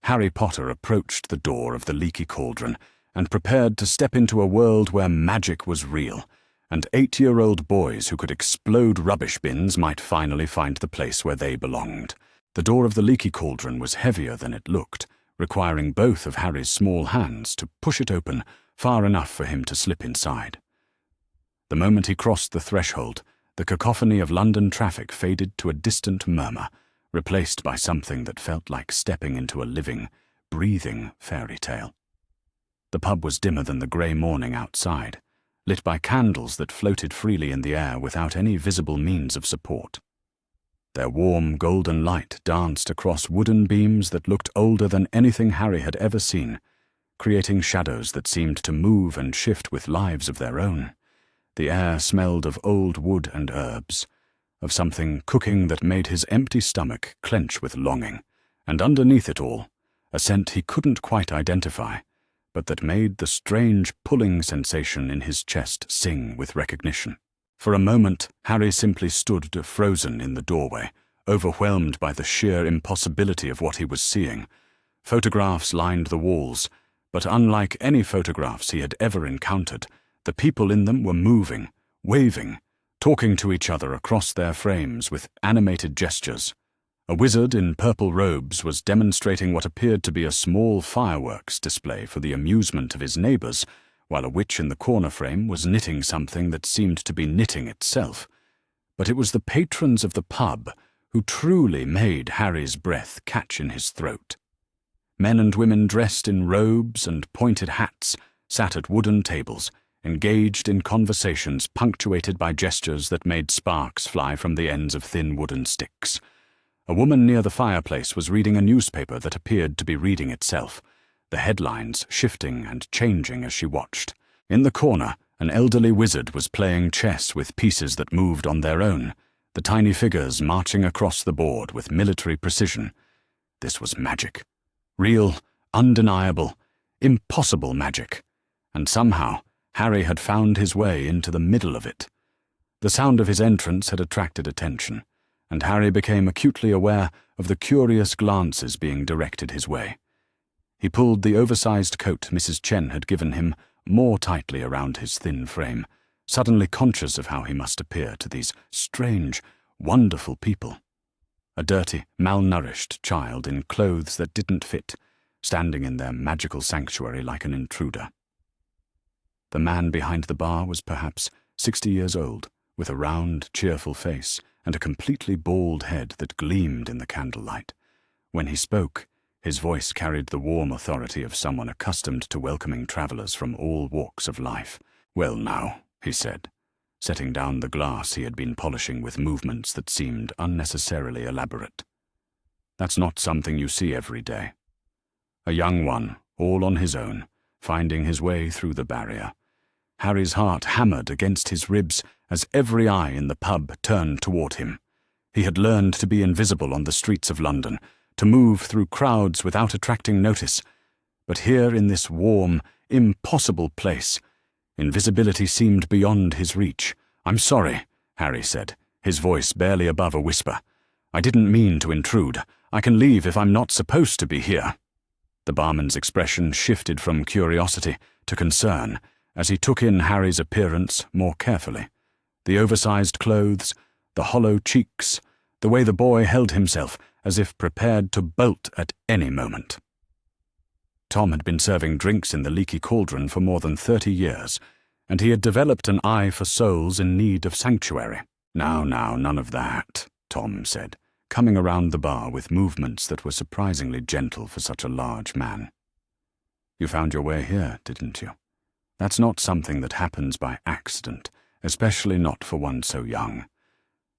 Harry Potter approached the door of the Leaky Cauldron and prepared to step into a world where magic was real, and 8-year-old boys who could explode rubbish bins might finally find the place where they belonged. The door of the Leaky Cauldron was heavier than it looked, requiring both of Harry's small hands to push it open far enough for him to slip inside. The moment he crossed the threshold, the cacophony of London traffic faded to a distant murmur, replaced by something that felt like stepping into a living, breathing fairy tale. The pub was dimmer than the grey morning outside, lit by candles that floated freely in the air without any visible means of support. Their warm, golden light danced across wooden beams that looked older than anything Harry had ever seen, creating shadows that seemed to move and shift with lives of their own. The air smelled of old wood and herbs, of something cooking that made his empty stomach clench with longing, and underneath it all, a scent he couldn't quite identify, but that made the strange pulling sensation in his chest sing with recognition. For a moment, Harry simply stood frozen in the doorway, overwhelmed by the sheer impossibility of what he was seeing. Photographs lined the walls, but unlike any photographs he had ever encountered, the people in them were moving, waving, talking to each other across their frames with animated gestures. A wizard in purple robes was demonstrating what appeared to be a small fireworks display for the amusement of his neighbours, while a witch in the corner frame was knitting something that seemed to be knitting itself. But it was the patrons of the pub who truly made Harry's breath catch in his throat. Men and women dressed in robes and pointed hats sat at wooden tables, engaged in conversations punctuated by gestures that made sparks fly from the ends of thin wooden sticks. A woman near the fireplace was reading a newspaper that appeared to be reading itself, the headlines shifting and changing as she watched. In the corner, an elderly wizard was playing chess with pieces that moved on their own, the tiny figures marching across the board with military precision. This was magic. Real, undeniable, impossible magic. And somehow, Harry had found his way into the middle of it. The sound of his entrance had attracted attention, and Harry became acutely aware of the curious glances being directed his way. He pulled the oversized coat Mrs. Chen had given him more tightly around his thin frame, suddenly conscious of how he must appear to these strange, wonderful people. A dirty, malnourished child in clothes that didn't fit, standing in their magical sanctuary like an intruder. The man behind the bar was perhaps 60 years old, with a round, cheerful face and a completely bald head that gleamed in the candlelight. When he spoke, his voice carried the warm authority of someone accustomed to welcoming travelers from all walks of life. "Well now," he said, setting down the glass he had been polishing with movements that seemed unnecessarily elaborate. "That's not something you see every day. A young one, all on his own, finding his way through the barrier." Harry's heart hammered against his ribs as every eye in the pub turned toward him. He had learned to be invisible on the streets of London, to move through crowds without attracting notice. But here in this warm, impossible place, invisibility seemed beyond his reach. "I'm sorry," Harry said, his voice barely above a whisper. "I didn't mean to intrude. I can leave if I'm not supposed to be here." The barman's expression shifted from curiosity to concern as he took in Harry's appearance more carefully. The oversized clothes, the hollow cheeks, the way the boy held himself as if prepared to bolt at any moment. Tom had been serving drinks in the leaky cauldron for more than 30 years, and he had developed an eye for souls in need of sanctuary. Now, none of that," Tom said, coming around the bar with movements that were surprisingly gentle for such a large man. "You found your way here, didn't you? That's not something that happens by accident, especially not for one so young.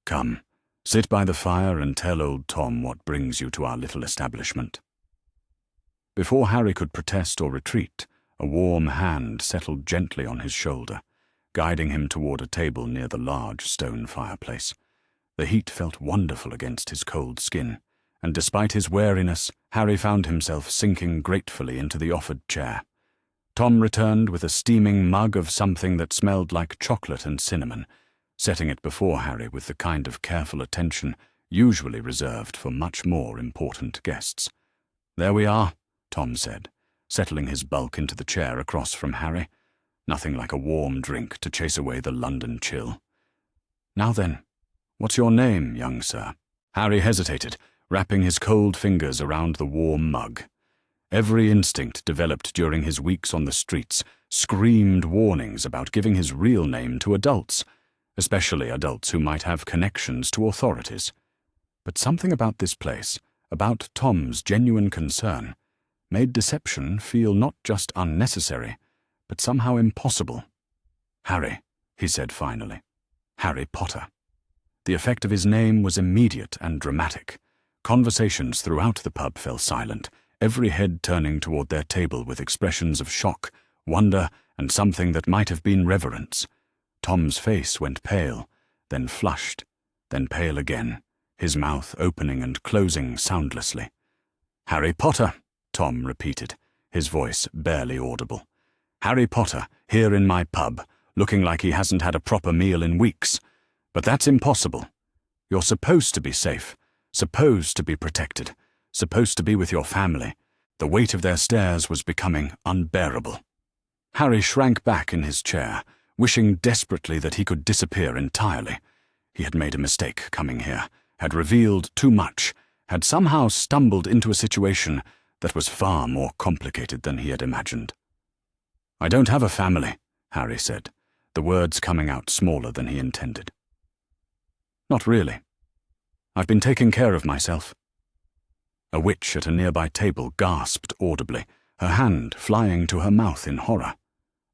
Come, sit by the fire and tell old Tom what brings you to our little establishment." Before Harry could protest or retreat, a warm hand settled gently on his shoulder, guiding him toward a table near the large stone fireplace. The heat felt wonderful against his cold skin, and despite his wariness, Harry found himself sinking gratefully into the offered chair. Tom returned with a steaming mug of something that smelled like chocolate and cinnamon, setting it before Harry with the kind of careful attention usually reserved for much more important guests. "There we are," Tom said, settling his bulk into the chair across from Harry. "Nothing like a warm drink to chase away the London chill. Now then, what's your name, young sir?" Harry hesitated, wrapping his cold fingers around the warm mug. Every instinct developed during his weeks on the streets screamed warnings about giving his real name to adults, especially adults who might have connections to authorities. But something about this place, about Tom's genuine concern, made deception feel not just unnecessary, but somehow impossible. "Harry," he said finally. "Harry Potter." The effect of his name was immediate and dramatic. Conversations throughout the pub fell silent, every head turning toward their table with expressions of shock, wonder, and something that might have been reverence. Tom's face went pale, then flushed, then pale again, his mouth opening and closing soundlessly. "Harry Potter," Tom repeated, his voice barely audible. "Harry Potter, here in my pub, looking like he hasn't had a proper meal in weeks. But that's impossible. You're supposed to be safe, supposed to be protected, supposed to be with your family." The weight of their stares was becoming unbearable. Harry shrank back in his chair, wishing desperately that he could disappear entirely. He had made a mistake coming here, had revealed too much, had somehow stumbled into a situation that was far more complicated than he had imagined. "I don't have a family," Harry said, the words coming out smaller than he intended. "Not really. I've been taking care of myself." A witch at a nearby table gasped audibly, her hand flying to her mouth in horror.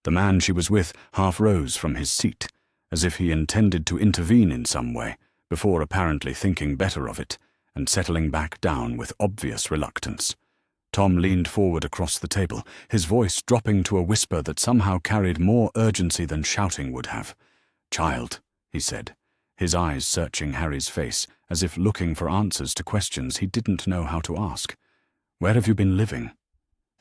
The man she was with half rose from his seat, as if he intended to intervene in some way, before apparently thinking better of it, and settling back down with obvious reluctance. Tom leaned forward across the table, his voice dropping to a whisper that somehow carried more urgency than shouting would have. "Child," he said, his eyes searching Harry's face, as if looking for answers to questions he didn't know how to ask. "Where have you been living?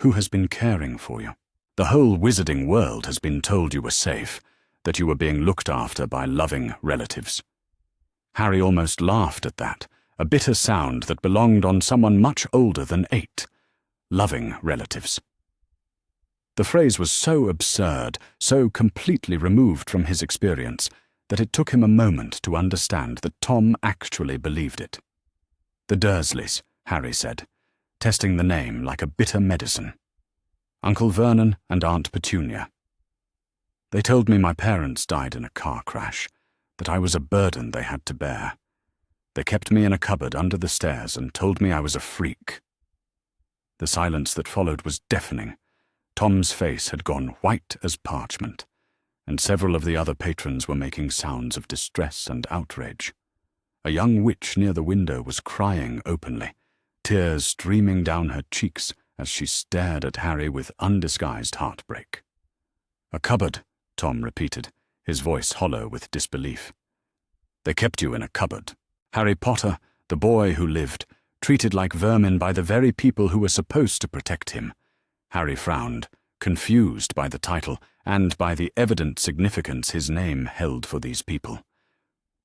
Who has been caring for you? The whole wizarding world has been told you were safe, that you were being looked after by loving relatives." Harry almost laughed at that, a bitter sound that belonged on someone much older than 8. Loving relatives. The phrase was so absurd, so completely removed from his experience, that it took him a moment to understand that Tom actually believed it. "The Dursleys," Harry said, testing the name like a bitter medicine. "Uncle Vernon and Aunt Petunia. They told me my parents died in a car crash, that I was a burden they had to bear. They kept me in a cupboard under the stairs and told me I was a freak." The silence that followed was deafening. Tom's face had gone white as parchment, and several of the other patrons were making sounds of distress and outrage. A young witch near the window was crying openly, tears streaming down her cheeks as she stared at Harry with undisguised heartbreak. "A cupboard," Tom repeated, his voice hollow with disbelief. "They kept you in a cupboard. Harry Potter, the boy who lived, treated like vermin by the very people who were supposed to protect him." Harry frowned, confused by the title and by the evident significance his name held for these people.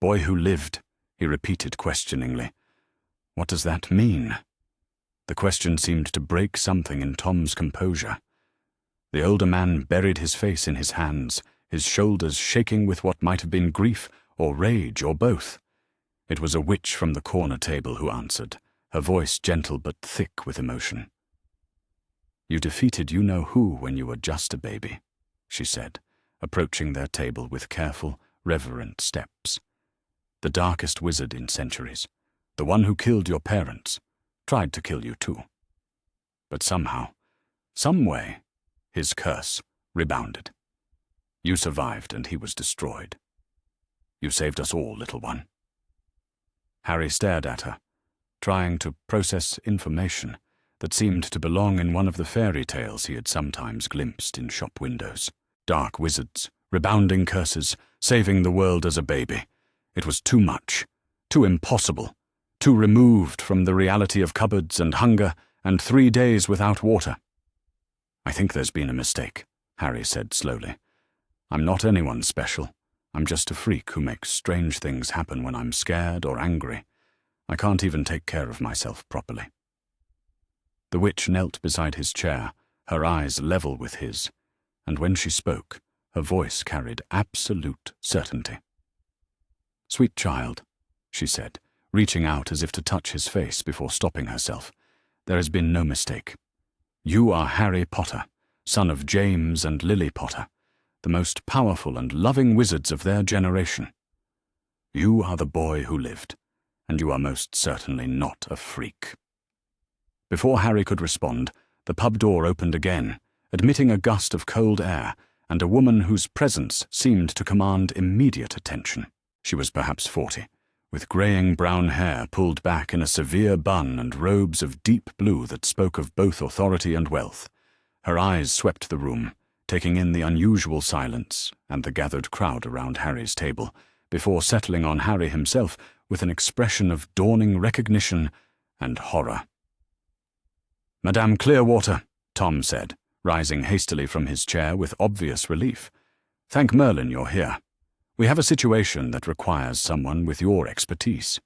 "Boy who lived," he repeated questioningly. "What does that mean?" The question seemed to break something in Tom's composure. The older man buried his face in his hands, his shoulders shaking with what might have been grief or rage or both. It was a witch from the corner table who answered, her voice gentle but thick with emotion. "You defeated you-know-who when you were just a baby," she said, approaching their table with careful, reverent steps. "The darkest wizard in centuries, the one who killed your parents, tried to kill you too. But somehow, some way, his curse rebounded. You survived and he was destroyed. You saved us all, little one." Harry stared at her, trying to process information that seemed to belong in one of the fairy tales he had sometimes glimpsed in shop windows. Dark wizards, rebounding curses, saving the world as a baby. It was too much, too impossible, too removed from the reality of cupboards and hunger and 3 days without water. "I think there's been a mistake," Harry said slowly. "I'm not anyone special. I'm just a freak who makes strange things happen when I'm scared or angry. I can't even take care of myself properly." The witch knelt beside his chair, her eyes level with his, and when she spoke, her voice carried absolute certainty. "Sweet child," she said, reaching out as if to touch his face before stopping herself, "there has been no mistake. You are Harry Potter, son of James and Lily Potter, the most powerful and loving wizards of their generation. You are the boy who lived, and you are most certainly not a freak." Before Harry could respond, the pub door opened again, admitting a gust of cold air and a woman whose presence seemed to command immediate attention. She was perhaps 40, with greying brown hair pulled back in a severe bun and robes of deep blue that spoke of both authority and wealth. Her eyes swept the room, taking in the unusual silence and the gathered crowd around Harry's table, before settling on Harry himself with an expression of dawning recognition and horror. "Madame Clearwater," Tom said, rising hastily from his chair with obvious relief. "Thank Merlin you're here. We have a situation that requires someone with your expertise."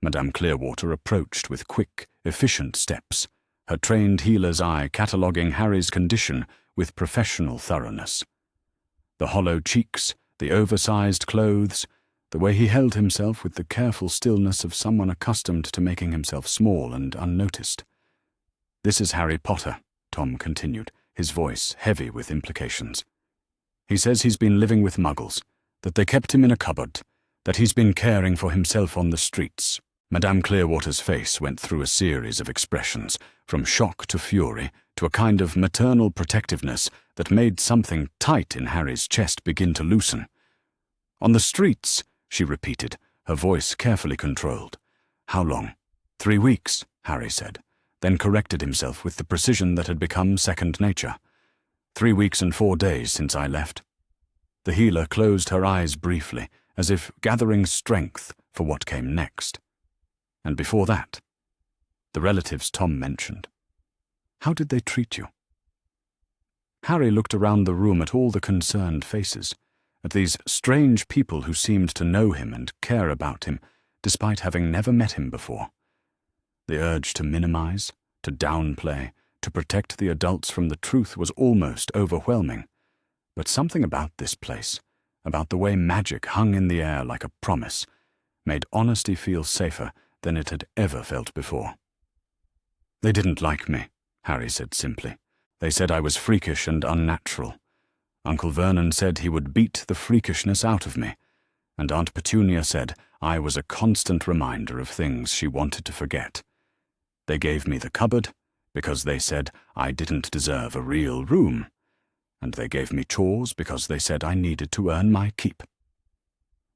Madame Clearwater approached with quick, efficient steps, her trained healer's eye cataloguing Harry's condition with professional thoroughness. The hollow cheeks, the oversized clothes, the way he held himself with the careful stillness of someone accustomed to making himself small and unnoticed. "This is Harry Potter," Tom continued, his voice heavy with implications. "He says he's been living with muggles, that they kept him in a cupboard, that he's been caring for himself on the streets." Madame Clearwater's face went through a series of expressions, from shock to fury to a kind of maternal protectiveness that made something tight in Harry's chest begin to loosen. "On the streets," she repeated, her voice carefully controlled. "How long?" "3 weeks," Harry said, then corrected himself with the precision that had become second nature. 3 weeks and 4 days since I left." The healer closed her eyes briefly, as if gathering strength for what came next. "And before that?" "The relatives Tom mentioned. How did they treat you?" Harry looked around the room at all the concerned faces, at these strange people who seemed to know him and care about him, despite having never met him before. The urge to minimize, to downplay, to protect the adults from the truth was almost overwhelming. But something about this place, about the way magic hung in the air like a promise, made honesty feel safer than it had ever felt before. "They didn't like me," Harry said simply. "They said I was freakish and unnatural. Uncle Vernon said he would beat the freakishness out of me, and Aunt Petunia said I was a constant reminder of things she wanted to forget. They gave me the cupboard because they said I didn't deserve a real room, and they gave me chores because they said I needed to earn my keep."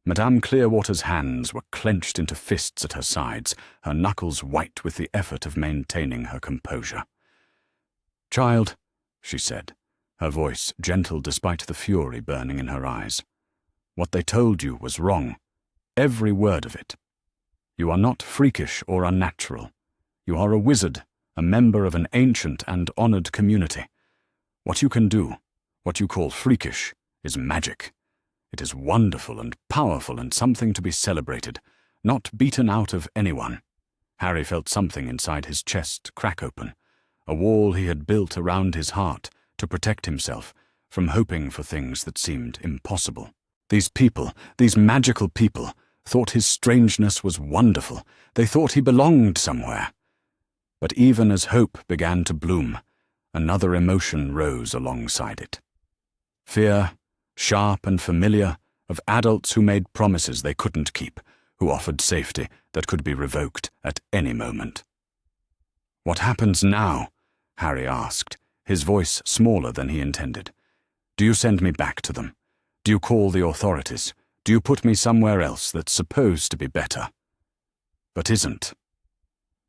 Madame Clearwater's hands were clenched into fists at her sides, her knuckles white with the effort of maintaining her composure. "Child," she said, her voice gentle despite the fury burning in her eyes, "what they told you was wrong. Every word of it. You are not freakish or unnatural. You are a wizard, a member of an ancient and honored community. What you can do, what you call freakish, is magic. It is wonderful and powerful and something to be celebrated, not beaten out of anyone." Harry felt something inside his chest crack open, a wall he had built around his heart to protect himself from hoping for things that seemed impossible. These people, these magical people, thought his strangeness was wonderful. They thought he belonged somewhere. But even as hope began to bloom, another emotion rose alongside it. Fear, sharp and familiar, of adults who made promises they couldn't keep, who offered safety that could be revoked at any moment. "What happens now?" Harry asked, his voice smaller than he intended. "Do you send me back to them? Do you call the authorities? Do you put me somewhere else that's supposed to be better, but isn't?"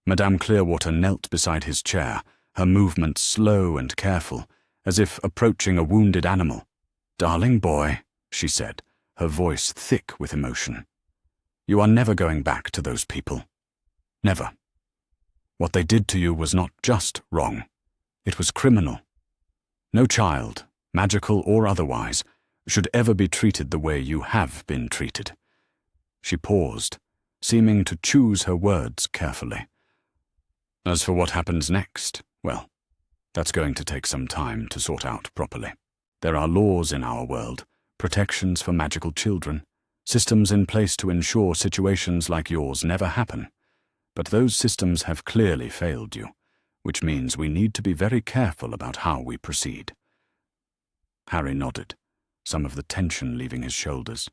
Madame Clearwater knelt beside his chair, her movements slow and careful, as if approaching a wounded animal. "Darling boy," she said, her voice thick with emotion, "you are never going back to those people. Never. What they did to you was not just wrong. It was criminal. No child, magical or otherwise, should ever be treated the way you have been treated." She paused, seeming to choose her words carefully. "As for what happens next, well, that's going to take some time to sort out properly. There are laws in our world, protections for magical children, systems in place to ensure situations like yours never happen. But those systems have clearly failed you, which means we need to be very careful about how we proceed." Harry nodded, some of the tension leaving his shoulders.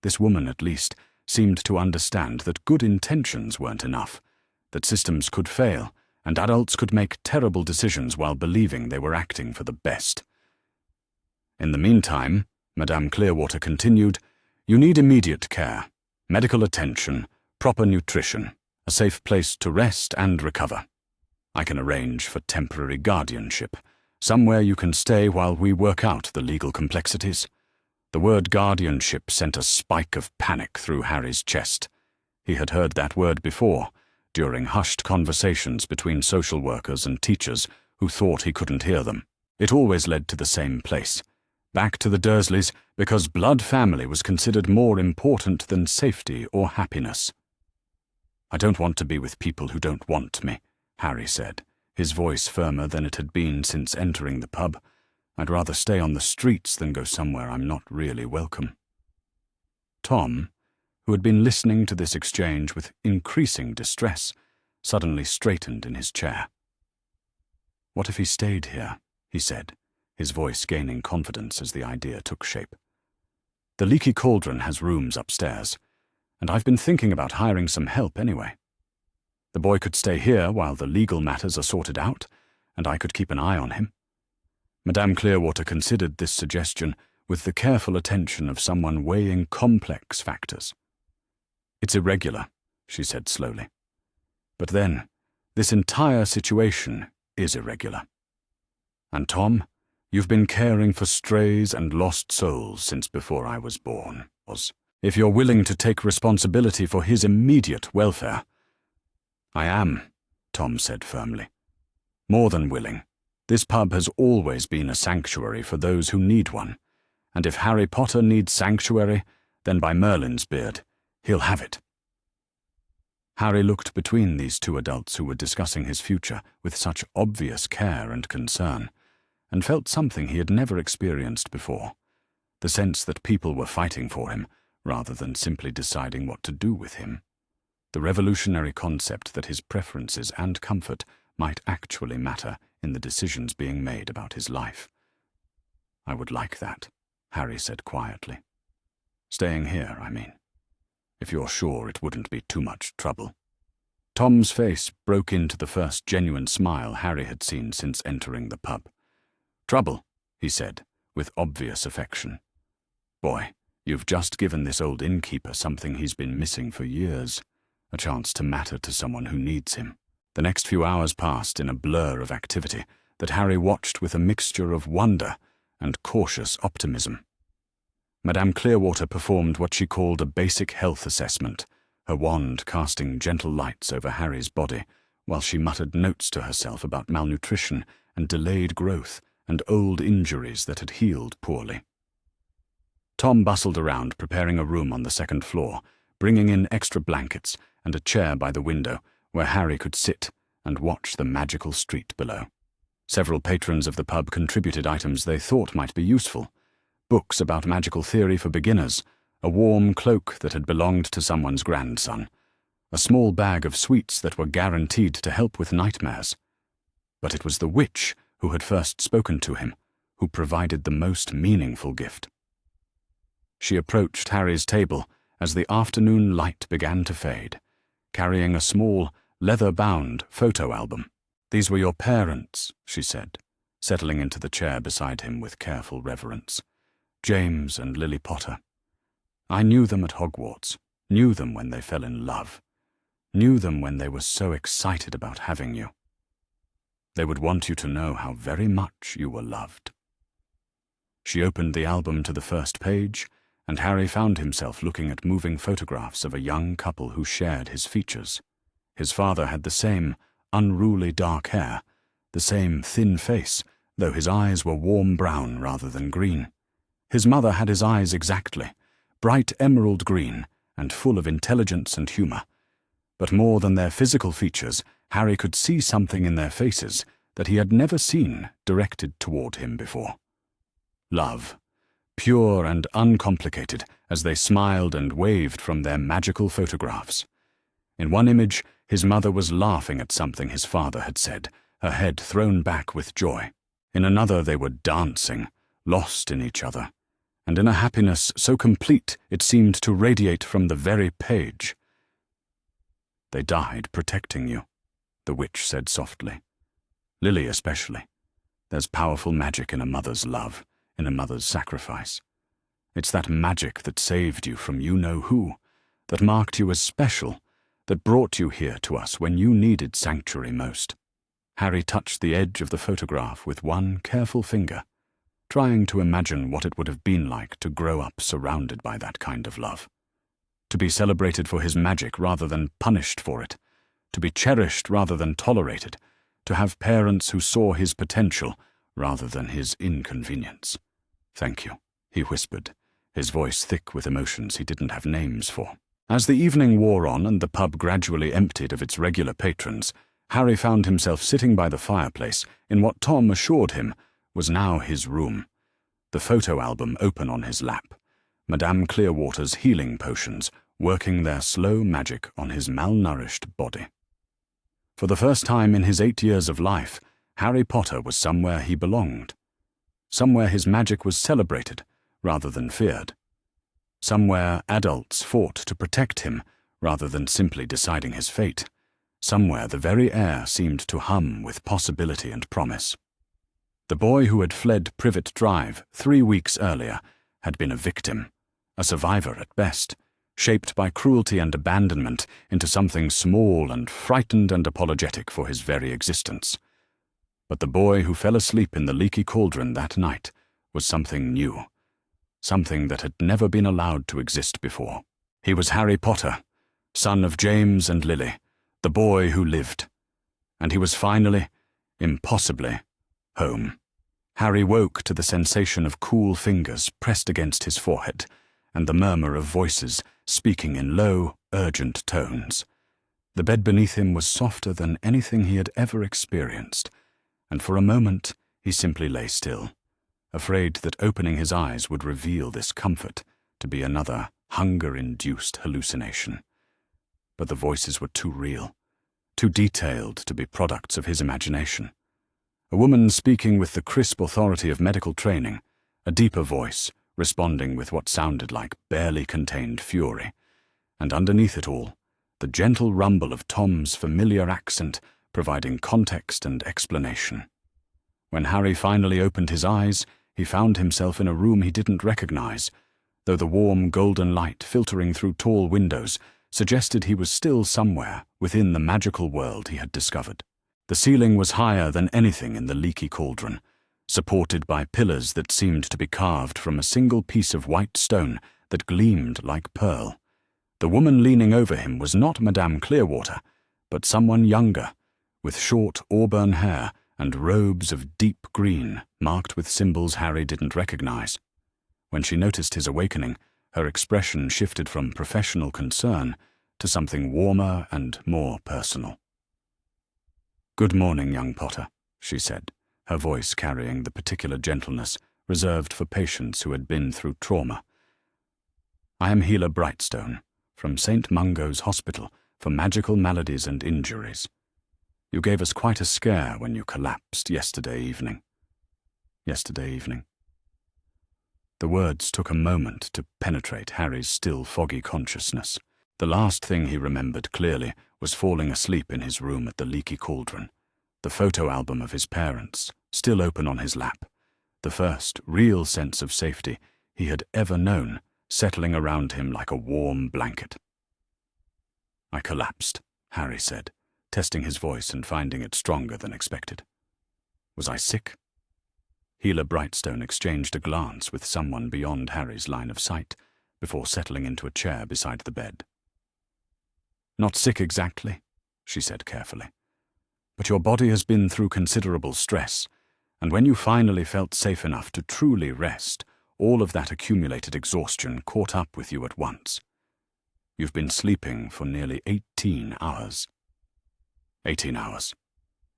This woman, at least, seemed to understand that good intentions weren't enough, that systems could fail, and adults could make terrible decisions while believing they were acting for the best. "In the meantime," Madame Clearwater continued, "you need immediate care, medical attention, proper nutrition, a safe place to rest and recover. I can arrange for temporary guardianship, somewhere you can stay while we work out the legal complexities." The word guardianship sent a spike of panic through Harry's chest. He had heard that word before, during hushed conversations between social workers and teachers who thought he couldn't hear them. It always led to the same place, back to the Dursleys, because blood family was considered more important than safety or happiness. "I don't want to be with people who don't want me," Harry said, his voice firmer than it had been since entering the pub. "I'd rather stay on the streets than go somewhere I'm not really welcome." Tom, who had been listening to this exchange with increasing distress, suddenly straightened in his chair. "What if he stayed here?" he said, his voice gaining confidence as the idea took shape. "The Leaky Cauldron has rooms upstairs, and I've been thinking about hiring some help anyway. The boy could stay here while the legal matters are sorted out, and I could keep an eye on him. Madame Clearwater considered this suggestion with the careful attention of someone weighing complex factors. "It's irregular," she said slowly. "But then, this entire situation is irregular. And Tom, you've been caring for strays and lost souls since before I was born. If you're willing to take responsibility for his immediate welfare—" "I am," Tom said firmly. "More than willing. This pub has always been a sanctuary for those who need one, and if Harry Potter needs sanctuary, then by Merlin's beard, he'll have it." Harry looked between these two adults who were discussing his future with such obvious care and concern, and felt something he had never experienced before, the sense that people were fighting for him rather than simply deciding what to do with him, the revolutionary concept that his preferences and comfort might actually matter in the decisions being made about his life. "I would like that," Harry said quietly. "Staying here, I mean. If you're sure it wouldn't be too much trouble." Tom's face broke into the first genuine smile Harry had seen since entering the pub. "Trouble," he said, with obvious affection. "Boy, you've just given this old innkeeper something he's been missing for years, a chance to matter to someone who needs him." The next few hours passed in a blur of activity that Harry watched with a mixture of wonder and cautious optimism. Madame Clearwater performed what she called a basic health assessment, her wand casting gentle lights over Harry's body, while she muttered notes to herself about malnutrition and delayed growth and old injuries that had healed poorly. Tom bustled around preparing a room on the second floor, bringing in extra blankets and a chair by the window where Harry could sit and watch the magical street below. Several patrons of the pub contributed items they thought might be useful: books about magical theory for beginners, a warm cloak that had belonged to someone's grandson, a small bag of sweets that were guaranteed to help with nightmares. But it was the witch who had first spoken to him who provided the most meaningful gift. She approached Harry's table as the afternoon light began to fade, carrying a small, leather-bound photo album. "These were your parents," she said, settling into the chair beside him with careful reverence. "James and Lily Potter. I knew them at Hogwarts, knew them when they fell in love, knew them when they were so excited about having you. They would want you to know how very much you were loved." She opened the album to the first page, and Harry found himself looking at moving photographs of a young couple who shared his features. His father had the same unruly dark hair, the same thin face, though his eyes were warm brown rather than green. His mother had his eyes exactly, bright emerald green and full of intelligence and humor. But more than their physical features, Harry could see something in their faces that he had never seen directed toward him before. Love, pure and uncomplicated, as they smiled and waved from their magical photographs. In one image, his mother was laughing at something his father had said, her head thrown back with joy. In another, they were dancing, lost in each other, and in a happiness so complete it seemed to radiate from the very page. "They died protecting you," the witch said softly. "Lily especially. There's powerful magic in a mother's love, in a mother's sacrifice. It's that magic that saved you from you-know-who, that marked you as special, that brought you here to us when you needed sanctuary most." Harry touched the edge of the photograph with one careful finger, trying to imagine what it would have been like to grow up surrounded by that kind of love. To be celebrated for his magic rather than punished for it, to be cherished rather than tolerated, to have parents who saw his potential rather than his inconvenience. "Thank you," he whispered, his voice thick with emotions he didn't have names for. As the evening wore on and the pub gradually emptied of its regular patrons, Harry found himself sitting by the fireplace in what Tom assured him was now his room, the photo album open on his lap, Madame Clearwater's healing potions working their slow magic on his malnourished body. For the first time in his 8 years of life, Harry Potter was somewhere he belonged, somewhere his magic was celebrated rather than feared, somewhere adults fought to protect him rather than simply deciding his fate, Somewhere the very air seemed to hum with possibility and promise. The boy who had fled Privet Drive 3 weeks earlier had been a victim, a survivor at best, shaped by cruelty and abandonment into something small and frightened and apologetic for his very existence. But the boy who fell asleep in the leaky cauldron that night was something new, something that had never been allowed to exist before. He was Harry Potter, son of James and Lily, the boy who lived. And he was finally, impossibly, home. Harry woke to the sensation of cool fingers pressed against his forehead, and the murmur of voices speaking in low, urgent tones. The bed beneath him was softer than anything he had ever experienced, and for a moment he simply lay still, afraid that opening his eyes would reveal this comfort to be another hunger-induced hallucination. But the voices were too real, too detailed to be products of his imagination. A woman speaking with the crisp authority of medical training, a deeper voice responding with what sounded like barely contained fury, and underneath it all, the gentle rumble of Tom's familiar accent providing context and explanation. When Harry finally opened his eyes, he found himself in a room he didn't recognize, though the warm golden light filtering through tall windows suggested he was still somewhere within the magical world he had discovered. The ceiling was higher than anything in the leaky cauldron, supported by pillars that seemed to be carved from a single piece of white stone that gleamed like pearl. The woman leaning over him was not Madame Clearwater, but someone younger, with short auburn hair and robes of deep green marked with symbols Harry didn't recognize. When she noticed his awakening, her expression shifted from professional concern to something warmer and more personal. "Good morning, young Potter," she said, her voice carrying the particular gentleness reserved for patients who had been through trauma. "I am Healer Brightstone, from St. Mungo's Hospital for Magical Maladies and Injuries. You gave us quite a scare when you collapsed yesterday evening." Yesterday evening. The words took a moment to penetrate Harry's still foggy consciousness. The last thing he remembered clearly was falling asleep in his room at the leaky cauldron, the photo album of his parents still open on his lap, the first real sense of safety he had ever known settling around him like a warm blanket. "I collapsed," Harry said, testing his voice and finding it stronger than expected. "Was I sick?" Healer Brightstone exchanged a glance with someone beyond Harry's line of sight before settling into a chair beside the bed. "Not sick exactly," she said carefully. "But your body has been through considerable stress, and when you finally felt safe enough to truly rest, all of that accumulated exhaustion caught up with you at once. You've been sleeping for nearly 18 hours. 18 hours.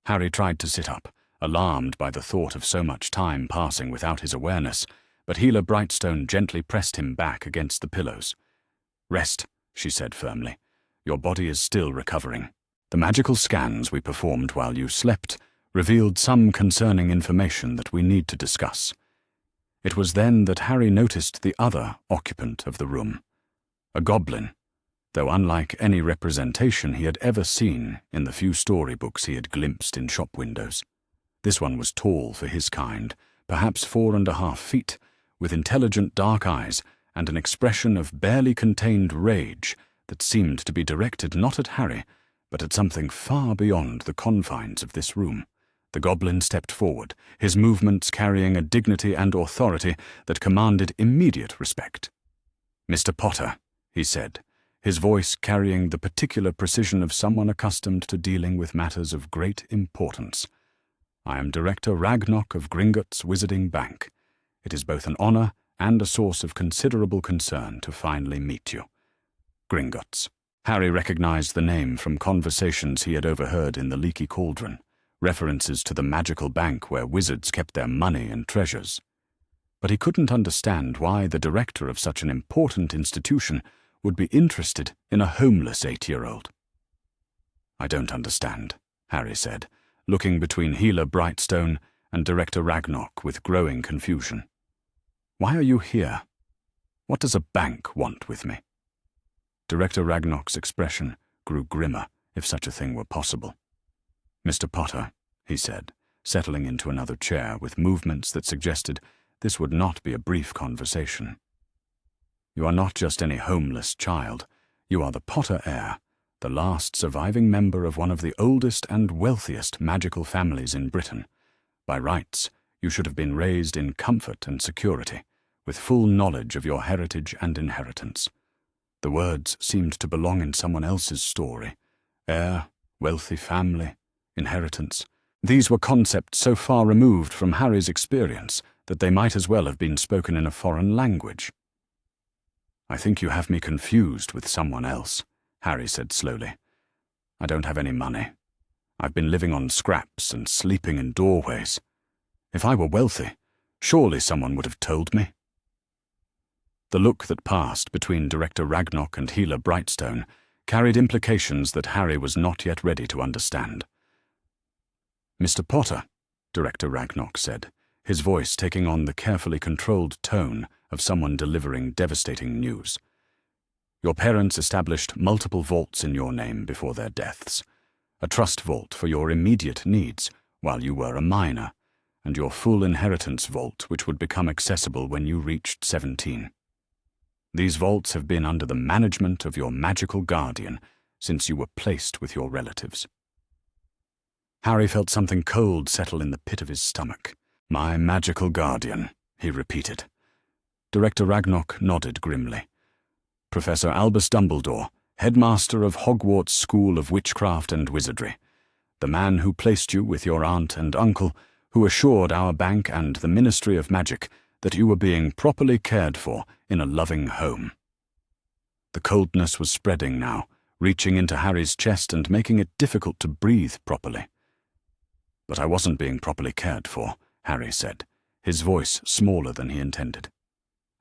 Harry tried to sit up, alarmed by the thought of so much time passing without his awareness, but Healer Brightstone gently pressed him back against the pillows. "Rest," she said firmly. "Your body is still recovering. The magical scans we performed while you slept revealed some concerning information that we need to discuss." It was then that Harry noticed the other occupant of the room, a goblin, though unlike any representation he had ever seen in the few storybooks he had glimpsed in shop windows. This one was tall for his kind, perhaps 4.5 feet, with intelligent dark eyes and an expression of barely contained rage that seemed to be directed not at Harry, but at something far beyond the confines of this room. The goblin stepped forward, his movements carrying a dignity and authority that commanded immediate respect. "Mr. Potter," he said, his voice carrying the particular precision of someone accustomed to dealing with matters of great importance. "I am Director Ragnok of Gringotts Wizarding Bank. It is both an honor and a source of considerable concern to finally meet you." Gringotts. Harry recognized the name from conversations he had overheard in the leaky cauldron, references to the magical bank where wizards kept their money and treasures. But he couldn't understand why the director of such an important institution would be interested in a homeless 8-year-old. "I don't understand," Harry said, looking between Healer Brightstone and Director Ragnok with growing confusion. "Why are you here? What does a bank want with me?" Director Ragnok's expression grew grimmer if such a thing were possible. "Mr. Potter," he said, settling into another chair with movements that suggested this would not be a brief conversation. "You are not just any homeless child. You are the Potter heir, the last surviving member of one of the oldest and wealthiest magical families in Britain. By rights, you should have been raised in comfort and security, with full knowledge of your heritage and inheritance." The words seemed to belong in someone else's story. Heir, wealthy family, inheritance. These were concepts so far removed from Harry's experience that they might as well have been spoken in a foreign language. "I think you have me confused with someone else," Harry said slowly. "I don't have any money. I've been living on scraps and sleeping in doorways. If I were wealthy, surely someone would have told me." The look that passed between Director Ragnok and Healer Brightstone carried implications that Harry was not yet ready to understand. "Mr. Potter," Director Ragnok said, his voice taking on the carefully controlled tone of someone delivering devastating news. "Your parents established multiple vaults in your name before their deaths. A trust vault for your immediate needs while you were a minor, and your full inheritance vault which would become accessible when you reached 17. These vaults have been under the management of your magical guardian since you were placed with your relatives." Harry felt something cold settle in the pit of his stomach. "My magical guardian," he repeated. Director Ragnok nodded grimly. "Professor Albus Dumbledore, headmaster of Hogwarts School of Witchcraft and Wizardry, the man who placed you with your aunt and uncle, who assured our bank and the Ministry of Magic that you were being properly cared for in a loving home." The coldness was spreading now, reaching into Harry's chest and making it difficult to breathe properly. "But I wasn't being properly cared for," Harry said, his voice smaller than he intended.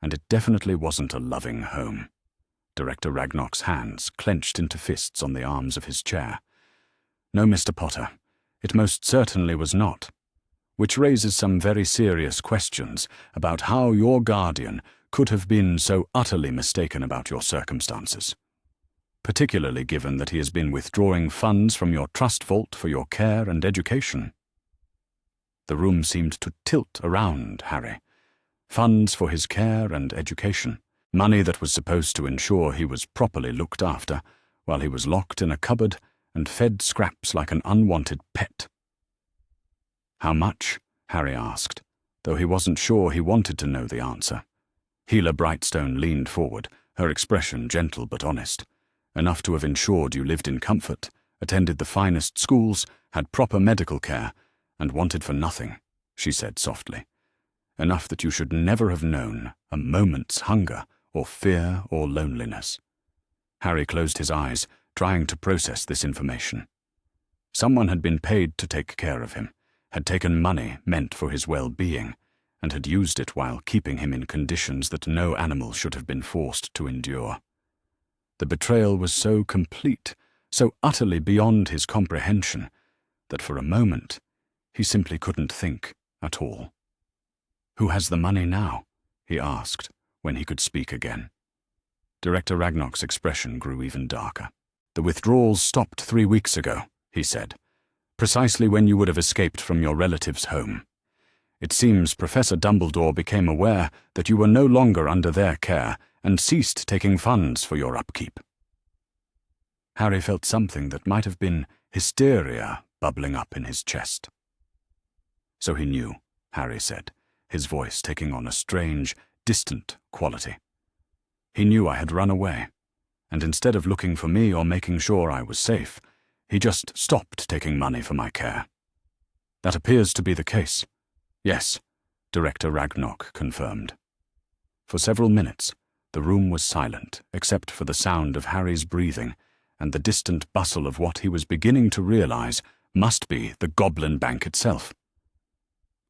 "And it definitely wasn't a loving home." Director Ragnok's hands clenched into fists on the arms of his chair. "No, Mr. Potter, it most certainly was not. Which raises some very serious questions about how your guardian could have been so utterly mistaken about your circumstances, particularly given that he has been withdrawing funds from your trust vault for your care and education." The room seemed to tilt around Harry. Funds for his care and education, money that was supposed to ensure he was properly looked after while he was locked in a cupboard and fed scraps like an unwanted pet. "How much?" Harry asked, though he wasn't sure he wanted to know the answer. Healer Brightstone leaned forward, her expression gentle but honest. "Enough to have ensured you lived in comfort, attended the finest schools, had proper medical care, and wanted for nothing," she said softly. "Enough that you should never have known a moment's hunger or fear or loneliness." Harry closed his eyes, trying to process this information. Someone had been paid to take care of him, had taken money meant for his well-being, and had used it while keeping him in conditions that no animal should have been forced to endure. The betrayal was so complete, so utterly beyond his comprehension, that for a moment he simply couldn't think at all. "Who has the money now?" he asked, when he could speak again. Director Ragnok's expression grew even darker. "The withdrawals stopped 3 weeks ago," he said, "precisely when you would have escaped from your relative's home. It seems Professor Dumbledore became aware that you were no longer under their care and ceased taking funds for your upkeep." Harry felt something that might have been hysteria bubbling up in his chest. "So he knew," Harry said, his voice taking on a strange, distant quality. "He knew I had run away, and instead of looking for me or making sure I was safe, he just stopped taking money for my care." "That appears to be the case." "Yes," Director Ragnok confirmed. For several minutes, the room was silent except for the sound of Harry's breathing and the distant bustle of what he was beginning to realize must be the Goblin Bank itself.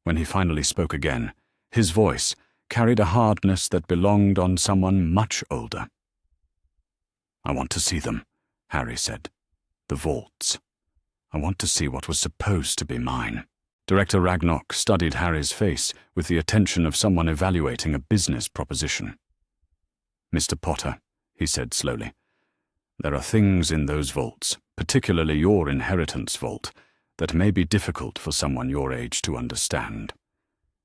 When he finally spoke again, his voice carried a hardness that belonged on someone much older. "I want to see them," Harry said. "The vaults. I want to see what was supposed to be mine." Director Ragnok studied Harry's face with the attention of someone evaluating a business proposition. "Mr. Potter," he said slowly, "there are things in those vaults particularly your inheritance vault, that may be difficult for someone your age to understand.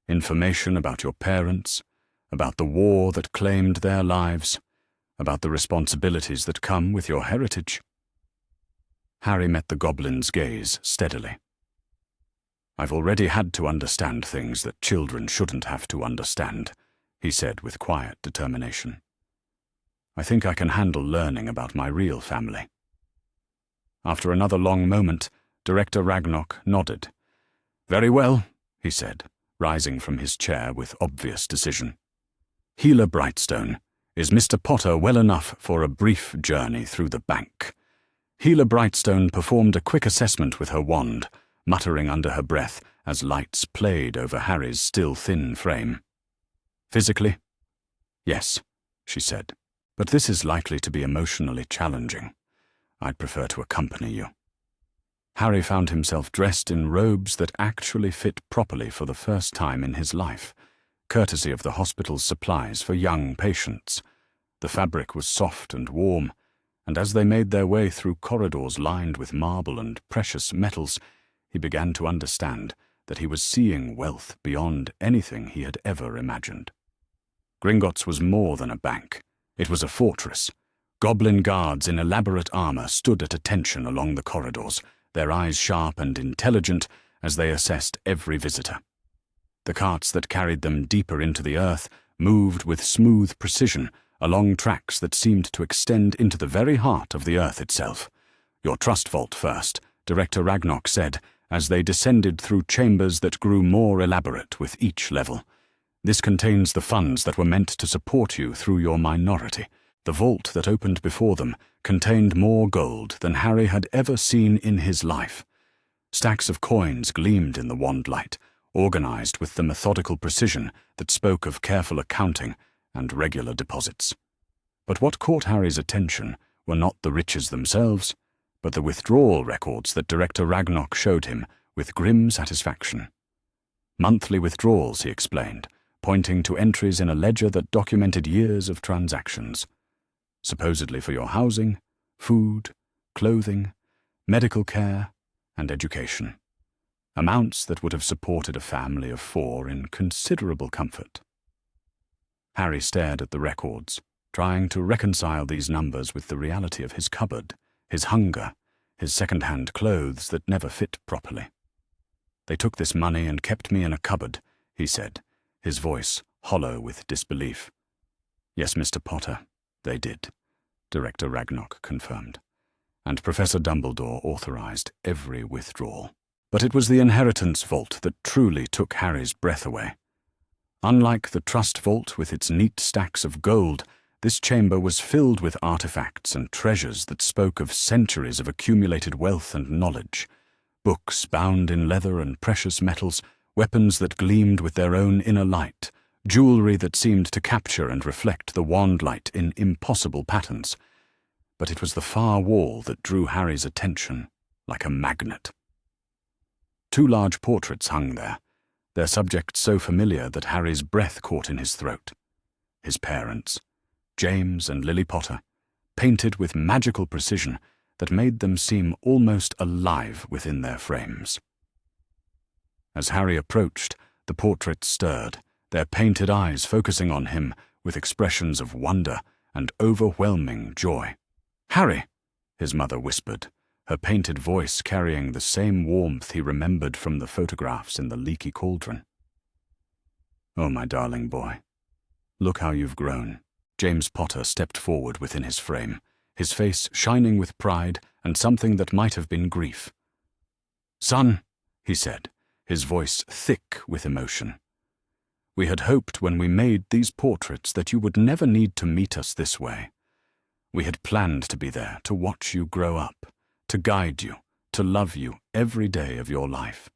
Information about your parents, about the war that claimed their lives, about the responsibilities that come with your heritage. Harry met the goblin's gaze steadily. "I've already had to understand things that children shouldn't have to understand," he said with quiet determination. "I think I can handle learning about my real family." After another long moment, Director Ragnok nodded. "Very well," he said, rising from his chair with obvious decision. "Healer Brightstone, is Mr. Potter well enough for a brief journey through the bank?" Healer Brightstone performed a quick assessment with her wand, muttering under her breath as lights played over Harry's still thin frame. "Physically?" "Yes," she said, "but this is likely to be emotionally challenging. I'd prefer to accompany you." Harry found himself dressed in robes that actually fit properly for the first time in his life, courtesy of the hospital's supplies for young patients. The fabric was soft and warm, and as they made their way through corridors lined with marble and precious metals, he began to understand that he was seeing wealth beyond anything he had ever imagined. Gringotts was more than a bank. It was a fortress. Goblin guards in elaborate armor stood at attention along the corridors, their eyes sharp and intelligent as they assessed every visitor. The carts that carried them deeper into the earth moved with smooth precision along tracks that seemed to extend into the very heart of the earth itself. "Your trust vault first," Director Ragnok said, as they descended through chambers that grew more elaborate with each level. "This contains the funds that were meant to support you through your minority." The vault that opened before them contained more gold than Harry had ever seen in his life. Stacks of coins gleamed in the wand light, organized with the methodical precision that spoke of careful accounting and regular deposits. But what caught Harry's attention were not the riches themselves, but the withdrawal records that Director Ragnok showed him with grim satisfaction. Monthly withdrawals, he explained, pointing to entries in a ledger that documented years of transactions. Supposedly for your housing, food, clothing, medical care, and education. Amounts that would have supported a family of 4 in considerable comfort. Harry stared at the records, trying to reconcile these numbers with the reality of his cupboard, his hunger, his second-hand clothes that never fit properly. "They took this money and kept me in a cupboard," he said, his voice hollow with disbelief. "Yes, Mr. Potter, they did," Director Ragnok confirmed, and Professor Dumbledore authorized every withdrawal. But it was the inheritance vault that truly took Harry's breath away. Unlike the trust vault with its neat stacks of gold, this chamber was filled with artifacts and treasures that spoke of centuries of accumulated wealth and knowledge. Books bound in leather and precious metals, weapons that gleamed with their own inner light, jewelry that seemed to capture and reflect the wand light in impossible patterns. But it was the far wall that drew Harry's attention like a magnet. 2 large portraits hung there, their subjects so familiar that Harry's breath caught in his throat. His parents, James and Lily Potter, painted with magical precision that made them seem almost alive within their frames. As Harry approached, the portraits stirred, their painted eyes focusing on him with expressions of wonder and overwhelming joy. "Harry," his mother whispered, her painted voice carrying the same warmth he remembered from the photographs in the leaky cauldron. "Oh, my darling boy, look how you've grown." James Potter stepped forward within his frame, his face shining with pride and something that might have been grief. "Son," he said, his voice thick with emotion, "we had hoped when we made these portraits that you would never need to meet us this way. We had planned to be there to watch you grow up, to guide you, to love you every day of your life."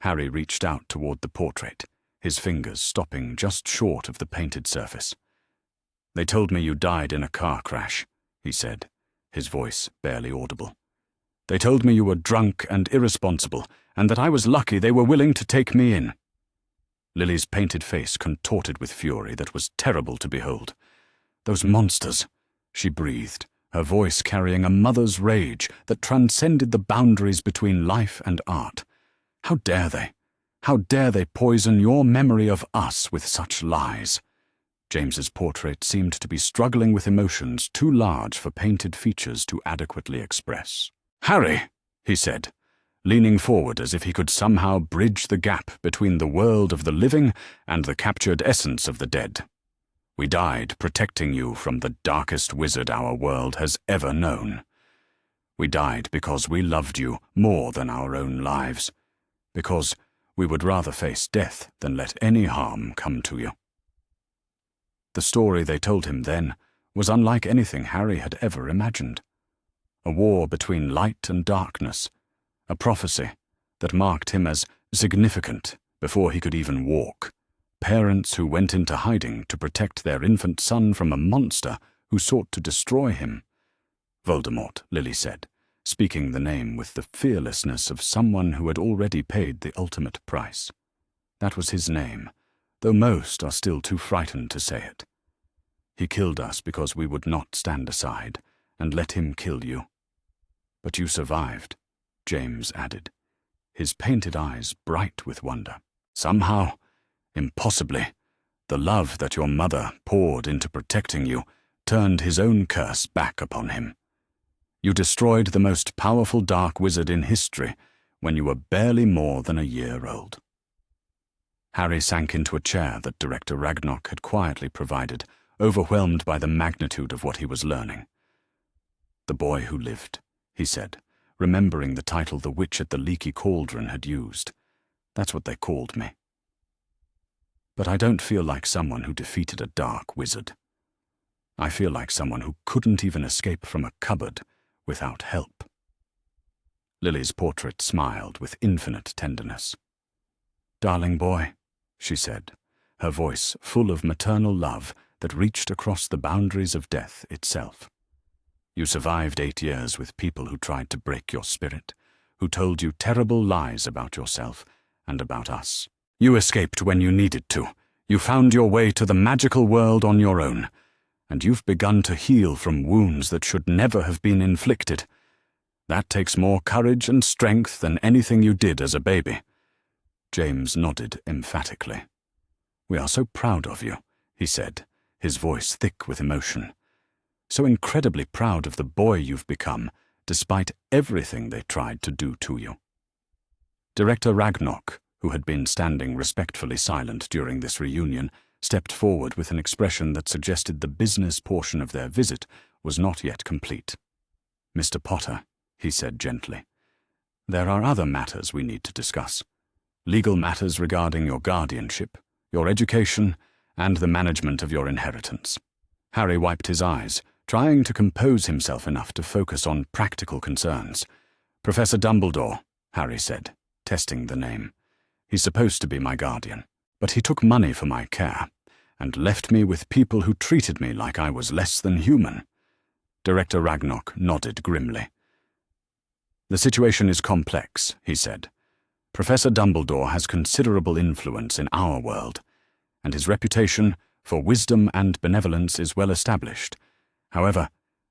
Harry reached out toward the portrait, his fingers stopping just short of the painted surface. "They told me you died in a car crash," he said, his voice barely audible. "They told me you were drunk and irresponsible, and that I was lucky they were willing to take me in." Lily's painted face contorted with fury that was terrible to behold. "Those monsters," she breathed, her voice carrying a mother's rage that transcended the boundaries between life and art. How dare they? How dare they poison your memory of us with such lies? James's portrait seemed to be struggling with emotions too large for painted features to adequately express. "Harry," he said, leaning forward as if he could somehow bridge the gap between the world of the living and the captured essence of the dead. "We died protecting you from the darkest wizard our world has ever known. We died because we loved you more than our own lives, because we would rather face death than let any harm come to you." The story they told him then was unlike anything Harry had ever imagined. A war between light and darkness, a prophecy that marked him as significant before he could even walk. Parents who went into hiding to protect their infant son from a monster who sought to destroy him. Voldemort, Lily said, speaking the name with the fearlessness of someone who had already paid the ultimate price. That was his name, though most are still too frightened to say it. He killed us because we would not stand aside and let him kill you. But you survived, James added, his painted eyes bright with wonder. Somehow, impossibly, the love that your mother poured into protecting you turned his own curse back upon him. You destroyed the most powerful dark wizard in history when you were barely more than a year old. Harry sank into a chair that Director Ragnarok had quietly provided, overwhelmed by the magnitude of what he was learning. "The boy who lived," he said, remembering the title the witch at the Leaky Cauldron had used. "That's what they called me. But I don't feel like someone who defeated a dark wizard. I feel like someone who couldn't even escape from a cupboard without help." Lily's portrait smiled with infinite tenderness. "Darling boy," she said, her voice full of maternal love that reached across the boundaries of death itself. "You survived 8 years with people who tried to break your spirit, who told you terrible lies about yourself and about us. You escaped when you needed to. You found your way to the magical world on your own, and you've begun to heal from wounds that should never have been inflicted. That takes more courage and strength than anything you did as a baby." James nodded emphatically. "We are so proud of you," he said, his voice thick with emotion. "So incredibly proud of the boy you've become, despite everything they tried to do to you." Director Ragnarok, who had been standing respectfully silent during this reunion, stepped forward with an expression that suggested the business portion of their visit was not yet complete. "Mr. Potter," he said gently, "there are other matters we need to discuss. Legal matters regarding your guardianship, your education, and the management of your inheritance." Harry wiped his eyes, trying to compose himself enough to focus on practical concerns. "Professor Dumbledore," Harry said, testing the name. "He's supposed to be my guardian, but he took money for my care, and left me with people who treated me like I was less than human." Director Ragnarok nodded grimly. "The situation is complex," he said. "Professor Dumbledore has considerable influence in our world, and his reputation for wisdom and benevolence is well established. However,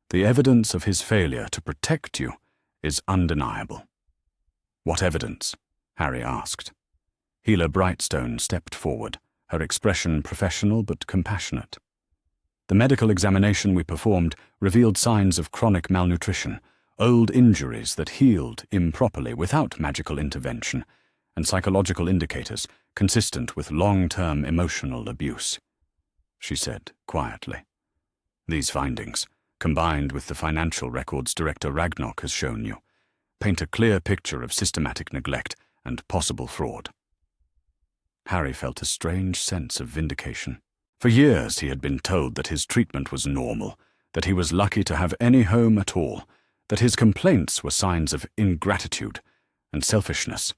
the evidence of his failure to protect you is undeniable." "What evidence?" Harry asked. Healer Brightstone stepped forward, her expression professional but compassionate. "The medical examination we performed revealed signs of chronic malnutrition, old injuries that healed improperly without magical intervention, and psychological indicators consistent with long-term emotional abuse," she said quietly. "These findings, combined with the financial records Director Ragnarok has shown you, paint a clear picture of systematic neglect and possible fraud." Harry felt a strange sense of vindication. For years he had been told that his treatment was normal, that he was lucky to have any home at all, that his complaints were signs of ingratitude and selfishness.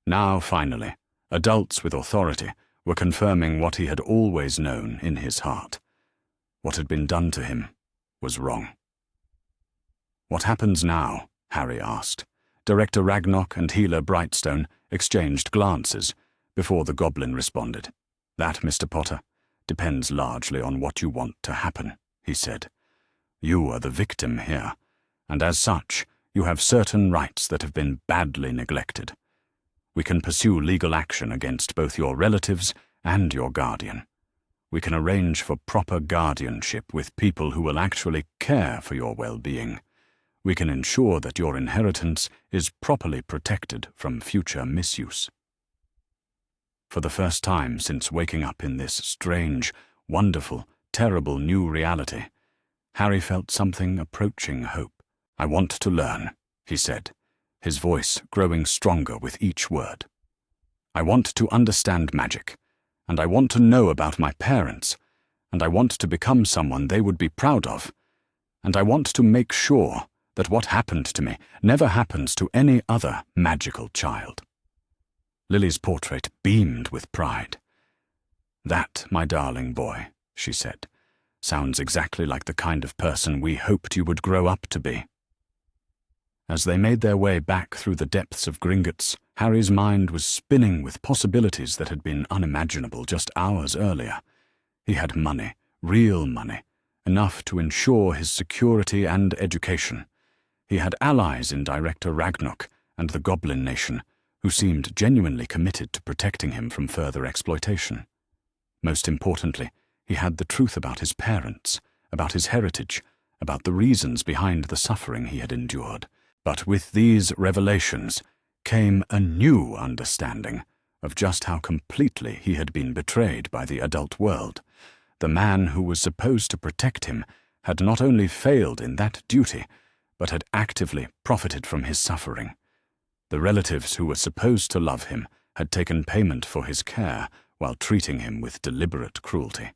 Now, finally, adults with authority were confirming what he had always known in his heart. What had been done to him was wrong. "What happens now?" Harry asked. Director Ragnarok and Healer Brightstone exchanged glances before the goblin responded. "That, Mr. Potter, depends largely on what you want to happen," he said. You are the victim here, and as such, you have certain rights that have been badly neglected. We can pursue legal action against both your relatives and your guardian. We can arrange for proper guardianship with people who will actually care for your well-being. We can ensure that your inheritance is properly protected from future misuse. For the first time since waking up in this strange, wonderful, terrible new reality, Harry felt something approaching hope. "I want to learn," he said, his voice growing stronger with each word. "I want to understand magic, and I want to know about my parents, and I want to become someone they would be proud of, and I want to make sure that what happened to me never happens to any other magical child." Lily's portrait beamed with pride. "That, my darling boy," she said, "sounds exactly like the kind of person we hoped you would grow up to be." As they made their way back through the depths of Gringotts, Harry's mind was spinning with possibilities that had been unimaginable just hours earlier. He had money, real money, enough to ensure his security and education. He had allies in Director Ragnok and the Goblin Nation, who seemed genuinely committed to protecting him from further exploitation. Most importantly, he had the truth about his parents, about his heritage, about the reasons behind the suffering he had endured. But with these revelations came a new understanding of just how completely he had been betrayed by the adult world. The man who was supposed to protect him had not only failed in that duty, but had actively profited from his suffering. The relatives who were supposed to love him had taken payment for his care while treating him with deliberate cruelty.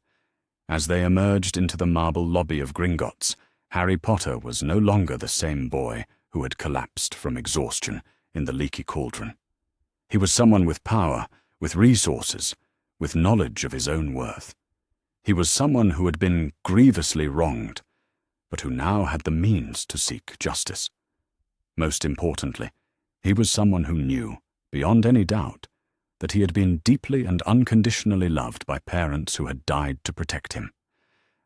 As they emerged into the marble lobby of Gringotts, Harry Potter was no longer the same boy who had collapsed from exhaustion in the leaky cauldron. He was someone with power, with resources, with knowledge of his own worth. He was someone who had been grievously wronged, but who now had the means to seek justice. Most importantly, he was someone who knew, beyond any doubt, that he had been deeply and unconditionally loved by parents who had died to protect him.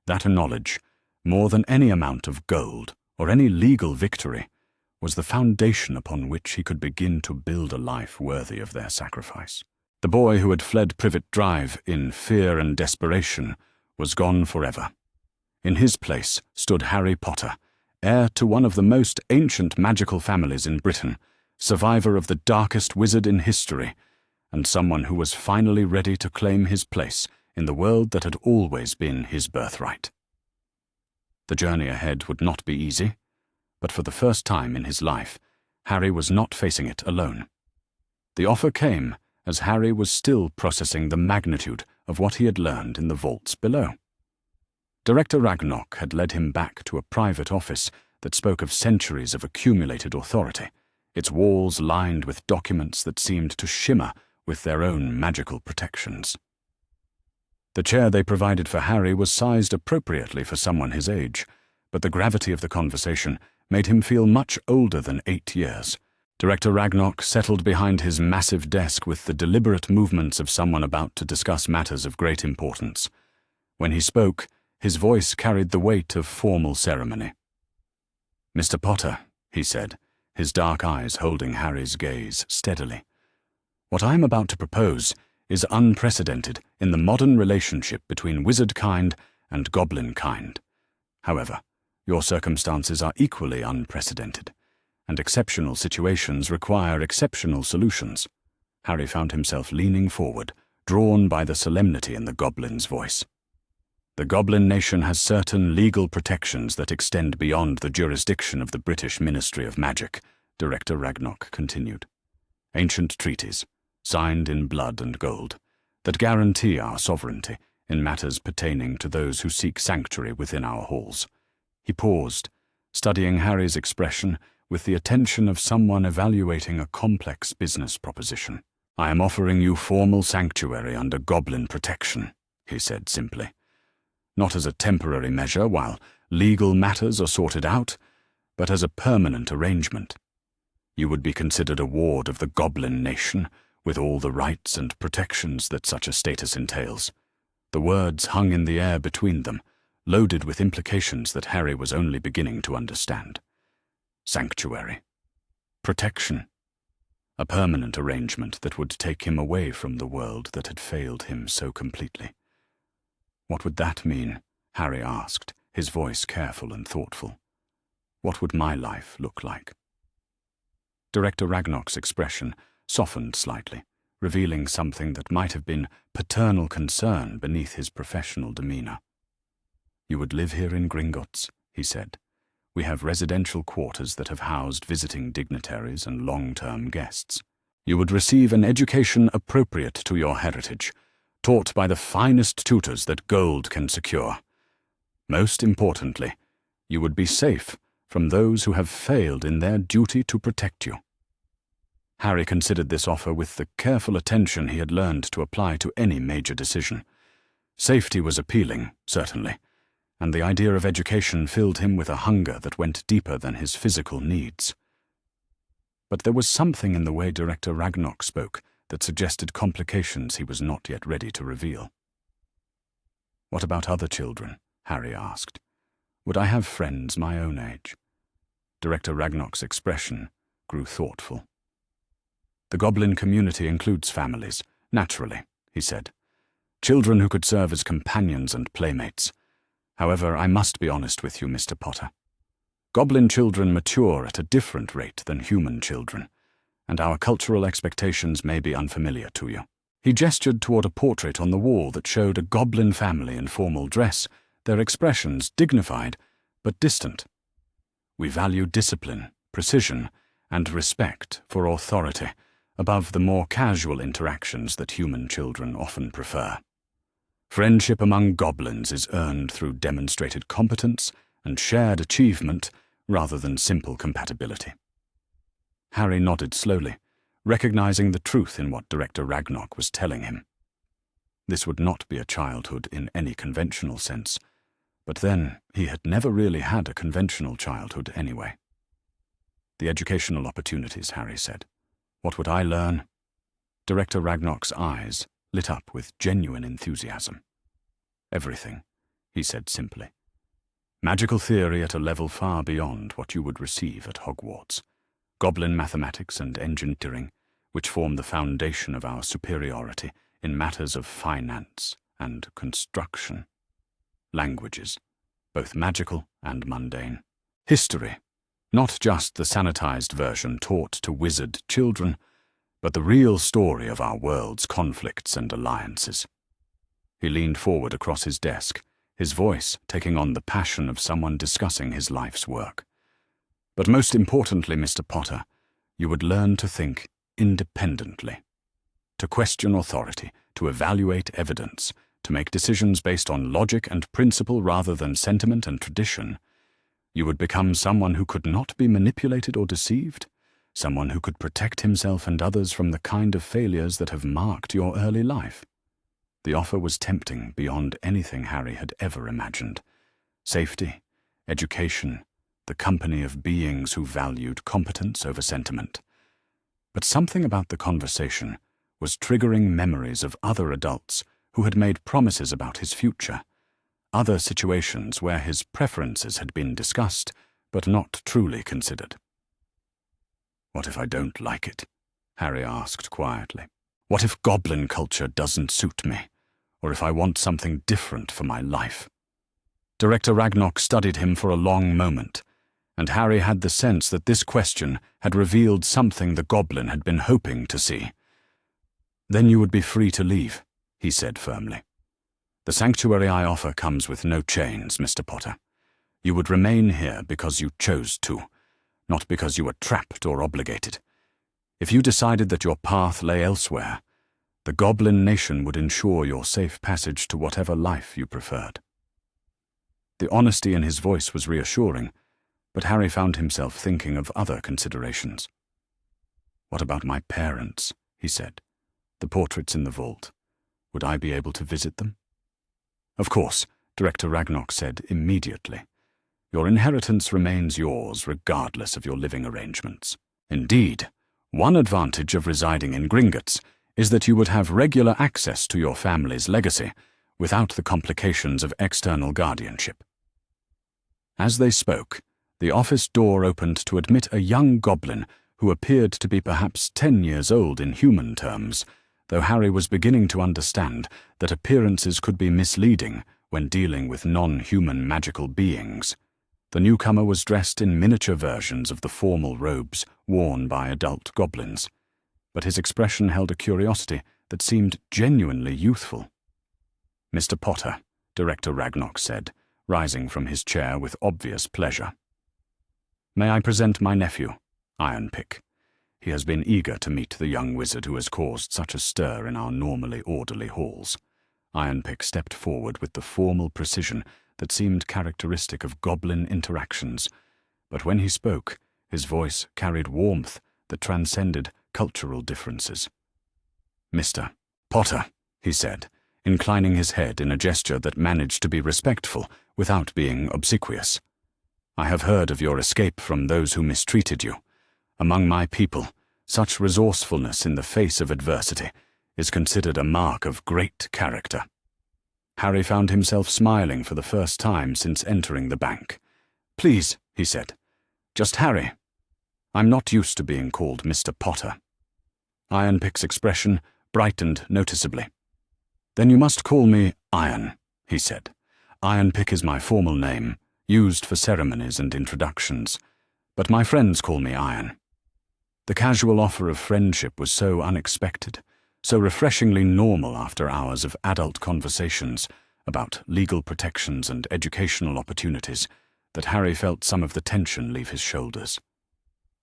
That knowledge, more than any amount of gold or any legal victory, was the foundation upon which he could begin to build a life worthy of their sacrifice. The boy who had fled Privet Drive in fear and desperation was gone forever. In his place stood Harry Potter, heir to one of the most ancient magical families in Britain, survivor of the darkest wizard in history, and someone who was finally ready to claim his place in the world that had always been his birthright. The journey ahead would not be easy, but for the first time in his life, Harry was not facing it alone. The offer came as Harry was still processing the magnitude of what he had learned in the vaults below. Director Ragnok had led him back to a private office that spoke of centuries of accumulated authority, its walls lined with documents that seemed to shimmer with their own magical protections. The chair they provided for Harry was sized appropriately for someone his age, but the gravity of the conversation made him feel much older than 8 years. Director Ragnok settled behind his massive desk with the deliberate movements of someone about to discuss matters of great importance. When he spoke, his voice carried the weight of formal ceremony. "Mr. Potter," he said, his dark eyes holding Harry's gaze steadily, "what I am about to propose is unprecedented in the modern relationship between wizard kind and goblin kind. However, your circumstances are equally unprecedented, and exceptional situations require exceptional solutions." Harry found himself leaning forward, drawn by the solemnity in the goblin's voice. "The Goblin Nation has certain legal protections that extend beyond the jurisdiction of the British Ministry of Magic," Director Ragnok continued. "Ancient treaties, signed in blood and gold, that guarantee our sovereignty in matters pertaining to those who seek sanctuary within our halls." He paused, studying Harry's expression with the attention of someone evaluating a complex business proposition. "I am offering you formal sanctuary under goblin protection," he said simply. "Not as a temporary measure while legal matters are sorted out, but as a permanent arrangement. You would be considered a ward of the Goblin Nation, with all the rights and protections that such a status entails." The words hung in the air between them, loaded with implications that Harry was only beginning to understand. Sanctuary. Protection. A permanent arrangement that would take him away from the world that had failed him so completely. What would that mean? Harry asked, his voice careful and thoughtful. What would my life look like? Director Ragnarok's expression softened slightly, revealing something that might have been paternal concern beneath his professional demeanor. You would live here in Gringotts, he said. We have residential quarters that have housed visiting dignitaries and long-term guests. You would receive an education appropriate to your heritage, taught by the finest tutors that gold can secure. Most importantly, you would be safe from those who have failed in their duty to protect you. Harry considered this offer with the careful attention he had learned to apply to any major decision. Safety was appealing, certainly, and the idea of education filled him with a hunger that went deeper than his physical needs. But there was something in the way Director Ragnarok spoke that suggested complications he was not yet ready to reveal. What about other children? Harry asked. Would I have friends my own age? Director Ragnarok's expression grew thoughtful. The goblin community includes families, naturally, he said. Children who could serve as companions and playmates. However, I must be honest with you, Mr. Potter. Goblin children mature at a different rate than human children, and our cultural expectations may be unfamiliar to you. He gestured toward a portrait on the wall that showed a goblin family in formal dress, their expressions dignified but distant. We value discipline, precision, and respect for authority above the more casual interactions that human children often prefer. Friendship among goblins is earned through demonstrated competence and shared achievement rather than simple compatibility. Harry nodded slowly, recognizing the truth in what Director Ragnarok was telling him. This would not be a childhood in any conventional sense, but then he had never really had a conventional childhood anyway. The educational opportunities, Harry said. What would I learn? Director Ragnarok's eyes lit up with genuine enthusiasm. Everything, he said simply. Magical theory at a level far beyond what you would receive at Hogwarts. Goblin mathematics and engineering, which form the foundation of our superiority in matters of finance and construction. Languages, both magical and mundane. History, not just the sanitized version taught to wizard children, but the real story of our world's conflicts and alliances. He leaned forward across his desk, his voice taking on the passion of someone discussing his life's work. But most importantly, Mr. Potter, you would learn to think independently, to question authority, to evaluate evidence, to make decisions based on logic and principle rather than sentiment and tradition. You would become someone who could not be manipulated or deceived, someone who could protect himself and others from the kind of failures that have marked your early life. The offer was tempting beyond anything Harry had ever imagined. Safety, education, the company of beings who valued competence over sentiment. But something about the conversation was triggering memories of other adults who had made promises about his future, other situations where his preferences had been discussed but not truly considered. What if I don't like it? Harry asked quietly. What if goblin culture doesn't suit me, or if I want something different for my life? Director Ragnarok studied him for a long moment, and Harry had the sense that this question had revealed something the goblin had been hoping to see. Then you would be free to leave, he said firmly. The sanctuary I offer comes with no chains, Mr. Potter. You would remain here because you chose to, not because you were trapped or obligated. If you decided that your path lay elsewhere, the Goblin Nation would ensure your safe passage to whatever life you preferred. The honesty in his voice was reassuring, but Harry found himself thinking of other considerations. What about my parents? He said. The portraits in the vault. Would I be able to visit them? Of course, Director Ragnarok said immediately. Your inheritance remains yours regardless of your living arrangements. Indeed, one advantage of residing in Gringotts is that you would have regular access to your family's legacy, without the complications of external guardianship. As they spoke, the office door opened to admit a young goblin who appeared to be perhaps 10 years old in human terms, though Harry was beginning to understand that appearances could be misleading when dealing with non-human magical beings. The newcomer was dressed in miniature versions of the formal robes worn by adult goblins, but his expression held a curiosity that seemed genuinely youthful. "Mr. Potter," Director Ragnarok said, rising from his chair with obvious pleasure. "May I present my nephew, Ironpick? He has been eager to meet the young wizard who has caused such a stir in our normally orderly halls." Ironpick stepped forward with the formal precision that seemed characteristic of goblin interactions, but when he spoke, his voice carried warmth that transcended cultural differences. "Mr. Potter," he said, inclining his head in a gesture that managed to be respectful without being obsequious. "I have heard of your escape from those who mistreated you. Among my people, such resourcefulness in the face of adversity is considered a mark of great character." Harry found himself smiling for the first time since entering the bank. "Please," he said, "just Harry. I'm not used to being called Mr. Potter." Ironpick's expression brightened noticeably. "Then you must call me Iron," he said. "Ironpick is my formal name, used for ceremonies and introductions, but my friends call me Iron." The casual offer of friendship was so unexpected, so refreshingly normal after hours of adult conversations about legal protections and educational opportunities, that Harry felt some of the tension leave his shoulders.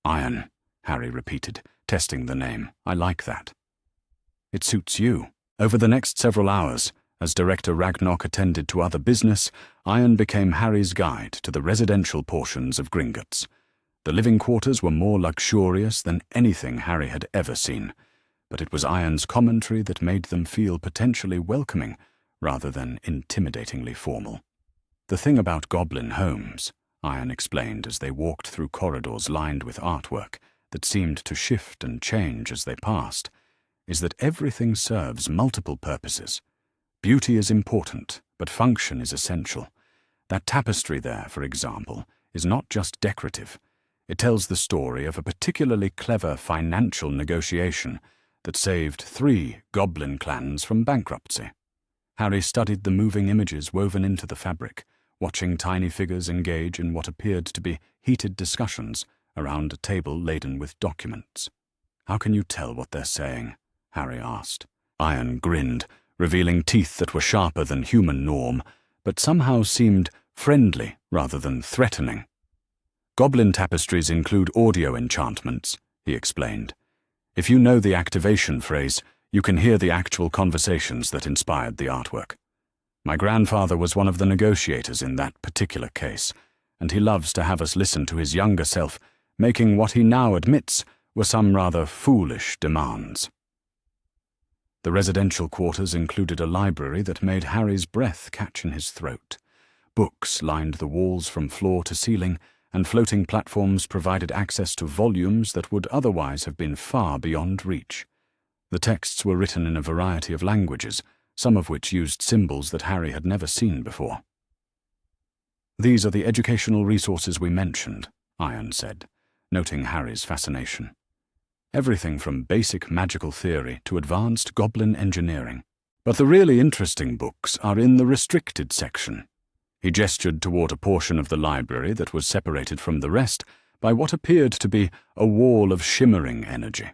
"Iron," Harry repeated, testing the name. "I like that." "It suits you." Over the next several hours, as Director Ragnarok attended to other business, Iron became Harry's guide to the residential portions of Gringotts. The living quarters were more luxurious than anything Harry had ever seen, but it was Iron's commentary that made them feel potentially welcoming rather than intimidatingly formal. "The thing about goblin homes," Iron explained as they walked through corridors lined with artwork that seemed to shift and change as they passed, is that everything serves multiple purposes. Beauty is important, but function is essential. That tapestry there, for example, is not just decorative. It tells the story of a particularly clever financial negotiation that saved 3 goblin clans from bankruptcy. Harry studied the moving images woven into the fabric, watching tiny figures engage in what appeared to be heated discussions around a table laden with documents. "How can you tell what they're saying?" Harry asked. Iron grinned, revealing teeth that were sharper than human norm, but somehow seemed friendly rather than threatening. "Goblin tapestries include audio enchantments," he explained. "If you know the activation phrase, you can hear the actual conversations that inspired the artwork. My grandfather was one of the negotiators in that particular case, and he loves to have us listen to his younger self making what he now admits were some rather foolish demands." The residential quarters included a library that made Harry's breath catch in his throat. Books lined the walls from floor to ceiling, and floating platforms provided access to volumes that would otherwise have been far beyond reach. The texts were written in a variety of languages, some of which used symbols that Harry had never seen before. "These are the educational resources we mentioned," Iron said, noting Harry's fascination. "Everything from basic magical theory to advanced goblin engineering. But the really interesting books are in the restricted section." He gestured toward a portion of the library that was separated from the rest by what appeared to be a wall of shimmering energy.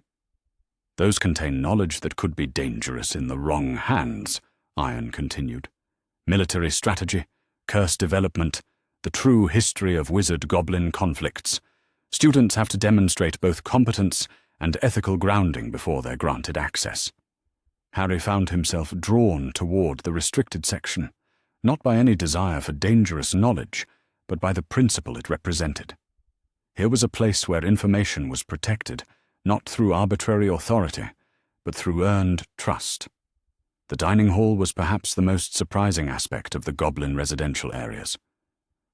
"Those contain knowledge that could be dangerous in the wrong hands," Iron continued. "Military strategy, curse development, the true history of wizard-goblin conflicts. Students have to demonstrate both competence and ethical grounding before they're granted access." Harry found himself drawn toward the restricted section, not by any desire for dangerous knowledge, but by the principle it represented. Here was a place where information was protected, not through arbitrary authority, but through earned trust. The dining hall was perhaps the most surprising aspect of the goblin residential areas.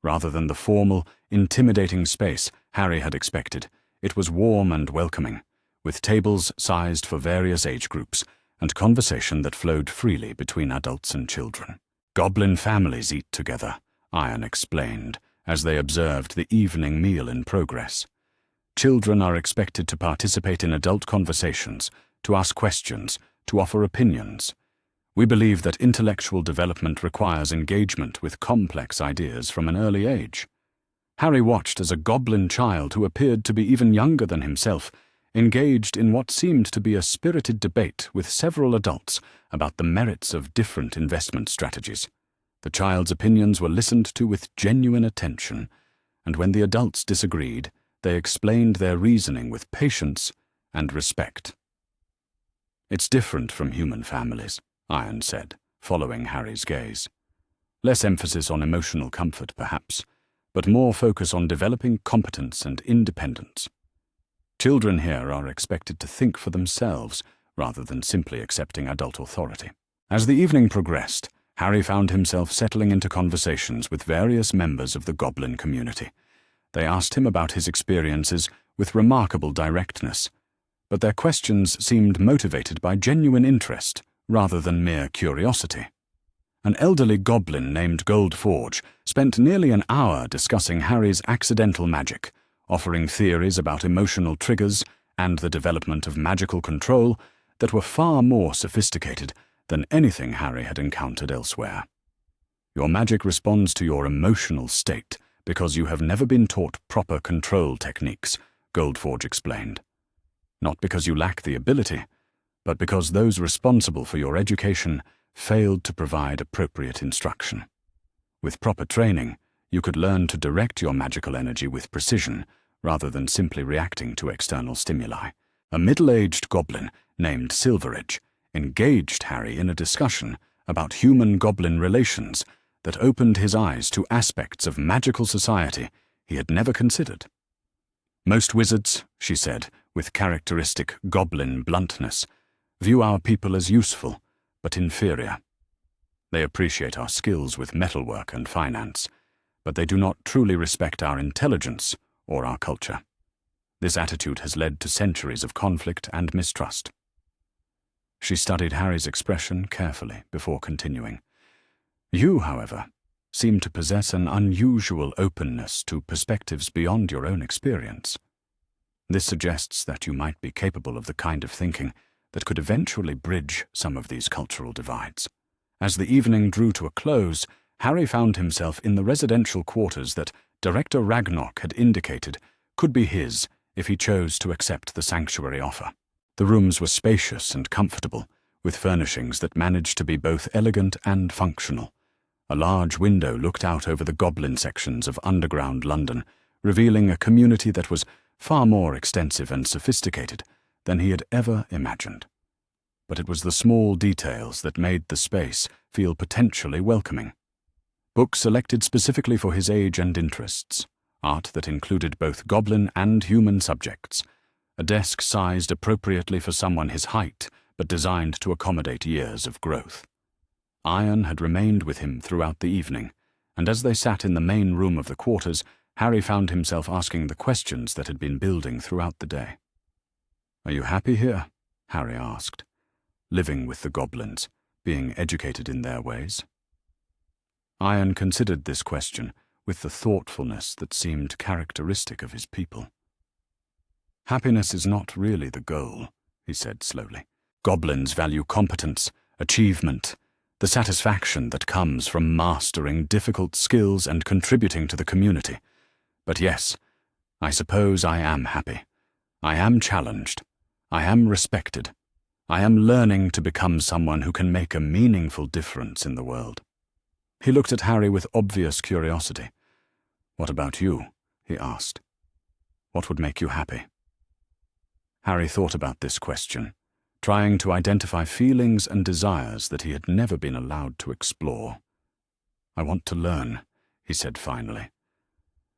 Rather than the formal, intimidating space Harry had expected, it was warm and welcoming, with tables sized for various age groups and conversation that flowed freely between adults and children. Goblin families eat together, Iron explained, as they observed the evening meal in progress. Children are expected to participate in adult conversations, to ask questions, to offer opinions. We believe that intellectual development requires engagement with complex ideas from an early age. Harry watched as a goblin child who appeared to be even younger than himself engaged in what seemed to be a spirited debate with several adults about the merits of different investment strategies. The child's opinions were listened to with genuine attention, and when the adults disagreed, they explained their reasoning with patience and respect. "It's different from human families," Iron said, following Harry's gaze. "Less emphasis on emotional comfort, perhaps, but more focus on developing competence and independence. Children here are expected to think for themselves rather than simply accepting adult authority." As the evening progressed, Harry found himself settling into conversations with various members of the goblin community. They asked him about his experiences with remarkable directness, but their questions seemed motivated by genuine interest rather than mere curiosity. An elderly goblin named Goldforge spent nearly an hour discussing Harry's accidental magic, offering theories about emotional triggers and the development of magical control that were far more sophisticated than anything Harry had encountered elsewhere. "Your magic responds to your emotional state because you have never been taught proper control techniques," Goldforge explained. "Not because you lack the ability, but because those responsible for your education failed to provide appropriate instruction. With proper training, you could learn to direct your magical energy with precision rather than simply reacting to external stimuli." A middle-aged goblin named Silveridge engaged Harry in a discussion about human-goblin relations that opened his eyes to aspects of magical society he had never considered. "Most wizards," she said, with characteristic goblin bluntness, "view our people as useful, but inferior. They appreciate our skills with metalwork and finance, but they do not truly respect our intelligence or our culture. This attitude has led to centuries of conflict and mistrust." She studied Harry's expression carefully before continuing. "You, however, seem to possess an unusual openness to perspectives beyond your own experience. This suggests that you might be capable of the kind of thinking that could eventually bridge some of these cultural divides." As the evening drew to a close, Harry found himself in the residential quarters that Director Ragnarok had indicated could be his if he chose to accept the sanctuary offer. The rooms were spacious and comfortable, with furnishings that managed to be both elegant and functional. A large window looked out over the goblin sections of underground London, revealing a community that was far more extensive and sophisticated than he had ever imagined. But it was the small details that made the space feel potentially welcoming. Books selected specifically for his age and interests, art that included both goblin and human subjects, a desk sized appropriately for someone his height but designed to accommodate years of growth. Iron had remained with him throughout the evening, and as they sat in the main room of the quarters, Harry found himself asking the questions that had been building throughout the day. "Are you happy here?" Harry asked. "Living with the goblins, being educated in their ways?" Iron considered this question with the thoughtfulness that seemed characteristic of his people. "Happiness is not really the goal," he said slowly. "Goblins value competence, achievement, the satisfaction that comes from mastering difficult skills and contributing to the community. But yes, I suppose I am happy. I am challenged. I am respected. I am learning to become someone who can make a meaningful difference in the world." He looked at Harry with obvious curiosity. "What about you?" he asked. "What would make you happy?" Harry thought about this question, trying to identify feelings and desires that he had never been allowed to explore. "I want to learn," he said finally.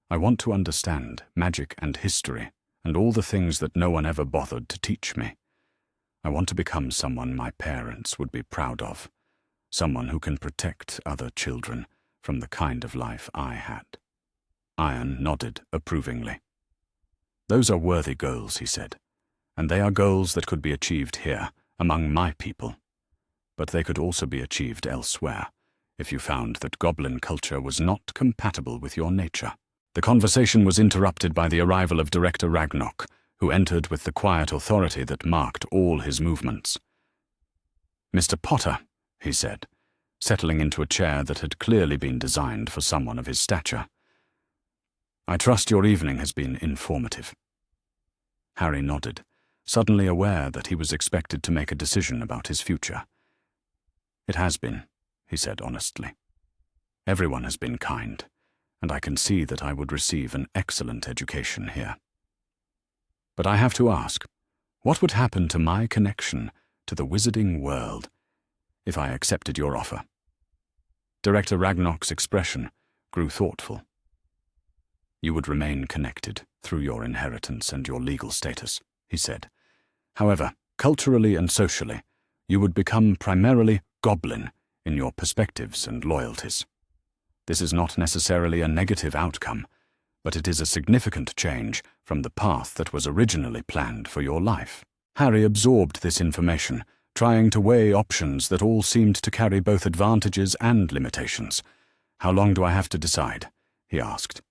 "I want to understand magic and history and all the things that no one ever bothered to teach me. I want to become someone my parents would be proud of, someone who can protect other children from the kind of life I had." Iron nodded approvingly. "Those are worthy goals," he said, "and they are goals that could be achieved here, among my people. But they could also be achieved elsewhere, if you found that goblin culture was not compatible with your nature. The conversation was interrupted by the arrival of Director Ragnok, who entered with the quiet authority that marked all his movements. "Mr. Potter," he said, settling into a chair that had clearly been designed for someone of his stature. "I trust your evening has been informative." Harry nodded, suddenly aware that he was expected to make a decision about his future. "It has been," he said honestly. "Everyone has been kind, and I can see that I would receive an excellent education here. But I have to ask, what would happen to my connection to the wizarding world if I accepted your offer?" Director Ragnok's expression grew thoughtful. "You would remain connected through your inheritance and your legal status," he said. "However, culturally and socially, you would become primarily goblin in your perspectives and loyalties. This is not necessarily a negative outcome, but it is a significant change from the path that was originally planned for your life." Harry absorbed this information, trying to weigh options that all seemed to carry both advantages and limitations. "How long do I have to decide?" he asked.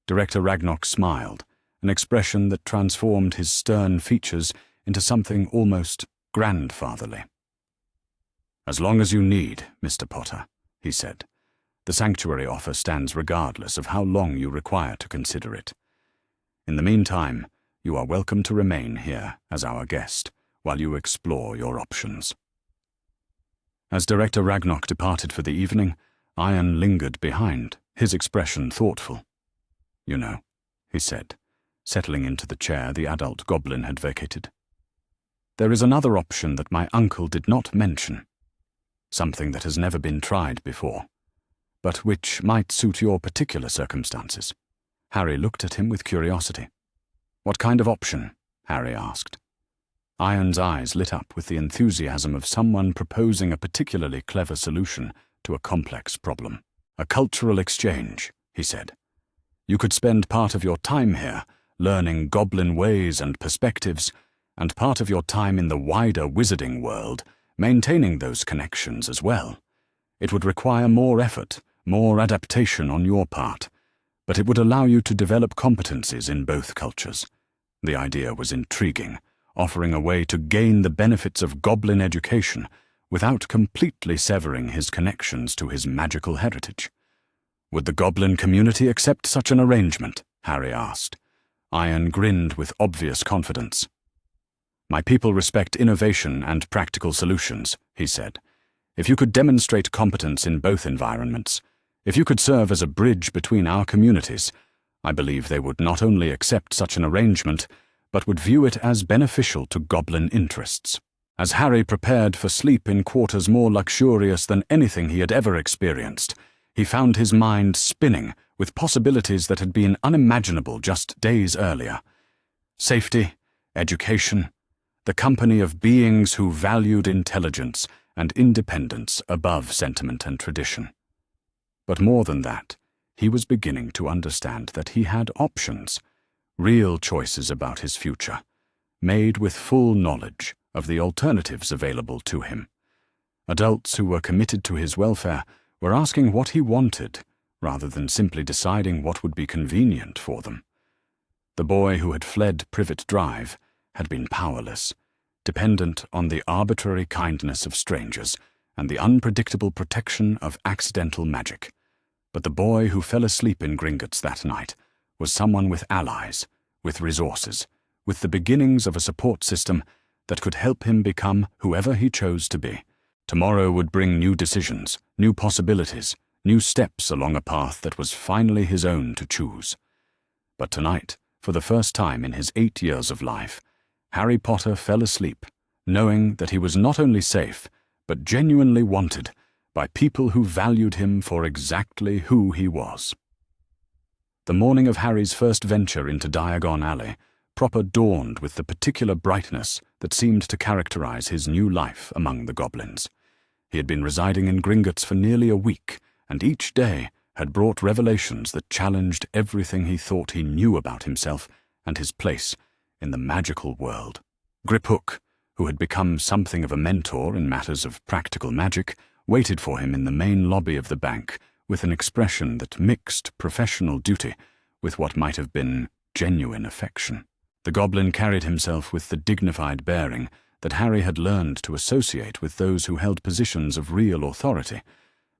Director Ragnok smiled, an expression that transformed his stern features into something almost grandfatherly. "As long as you need, Mr. Potter," he said. "The sanctuary offer stands regardless of how long you require to consider it. In the meantime, you are welcome to remain here as our guest while you explore your options." As Director Ragnok departed for the evening, Iron lingered behind, his expression thoughtful. "You know," he said, settling into the chair the adult goblin had vacated, "there is another option that my uncle did not mention. Something that has never been tried before, but which might suit your particular circumstances." Harry looked at him with curiosity. "What kind of option?" Harry asked. Iron's eyes lit up with the enthusiasm of someone proposing a particularly clever solution to a complex problem. "A cultural exchange," he said. "You could spend part of your time here, learning goblin ways and perspectives, and part of your time in the wider wizarding world, maintaining those connections as well. It would require more effort, more adaptation on your part, but it would allow you to develop competencies in both cultures." The idea was intriguing, offering a way to gain the benefits of goblin education without completely severing his connections to his magical heritage. "Would the goblin community accept such an arrangement?" Harry asked. Iron grinned with obvious confidence. "My people respect innovation and practical solutions," he said. "If you could demonstrate competence in both environments, if you could serve as a bridge between our communities, I believe they would not only accept such an arrangement, but would view it as beneficial to goblin interests." As Harry prepared for sleep in quarters more luxurious than anything he had ever experienced, he found his mind spinning with possibilities that had been unimaginable just days earlier. Safety, education, the company of beings who valued intelligence and independence above sentiment and tradition. But more than that, he was beginning to understand that he had options, real choices about his future, made with full knowledge of the alternatives available to him. Adults who were committed to his welfare were asking what he wanted, rather than simply deciding what would be convenient for them. The boy who had fled Privet Drive had been powerless, dependent on the arbitrary kindness of strangers and the unpredictable protection of accidental magic. But the boy who fell asleep in Gringotts that night was someone with allies, with resources, with the beginnings of a support system that could help him become whoever he chose to be. Tomorrow would bring new decisions, new possibilities, new steps along a path that was finally his own to choose. But tonight, for the first time in his 8 years of life, Harry Potter fell asleep, knowing that he was not only safe, but genuinely wanted by people who valued him for exactly who he was. The morning of Harry's first venture into Diagon Alley proper dawned with the particular brightness that seemed to characterize his new life among the goblins. He had been residing in Gringotts for nearly a week, and each day had brought revelations that challenged everything he thought he knew about himself and his place in the magical world. Griphook, who had become something of a mentor in matters of practical magic, waited for him in the main lobby of the bank with an expression that mixed professional duty with what might have been genuine affection. The goblin carried himself with the dignified bearing that Harry had learned to associate with those who held positions of real authority,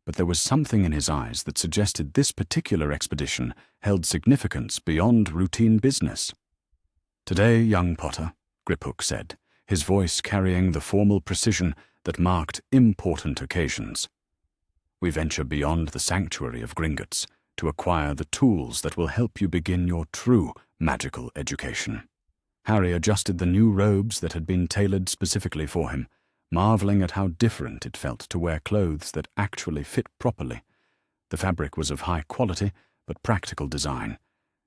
but there was something in his eyes that suggested this particular expedition held significance beyond routine business. "Today, young Potter," Griphook said, his voice carrying the formal precision that marked important occasions, "we venture beyond the sanctuary of Gringotts to acquire the tools that will help you begin your true magical education." Harry adjusted the new robes that had been tailored specifically for him, marveling at how different it felt to wear clothes that actually fit properly. The fabric was of high quality but practical design,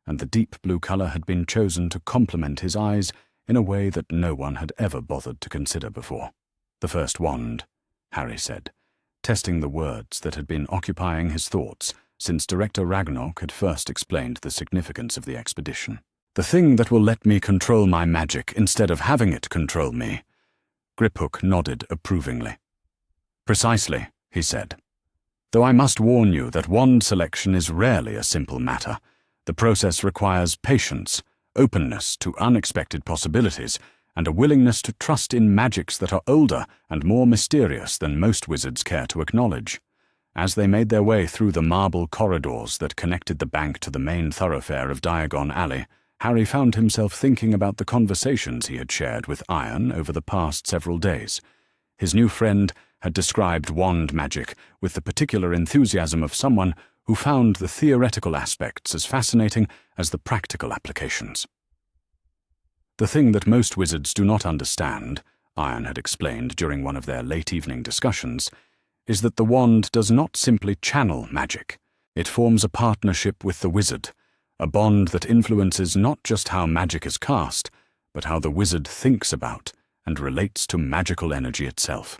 and the deep blue color had been chosen to complement his eyes in a way that no one had ever bothered to consider before. "The first wand," Harry said, testing the words that had been occupying his thoughts since Director Ragnarok had first explained the significance of the expedition. "The thing that will let me control my magic instead of having it control me." Griphook nodded approvingly. "Precisely," he said. "Though I must warn you that wand selection is rarely a simple matter. The process requires patience, openness to unexpected possibilities, and a willingness to trust in magics that are older and more mysterious than most wizards care to acknowledge." As they made their way through the marble corridors that connected the bank to the main thoroughfare of Diagon Alley, Harry found himself thinking about the conversations he had shared with Iron over the past several days. His new friend had described wand magic with the particular enthusiasm of someone who found the theoretical aspects as fascinating as the practical applications. "The thing that most wizards do not understand," Iron had explained during one of their late-evening discussions, "is that the wand does not simply channel magic. It forms a partnership with the wizard, a bond that influences not just how magic is cast, but how the wizard thinks about and relates to magical energy itself."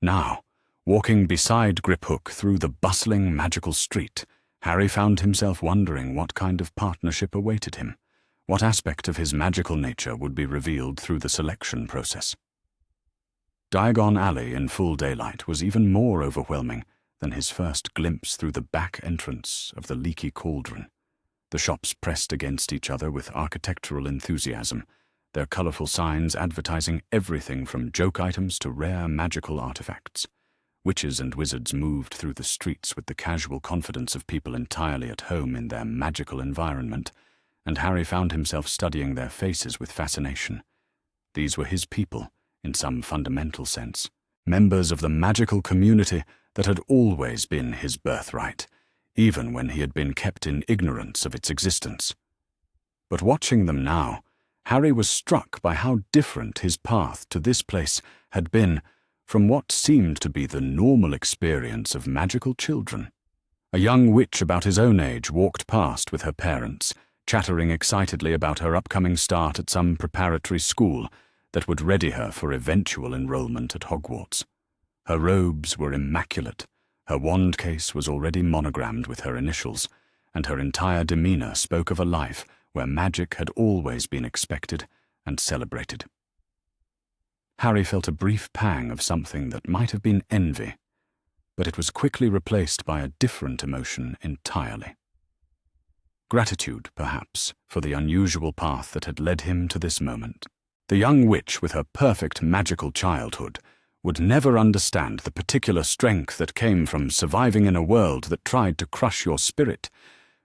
Now, walking beside Griphook through the bustling magical street, Harry found himself wondering what kind of partnership awaited him. What aspect of his magical nature would be revealed through the selection process? Diagon Alley in full daylight was even more overwhelming than his first glimpse through the back entrance of the Leaky Cauldron. The shops pressed against each other with architectural enthusiasm, their colorful signs advertising everything from joke items to rare magical artifacts. Witches and wizards moved through the streets with the casual confidence of people entirely at home in their magical environment, and Harry found himself studying their faces with fascination. These were his people, in some fundamental sense, members of the magical community that had always been his birthright, even when he had been kept in ignorance of its existence. But watching them now, Harry was struck by how different his path to this place had been from what seemed to be the normal experience of magical children. A young witch about his own age walked past with her parents, chattering excitedly about her upcoming start at some preparatory school that would ready her for eventual enrollment at Hogwarts. Her robes were immaculate, her wand case was already monogrammed with her initials, and her entire demeanor spoke of a life where magic had always been expected and celebrated. Harry felt a brief pang of something that might have been envy, but it was quickly replaced by a different emotion entirely. Gratitude, perhaps, for the unusual path that had led him to this moment. The young witch with her perfect magical childhood would never understand the particular strength that came from surviving in a world that tried to crush your spirit,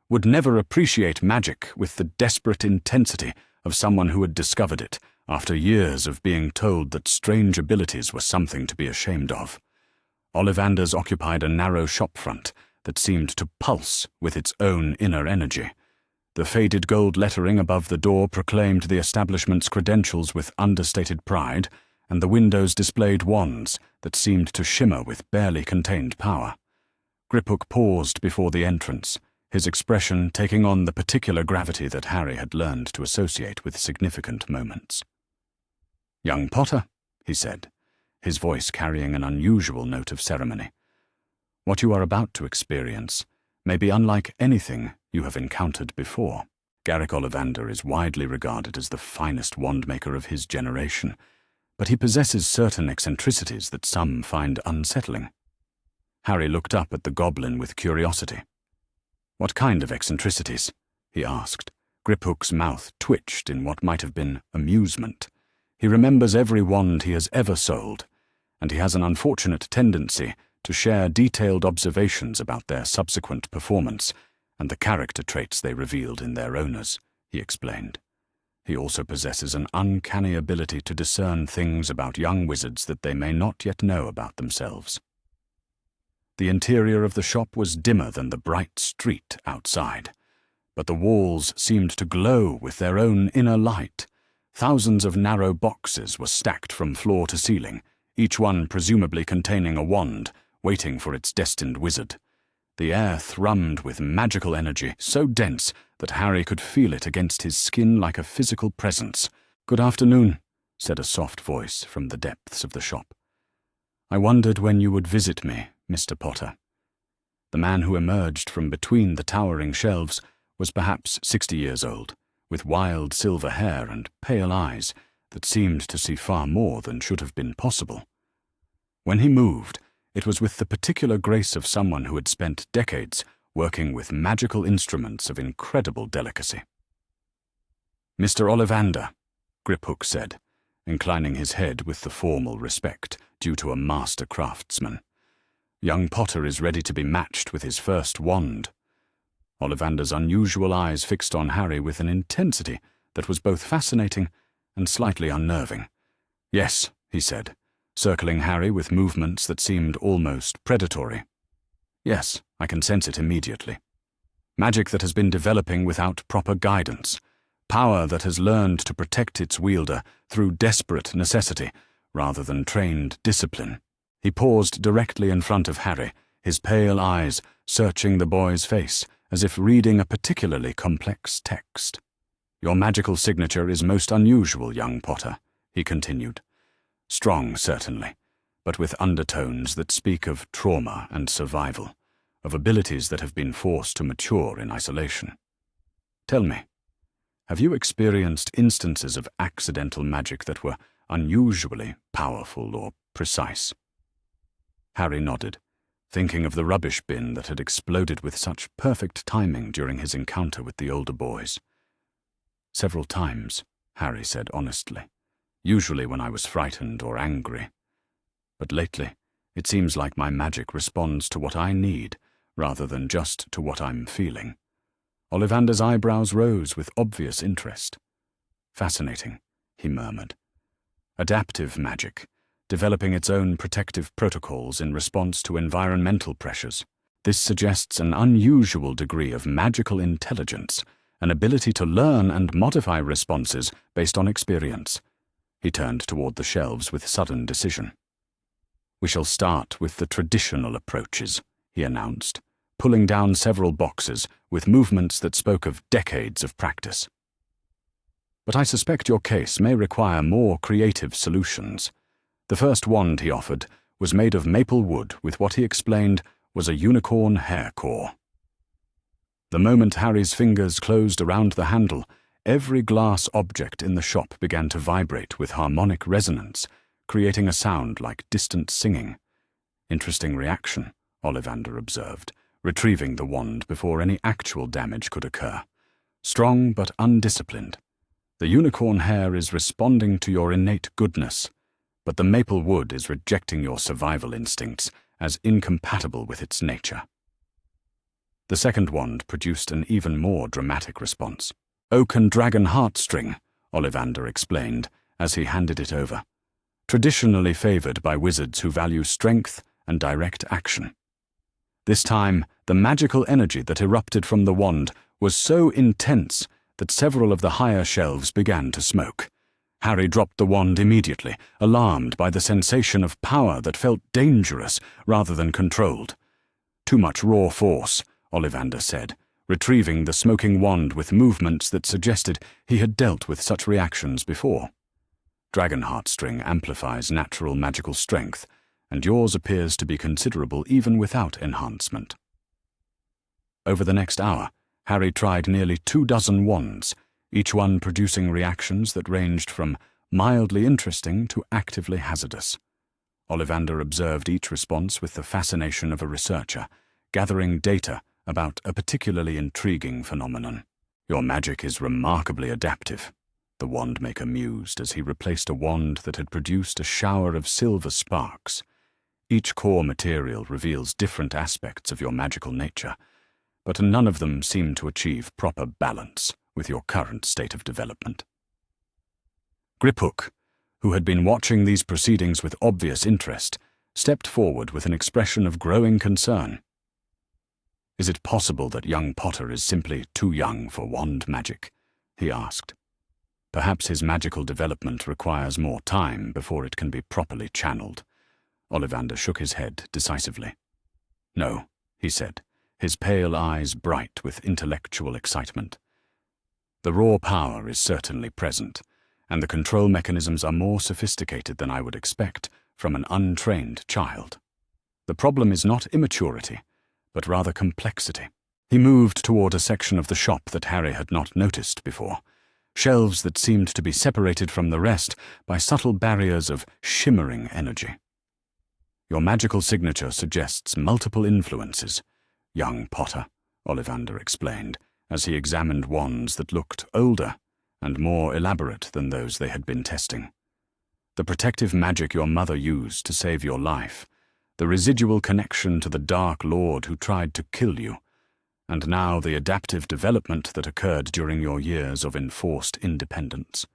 would never appreciate magic with the desperate intensity of someone who had discovered it after years of being told that strange abilities were something to be ashamed of. Ollivanders occupied a narrow shopfront that seemed to pulse with its own inner energy. The faded gold lettering above the door proclaimed the establishment's credentials with understated pride, and the windows displayed wands that seemed to shimmer with barely contained power. Griphook paused before the entrance, his expression taking on the particular gravity that Harry had learned to associate with significant moments. "Young Potter," he said, his voice carrying an unusual note of ceremony. "What you are about to experience may be unlike anything you have encountered before. Garrick Ollivander is widely regarded as the finest wandmaker of his generation, but he possesses certain eccentricities that some find unsettling. Harry looked up at the goblin with curiosity. "What kind of eccentricities?" he asked. Griphook's mouth twitched in what might have been amusement. He remembers every wand he has ever sold, and he has an unfortunate tendency to share detailed observations about their subsequent performance and the character traits they revealed in their owners, he explained. He also possesses an uncanny ability to discern things about young wizards that they may not yet know about themselves. The interior of the shop was dimmer than the bright street outside, but the walls seemed to glow with their own inner light. Thousands of narrow boxes were stacked from floor to ceiling, each one presumably containing a wand, waiting for its destined wizard. The air thrummed with magical energy, so dense that Harry could feel it against his skin like a physical presence. "Good afternoon," said a soft voice from the depths of the shop. "I wondered when you would visit me, Mr. Potter." The man who emerged from between the towering shelves was perhaps 60 years old, with wild silver hair and pale eyes that seemed to see far more than should have been possible. When he moved, it was with the particular grace of someone who had spent decades working with magical instruments of incredible delicacy. "Mr. Ollivander," Griphook said, inclining his head with the formal respect due to a master craftsman. "Young Potter is ready to be matched with his first wand." Ollivander's unusual eyes fixed on Harry with an intensity that was both fascinating and slightly unnerving. "Yes," he said, circling Harry with movements that seemed almost predatory. "Yes, I can sense it immediately. Magic that has been developing without proper guidance. Power that has learned to protect its wielder through desperate necessity rather than trained discipline." He paused directly in front of Harry, his pale eyes searching the boy's face as if reading a particularly complex text. "Your magical signature is most unusual, young Potter," he continued. "Strong, certainly, but with undertones that speak of trauma and survival, of abilities that have been forced to mature in isolation. Tell me, have you experienced instances of accidental magic that were unusually powerful or precise?" Harry nodded, thinking of the rubbish bin that had exploded with such perfect timing during his encounter with the older boys. "Several times," Harry said honestly, "usually when I was frightened or angry. But lately, it seems like my magic responds to what I need rather than just to what I'm feeling." Ollivander's eyebrows rose with obvious interest. "Fascinating," he murmured. "Adaptive magic, developing its own protective protocols in response to environmental pressures. This suggests an unusual degree of magical intelligence, an ability to learn and modify responses based on experience." He turned toward the shelves with sudden decision. "We shall start with the traditional approaches," he announced, pulling down several boxes with movements that spoke of decades of practice. "But I suspect your case may require more creative solutions." The first wand he offered was made of maple wood with what he explained was a unicorn hair core. The moment Harry's fingers closed around the handle, every glass object in the shop began to vibrate with harmonic resonance, creating a sound like distant singing. "Interesting reaction," Ollivander observed, retrieving the wand before any actual damage could occur. "Strong but undisciplined. The unicorn hair is responding to your innate goodness, but the maple wood is rejecting your survival instincts as incompatible with its nature." The second wand produced an even more dramatic response. "Oak and dragon heartstring," Ollivander explained as he handed it over. "Traditionally favored by wizards who value strength and direct action." This time, the magical energy that erupted from the wand was so intense that several of the higher shelves began to smoke. Harry dropped the wand immediately, alarmed by the sensation of power that felt dangerous rather than controlled. "Too much raw force," Ollivander said, retrieving the smoking wand with movements that suggested he had dealt with such reactions before. "Dragon heartstring amplifies natural magical strength, and yours appears to be considerable even without enhancement." Over the next hour, Harry tried nearly 24 wands, each one producing reactions that ranged from mildly interesting to actively hazardous. Ollivander observed each response with the fascination of a researcher, gathering data about a particularly intriguing phenomenon. "Your magic is remarkably adaptive," the wand-maker mused as he replaced a wand that had produced a shower of silver sparks. "Each core material reveals different aspects of your magical nature, but none of them seem to achieve proper balance with your current state of development." Griphook, who had been watching these proceedings with obvious interest, stepped forward with an expression of growing concern. "Is it possible that young Potter is simply too young for wand magic?" he asked. "Perhaps his magical development requires more time before it can be properly channeled." Ollivander shook his head decisively. "No," he said, his pale eyes bright with intellectual excitement. "The raw power is certainly present, and the control mechanisms are more sophisticated than I would expect from an untrained child. The problem is not immaturity, but rather complexity." He moved toward a section of the shop that Harry had not noticed before, shelves that seemed to be separated from the rest by subtle barriers of shimmering energy. "Your magical signature suggests multiple influences, young Potter," Ollivander explained, as he examined wands that looked older and more elaborate than those they had been testing. "The protective magic your mother used to save your life, the residual connection to the Dark Lord who tried to kill you, and now the adaptive development that occurred during your years of enforced independence."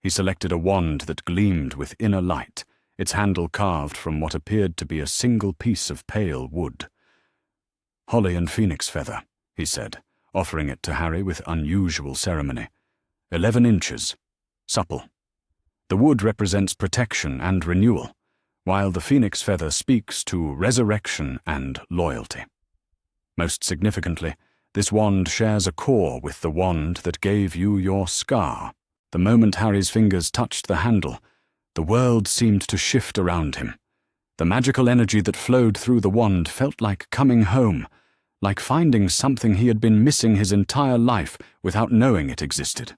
He selected a wand that gleamed with inner light, its handle carved from what appeared to be a single piece of pale wood. "Holly and phoenix feather," he said, offering it to Harry with unusual ceremony. 11 inches, supple. The wood represents protection and renewal, while the phoenix feather speaks to resurrection and loyalty. Most significantly, this wand shares a core with the wand that gave you your scar. The moment Harry's fingers touched the handle, the world seemed to shift around him. The magical energy that flowed through the wand felt like coming home, like finding something he had been missing his entire life without knowing it existed.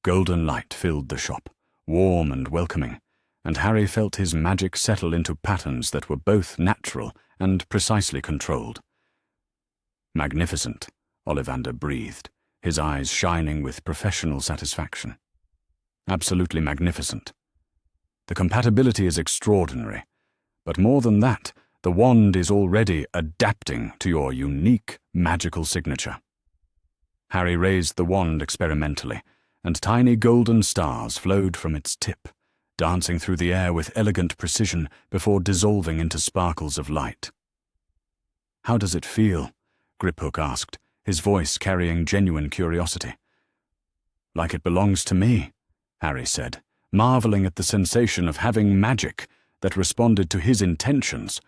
Golden light filled the shop, warm and welcoming, and Harry felt his magic settle into patterns that were both natural and precisely controlled. "Magnificent," Ollivander breathed, his eyes shining with professional satisfaction. "Absolutely magnificent. The compatibility is extraordinary, but more than that, the wand is already adapting to your unique magical signature." Harry raised the wand experimentally, and tiny golden stars flowed from its tip, dancing through the air with elegant precision before dissolving into sparkles of light. "How does it feel?" Griphook asked, his voice carrying genuine curiosity. "Like it belongs to me," Harry said, marveling at the sensation of having magic that responded to his intentions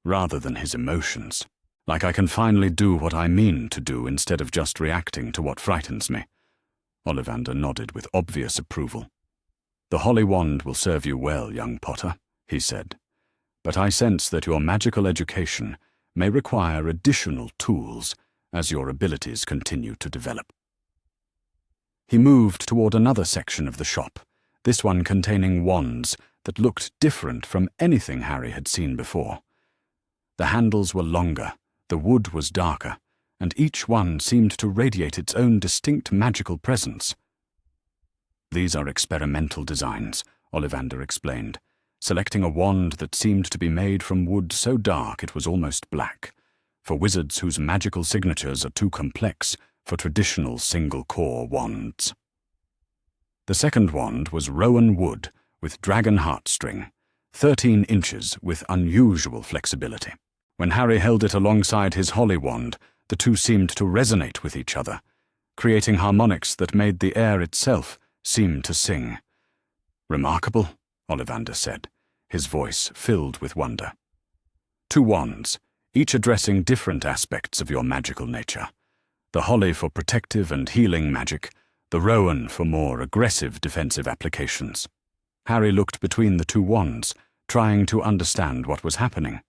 rather than his emotions. "Like I can finally do what I mean to do instead of just reacting to what frightens me." Ollivander nodded with obvious approval. "The Holly Wand will serve you well, young Potter," he said, "but I sense that your magical education may require additional tools as your abilities continue to develop." He moved toward another section of the shop, this one containing wands that looked different from anything Harry had seen before. The handles were longer, the wood was darker, and each one seemed to radiate its own distinct magical presence. "These are experimental designs," Ollivander explained, selecting a wand that seemed to be made from wood so dark it was almost black, for wizards whose magical signatures are too complex for traditional single-core wands. The second wand was rowan wood with dragon heartstring, 13 inches with unusual flexibility. When Harry held it alongside his holly wand, the two seemed to resonate with each other, creating harmonics that made the air itself seem to sing. "Remarkable," Ollivander said, his voice filled with wonder. "Two wands, each addressing different aspects of your magical nature. The holly for protective and healing magic, the rowan for more aggressive defensive applications." Harry looked between the two wands, trying to understand what was happening.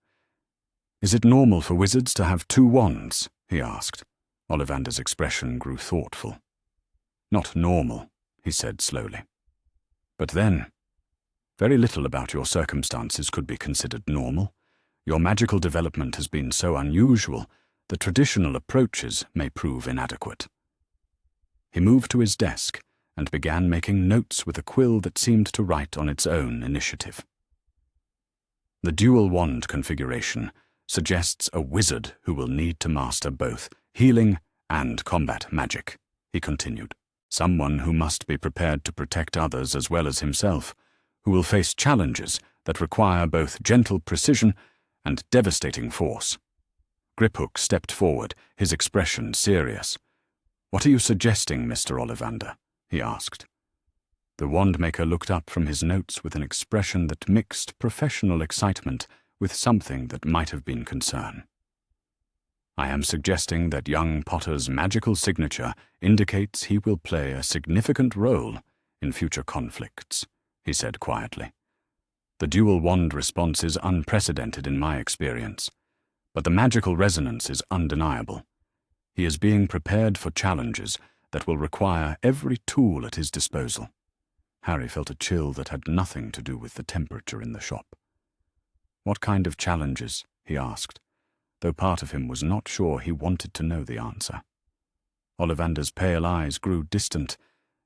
"Is it normal for wizards to have two wands?" he asked. Ollivander's expression grew thoughtful. "Not normal," he said slowly. But then, very little about your circumstances could be considered normal. Your magical development has been so unusual that traditional approaches may prove inadequate. He moved to his desk and began making notes with a quill that seemed to write on its own initiative. The dual wand configuration suggests a wizard who will need to master both healing and combat magic, he continued. Someone who must be prepared to protect others as well as himself, who will face challenges that require both gentle precision and devastating force. Griphook stepped forward, his expression serious. "What are you suggesting, Mr. Ollivander?" he asked. The wandmaker looked up from his notes with an expression that mixed professional excitement with something that might have been concern. "I am suggesting that young Potter's magical signature indicates he will play a significant role in future conflicts," he said quietly. "The dual wand response is unprecedented in my experience, but the magical resonance is undeniable. He is being prepared for challenges that will require every tool at his disposal." Harry felt a chill that had nothing to do with the temperature in the shop. "What kind of challenges?" he asked, though part of him was not sure he wanted to know the answer. Ollivander's pale eyes grew distant,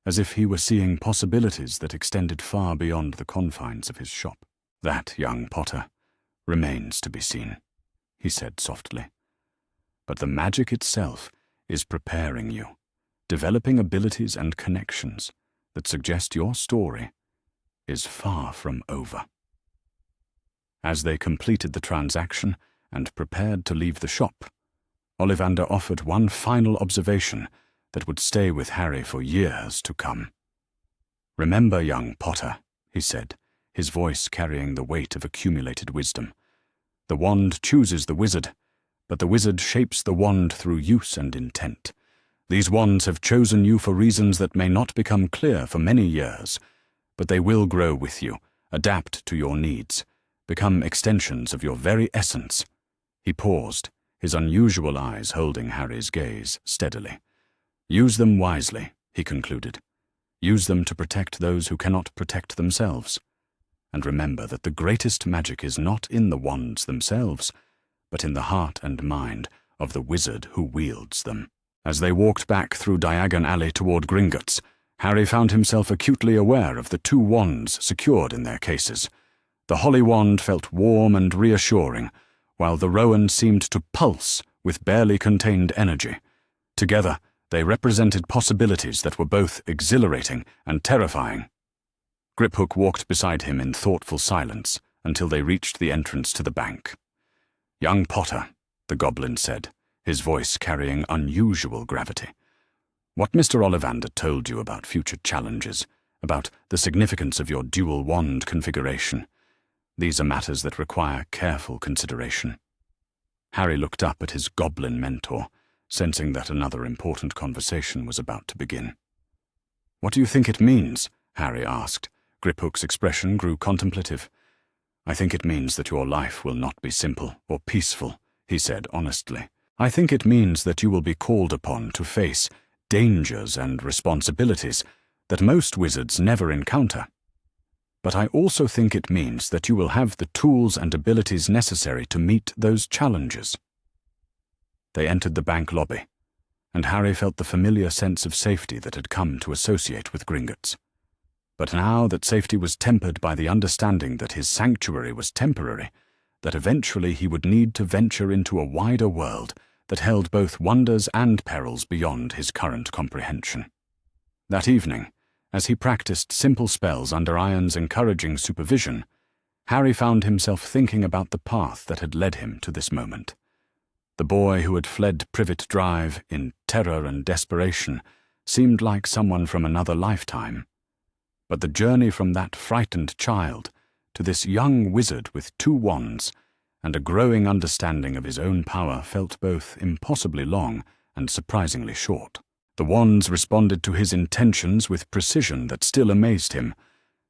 as if he were seeing possibilities that extended far beyond the confines of his shop. "That, young Potter, remains to be seen," he said softly. "But the magic itself is preparing you, developing abilities and connections that suggest your story is far from over." As they completed the transaction and prepared to leave the shop, Ollivander offered one final observation that would stay with Harry for years to come. "Remember, young Potter," he said, his voice carrying the weight of accumulated wisdom. "The wand chooses the wizard, but the wizard shapes the wand through use and intent. These wands have chosen you for reasons that may not become clear for many years, but they will grow with you, adapt to your needs, become extensions of your very essence." He paused, his unusual eyes holding Harry's gaze steadily. "Use them wisely," he concluded. "Use them to protect those who cannot protect themselves. And remember that the greatest magic is not in the wands themselves, but in the heart and mind of the wizard who wields them." As they walked back through Diagon Alley toward Gringotts, Harry found himself acutely aware of the two wands secured in their cases. The holly wand felt warm and reassuring, while the rowan seemed to pulse with barely contained energy. Together, they represented possibilities that were both exhilarating and terrifying. Griphook walked beside him in thoughtful silence until they reached the entrance to the bank. "Young Potter," the goblin said, his voice carrying unusual gravity. "What Mr. Ollivander told you about future challenges, about the significance of your dual wand configuration, these are matters that require careful consideration." Harry looked up at his goblin mentor, sensing that another important conversation was about to begin. "What do you think it means?" Harry asked. Griphook's expression grew contemplative. "I think it means that your life will not be simple or peaceful," he said honestly. "I think it means that you will be called upon to face dangers and responsibilities that most wizards never encounter. But I also think it means that you will have the tools and abilities necessary to meet those challenges." They entered the bank lobby, and Harry felt the familiar sense of safety that had come to associate with Gringotts. But now that safety was tempered by the understanding that his sanctuary was temporary, that eventually he would need to venture into a wider world that held both wonders and perils beyond his current comprehension. That evening, as he practiced simple spells under Iron's encouraging supervision, Harry found himself thinking about the path that had led him to this moment. The boy who had fled Privet Drive in terror and desperation seemed like someone from another lifetime. But the journey from that frightened child to this young wizard with two wands and a growing understanding of his own power felt both impossibly long and surprisingly short. The wands responded to his intentions with precision that still amazed him.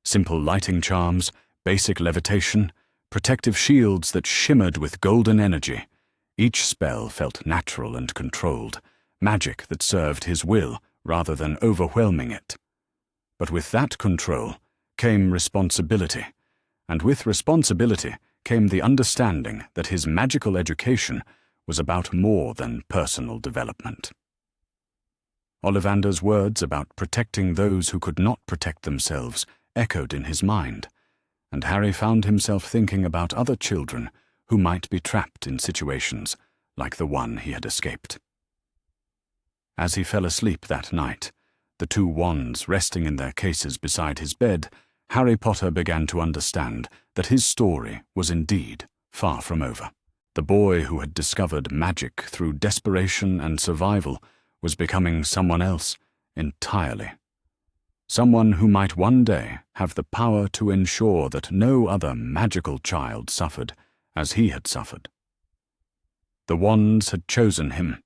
Simple lighting charms, basic levitation, protective shields that shimmered with golden energy. Each spell felt natural and controlled, magic that served his will rather than overwhelming it. But with that control came responsibility, and with responsibility came the understanding that his magical education was about more than personal development. Ollivander's words about protecting those who could not protect themselves echoed in his mind, and Harry found himself thinking about other children who might be trapped in situations like the one he had escaped. As he fell asleep that night, the two wands resting in their cases beside his bed, Harry Potter began to understand that his story was indeed far from over. The boy who had discovered magic through desperation and survival was becoming someone else entirely. Someone who might one day have the power to ensure that no other magical child suffered as he had suffered. The wands had chosen him,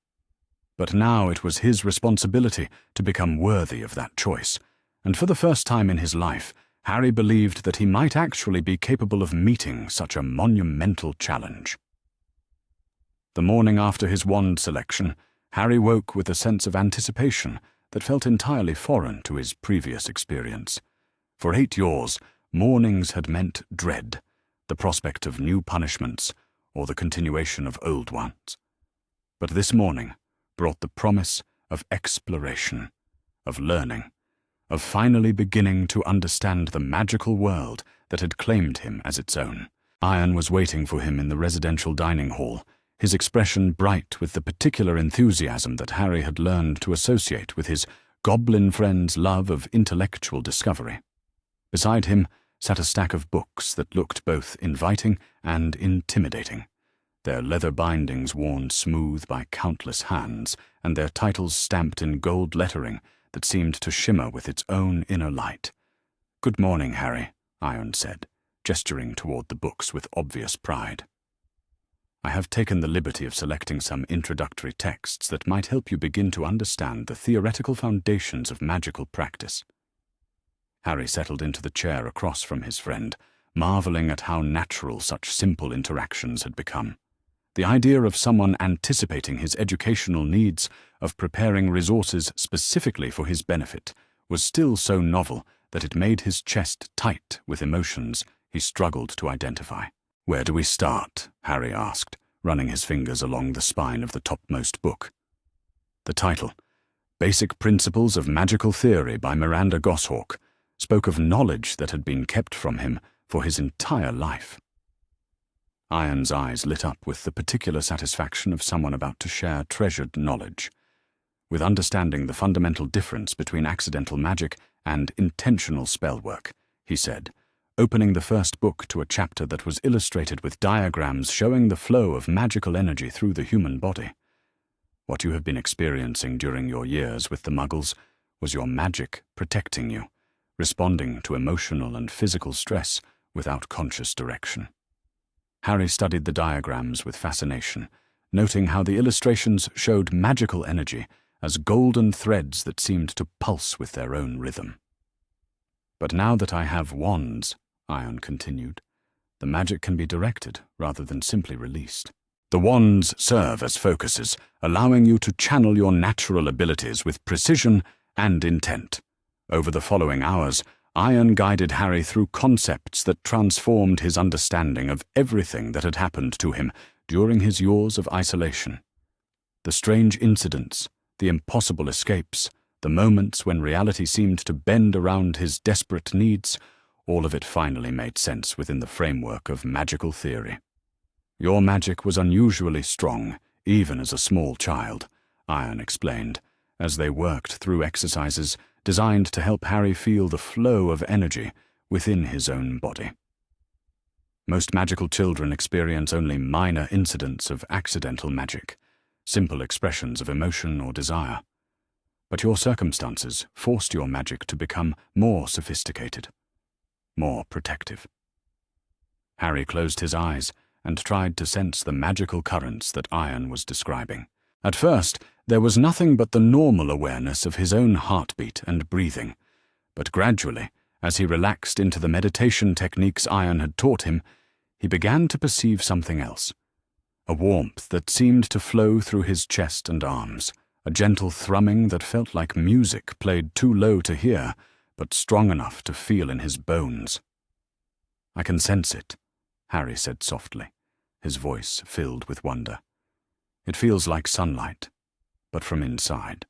but now it was his responsibility to become worthy of that choice, and for the first time in his life, Harry believed that he might actually be capable of meeting such a monumental challenge. The morning after his wand selection, Harry woke with a sense of anticipation that felt entirely foreign to his previous experience. For 8 years, mornings had meant dread, the prospect of new punishments, or the continuation of old ones. But this morning brought the promise of exploration, of learning, of finally beginning to understand the magical world that had claimed him as its own. Iron was waiting for him in the residential dining hall, his expression bright with the particular enthusiasm that Harry had learned to associate with his goblin friend's love of intellectual discovery. Beside him sat a stack of books that looked both inviting and intimidating, their leather bindings worn smooth by countless hands, and their titles stamped in gold lettering that seemed to shimmer with its own inner light. "Good morning, Harry," Iron said, gesturing toward the books with obvious pride. "I have taken the liberty of selecting some introductory texts that might help you begin to understand the theoretical foundations of magical practice." Harry settled into the chair across from his friend, marveling at how natural such simple interactions had become. The idea of someone anticipating his educational needs, of preparing resources specifically for his benefit, was still so novel that it made his chest tight with emotions he struggled to identify. "Where do we start?" Harry asked, running his fingers along the spine of the topmost book. The title, Basic Principles of Magical Theory by Miranda Goshawk, spoke of knowledge that had been kept from him for his entire life. Iron's eyes lit up with the particular satisfaction of someone about to share treasured knowledge. With understanding the fundamental difference between accidental magic and intentional spellwork, he said, opening the first book to a chapter that was illustrated with diagrams showing the flow of magical energy through the human body. What you have been experiencing during your years with the Muggles was your magic protecting you, responding to emotional and physical stress without conscious direction. Harry studied the diagrams with fascination, noting how the illustrations showed magical energy as golden threads that seemed to pulse with their own rhythm. "But now that I have wands," Iron continued, "the magic can be directed rather than simply released. The wands serve as focuses, allowing you to channel your natural abilities with precision and intent." Over the following hours, Iron guided Harry through concepts that transformed his understanding of everything that had happened to him during his years of isolation. The strange incidents, the impossible escapes, the moments when reality seemed to bend around his desperate needs, all of it finally made sense within the framework of magical theory. "Your magic was unusually strong, even as a small child," Iron explained, as they worked through exercises designed to help Harry feel the flow of energy within his own body. Most magical children experience only minor incidents of accidental magic, simple expressions of emotion or desire. But your circumstances forced your magic to become more sophisticated, more protective. Harry closed his eyes and tried to sense the magical currents that Iron was describing. At first, there was nothing but the normal awareness of his own heartbeat and breathing, but gradually, as he relaxed into the meditation techniques Iron had taught him, he began to perceive something else. A warmth that seemed to flow through his chest and arms, a gentle thrumming that felt like music played too low to hear, but strong enough to feel in his bones. "I can sense it," Harry said softly, his voice filled with wonder. "It feels like sunlight, but from inside."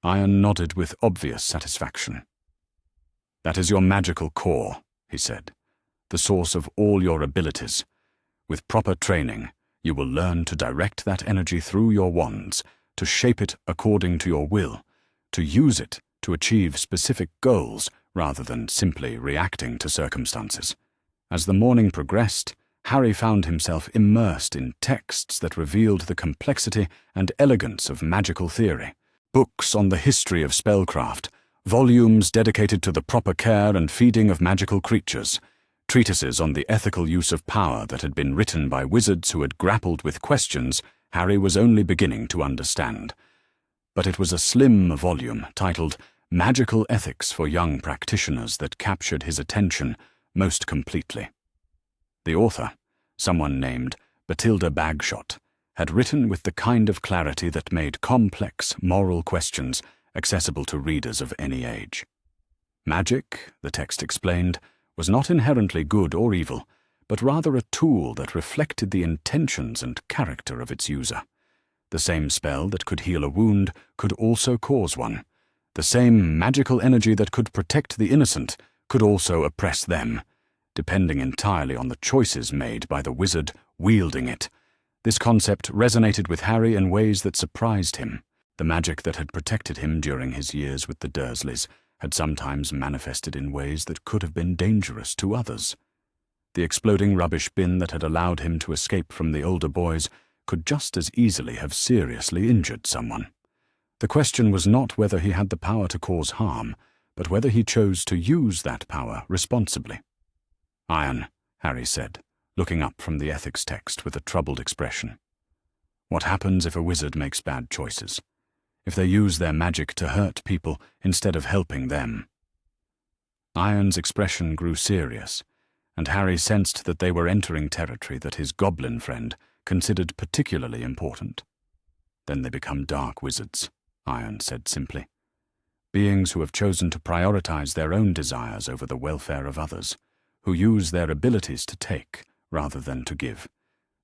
Iron nodded with obvious satisfaction. "That is your magical core," he said, "the source of all your abilities. With proper training, you will learn to direct that energy through your wands, to shape it according to your will, to use it to achieve specific goals rather than simply reacting to circumstances." As the morning progressed, Harry found himself immersed in texts that revealed the complexity and elegance of magical theory. Books on the history of spellcraft, volumes dedicated to the proper care and feeding of magical creatures, treatises on the ethical use of power that had been written by wizards who had grappled with questions Harry was only beginning to understand. But it was a slim volume titled Magical Ethics for Young Practitioners that captured his attention most completely. The author, someone named Batilda Bagshot, had written with the kind of clarity that made complex moral questions accessible to readers of any age. Magic, the text explained, was not inherently good or evil, but rather a tool that reflected the intentions and character of its user. The same spell that could heal a wound could also cause one. The same magical energy that could protect the innocent could also oppress them, depending entirely on the choices made by the wizard wielding it. This concept resonated with Harry in ways that surprised him. The magic that had protected him during his years with the Dursleys had sometimes manifested in ways that could have been dangerous to others. The exploding rubbish bin that had allowed him to escape from the older boys could just as easily have seriously injured someone. The question was not whether he had the power to cause harm, but whether he chose to use that power responsibly. "Iron," Harry said, looking up from the ethics text with a troubled expression. "What happens if a wizard makes bad choices? If they use their magic to hurt people instead of helping them?" Iron's expression grew serious, and Harry sensed that they were entering territory that his goblin friend considered particularly important. "Then they become dark wizards," Iron said simply. "Beings who have chosen to prioritize their own desires over the welfare of others, who use their abilities to take rather than to give,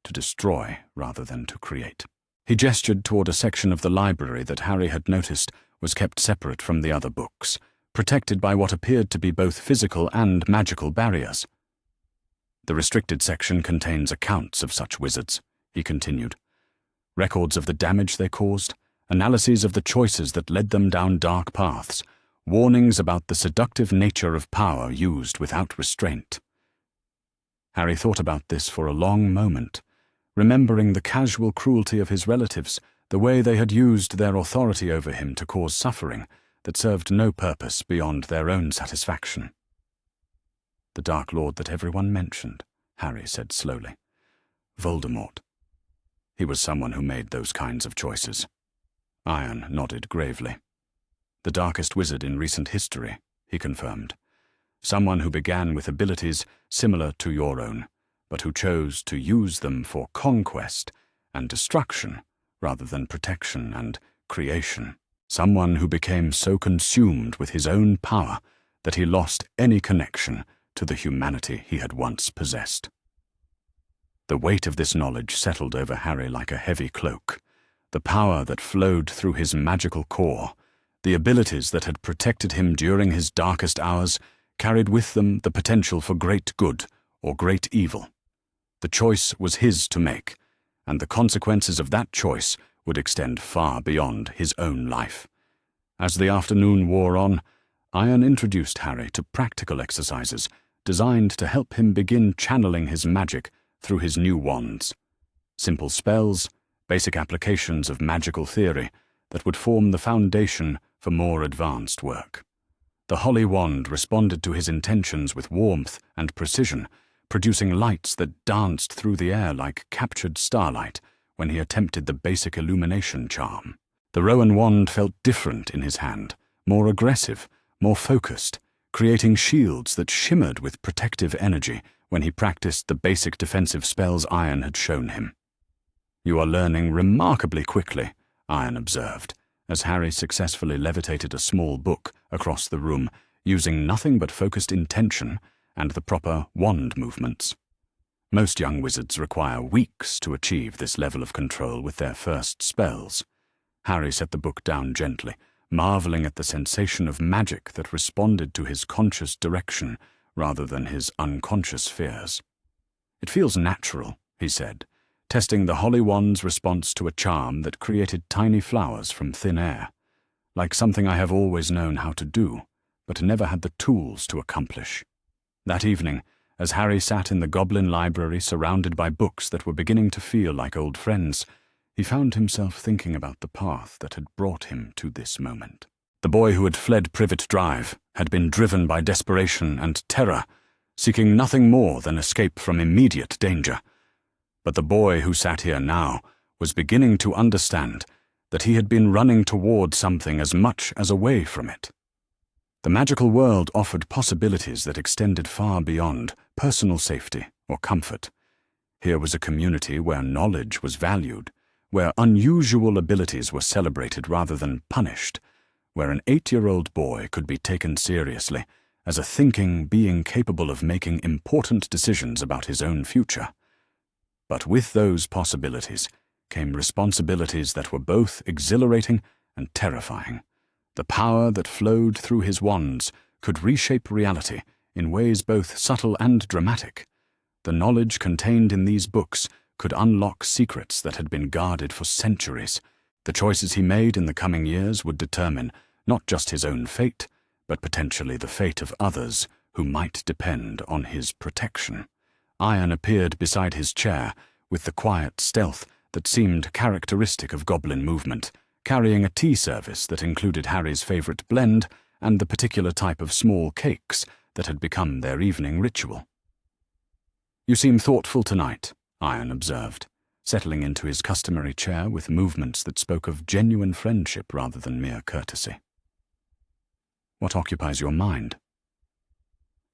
to destroy rather than to create." He gestured toward a section of the library that Harry had noticed was kept separate from the other books, protected by what appeared to be both physical and magical barriers. "The restricted section contains accounts of such wizards," he continued. "Records of the damage they caused, analyses of the choices that led them down dark paths, warnings about the seductive nature of power used without restraint." Harry thought about this for a long moment, remembering the casual cruelty of his relatives, the way they had used their authority over him to cause suffering that served no purpose beyond their own satisfaction. "The Dark Lord that everyone mentioned," Harry said slowly. "Voldemort. He was someone who made those kinds of choices." Iron nodded gravely. "The darkest wizard in recent history," he confirmed. "Someone who began with abilities similar to your own, but who chose to use them for conquest and destruction rather than protection and creation. Someone who became so consumed with his own power that he lost any connection to the humanity he had once possessed." The weight of this knowledge settled over Harry like a heavy cloak. The power that flowed through his magical core, the abilities that had protected him during his darkest hours, carried with them the potential for great good or great evil. The choice was his to make, and the consequences of that choice would extend far beyond his own life. As the afternoon wore on, Iron introduced Harry to practical exercises designed to help him begin channeling his magic through his new wands. Simple spells, basic applications of magical theory that would form the foundation for more advanced work. The Holy Wand responded to his intentions with warmth and precision, producing lights that danced through the air like captured starlight when he attempted the basic illumination charm. The Rowan wand felt different in his hand, more aggressive, more focused, creating shields that shimmered with protective energy when he practiced the basic defensive spells Iron had shown him. "You are learning remarkably quickly," Iron observed, as Harry successfully levitated a small book across the room using nothing but focused intention and the proper wand movements. Most young wizards require weeks to achieve this level of control with their first spells. Harry set the book down gently, marveling at the sensation of magic that responded to his conscious direction rather than his unconscious fears. "It feels natural," he said, testing the holly wand's response to a charm that created tiny flowers from thin air, like something I have always known how to do, but never had the tools to accomplish. That evening, as Harry sat in the Goblin Library surrounded by books that were beginning to feel like old friends, he found himself thinking about the path that had brought him to this moment. The boy who had fled Privet Drive had been driven by desperation and terror, seeking nothing more than escape from immediate danger. But the boy who sat here now was beginning to understand that he had been running toward something as much as away from it. The magical world offered possibilities that extended far beyond personal safety or comfort. Here was a community where knowledge was valued, where unusual abilities were celebrated rather than punished, where an 8-year-old boy could be taken seriously as a thinking being capable of making important decisions about his own future. But with those possibilities came responsibilities that were both exhilarating and terrifying. The power that flowed through his wands could reshape reality in ways both subtle and dramatic. The knowledge contained in these books could unlock secrets that had been guarded for centuries. The choices he made in the coming years would determine not just his own fate, but potentially the fate of others who might depend on his protection. Iron appeared beside his chair with the quiet stealth that seemed characteristic of goblin movement, carrying a tea service that included Harry's favorite blend and the particular type of small cakes that had become their evening ritual. "You seem thoughtful tonight," Iron observed, settling into his customary chair with movements that spoke of genuine friendship rather than mere courtesy. "What occupies your mind?"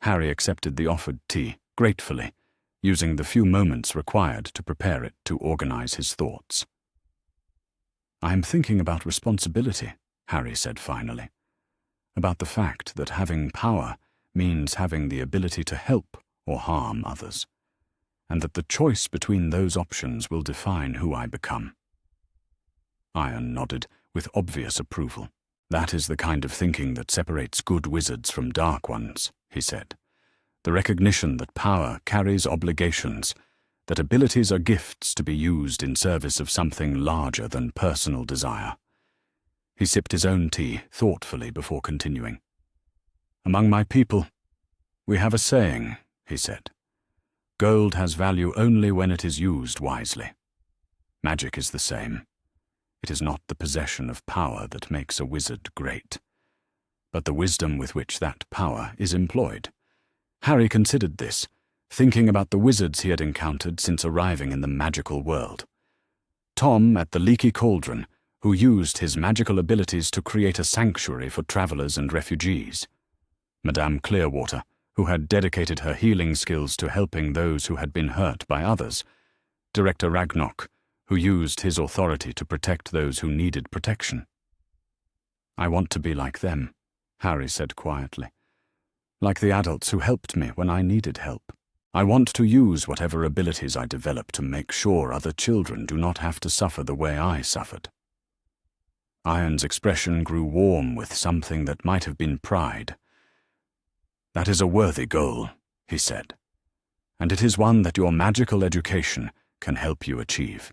Harry accepted the offered tea gratefully, using the few moments required to prepare it to organize his thoughts. "I am thinking about responsibility," Harry said finally, "about the fact that having power means having the ability to help or harm others, and that the choice between those options will define who I become." Iron nodded with obvious approval. "That is the kind of thinking that separates good wizards from dark ones," he said. "The recognition that power carries obligations, that abilities are gifts to be used in service of something larger than personal desire." He sipped his own tea thoughtfully before continuing. "Among my people, we have a saying," he said. "Gold has value only when it is used wisely. Magic is the same. It is not the possession of power that makes a wizard great, but the wisdom with which that power is employed." Harry considered this, thinking about the wizards he had encountered since arriving in the magical world. Tom at the Leaky Cauldron, who used his magical abilities to create a sanctuary for travelers and refugees. Madame Clearwater, who had dedicated her healing skills to helping those who had been hurt by others. Director Ragnok, who used his authority to protect those who needed protection. "I want to be like them," Harry said quietly. "Like the adults who helped me when I needed help. I want to use whatever abilities I develop to make sure other children do not have to suffer the way I suffered." Iron's expression grew warm with something that might have been pride. "That is a worthy goal," he said, "and it is one that your magical education can help you achieve.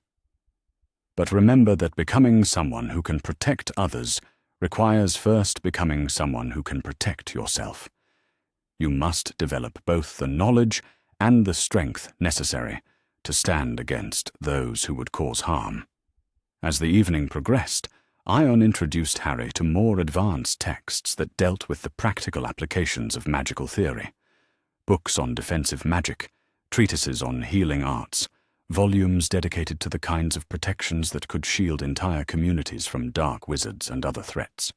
But remember that becoming someone who can protect others requires first becoming someone who can protect yourself. You must develop both the knowledge and the strength necessary to stand against those who would cause harm." As the evening progressed, Ion introduced Harry to more advanced texts that dealt with the practical applications of magical theory. Books on defensive magic, treatises on healing arts, volumes dedicated to the kinds of protections that could shield entire communities from dark wizards and other threats.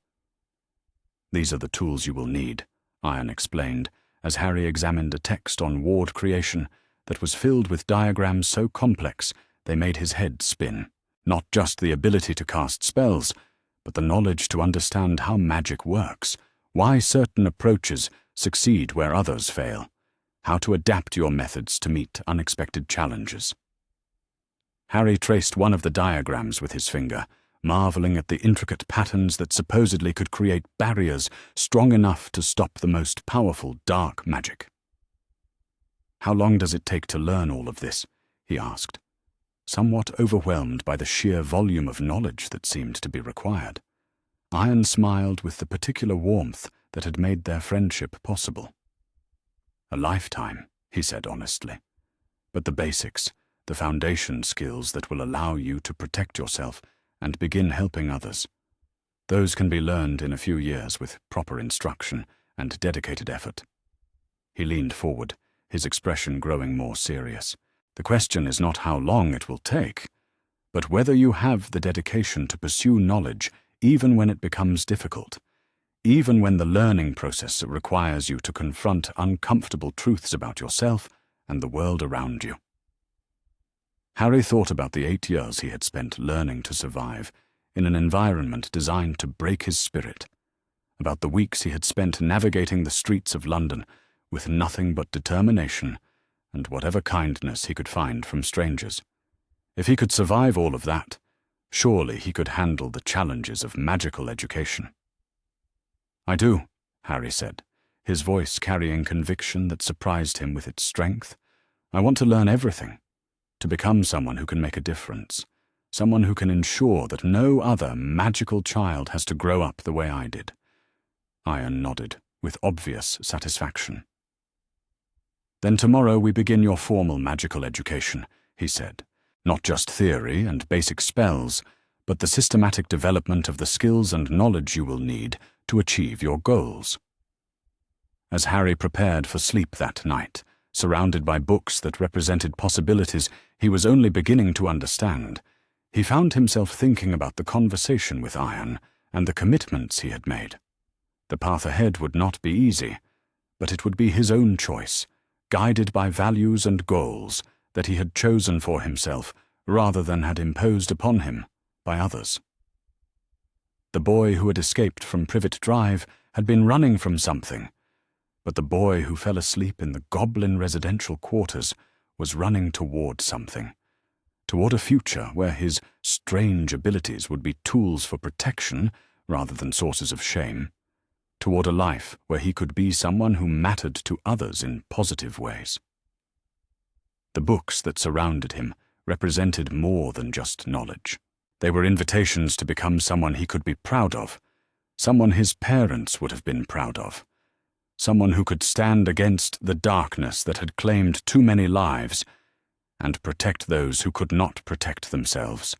"These are the tools you will need," Ion explained, as Harry examined a text on ward creation that was filled with diagrams so complex they made his head spin. Not just the ability to cast spells, but the knowledge to understand how magic works, why certain approaches succeed where others fail, how to adapt your methods to meet unexpected challenges. Harry traced one of the diagrams with his finger, marveling at the intricate patterns that supposedly could create barriers strong enough to stop the most powerful dark magic. "How long does it take to learn all of this?" he asked, somewhat overwhelmed by the sheer volume of knowledge that seemed to be required. Iron smiled with the particular warmth that had made their friendship possible. "A lifetime," he said honestly. "But the basics, the foundation skills that will allow you to protect yourself and begin helping others, those can be learned in a few years with proper instruction and dedicated effort." He leaned forward, his expression growing more serious. "The question is not how long it will take, but whether you have the dedication to pursue knowledge even when it becomes difficult, even when the learning process requires you to confront uncomfortable truths about yourself and the world around you." Harry thought about the 8 years he had spent learning to survive in an environment designed to break his spirit, about the weeks he had spent navigating the streets of London with nothing but determination and whatever kindness he could find from strangers. If he could survive all of that, surely he could handle the challenges of magical education. "I do," Harry said, his voice carrying conviction that surprised him with its strength. "I want to learn everything, to become someone who can make a difference, someone who can ensure that no other magical child has to grow up the way I did." Iron nodded, with obvious satisfaction. "Then tomorrow we begin your formal magical education," he said. "Not just theory and basic spells, but the systematic development of the skills and knowledge you will need to achieve your goals." As Harry prepared for sleep that night, surrounded by books that represented possibilities he was only beginning to understand, he found himself thinking about the conversation with Iron and the commitments he had made. The path ahead would not be easy, but it would be his own choice, guided by values and goals that he had chosen for himself rather than had imposed upon him by others. The boy who had escaped from Privet Drive had been running from something, but the boy who fell asleep in the Goblin residential quarters was running toward something, toward a future where his strange abilities would be tools for protection rather than sources of shame, toward a life where he could be someone who mattered to others in positive ways. The books that surrounded him represented more than just knowledge. They were invitations to become someone he could be proud of, someone his parents would have been proud of, someone who could stand against the darkness that had claimed too many lives and protect those who could not protect themselves.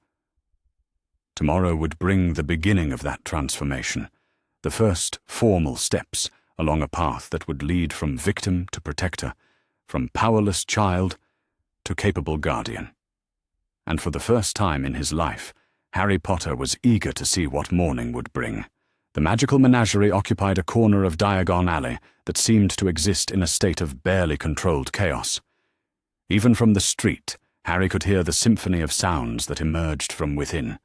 Tomorrow would bring the beginning of that transformation, the first formal steps along a path that would lead from victim to protector, from powerless child to capable guardian. And for the first time in his life, Harry Potter was eager to see what morning would bring. The magical menagerie occupied a corner of Diagon Alley that seemed to exist in a state of barely controlled chaos. Even from the street, Harry could hear the symphony of sounds that emerged from within,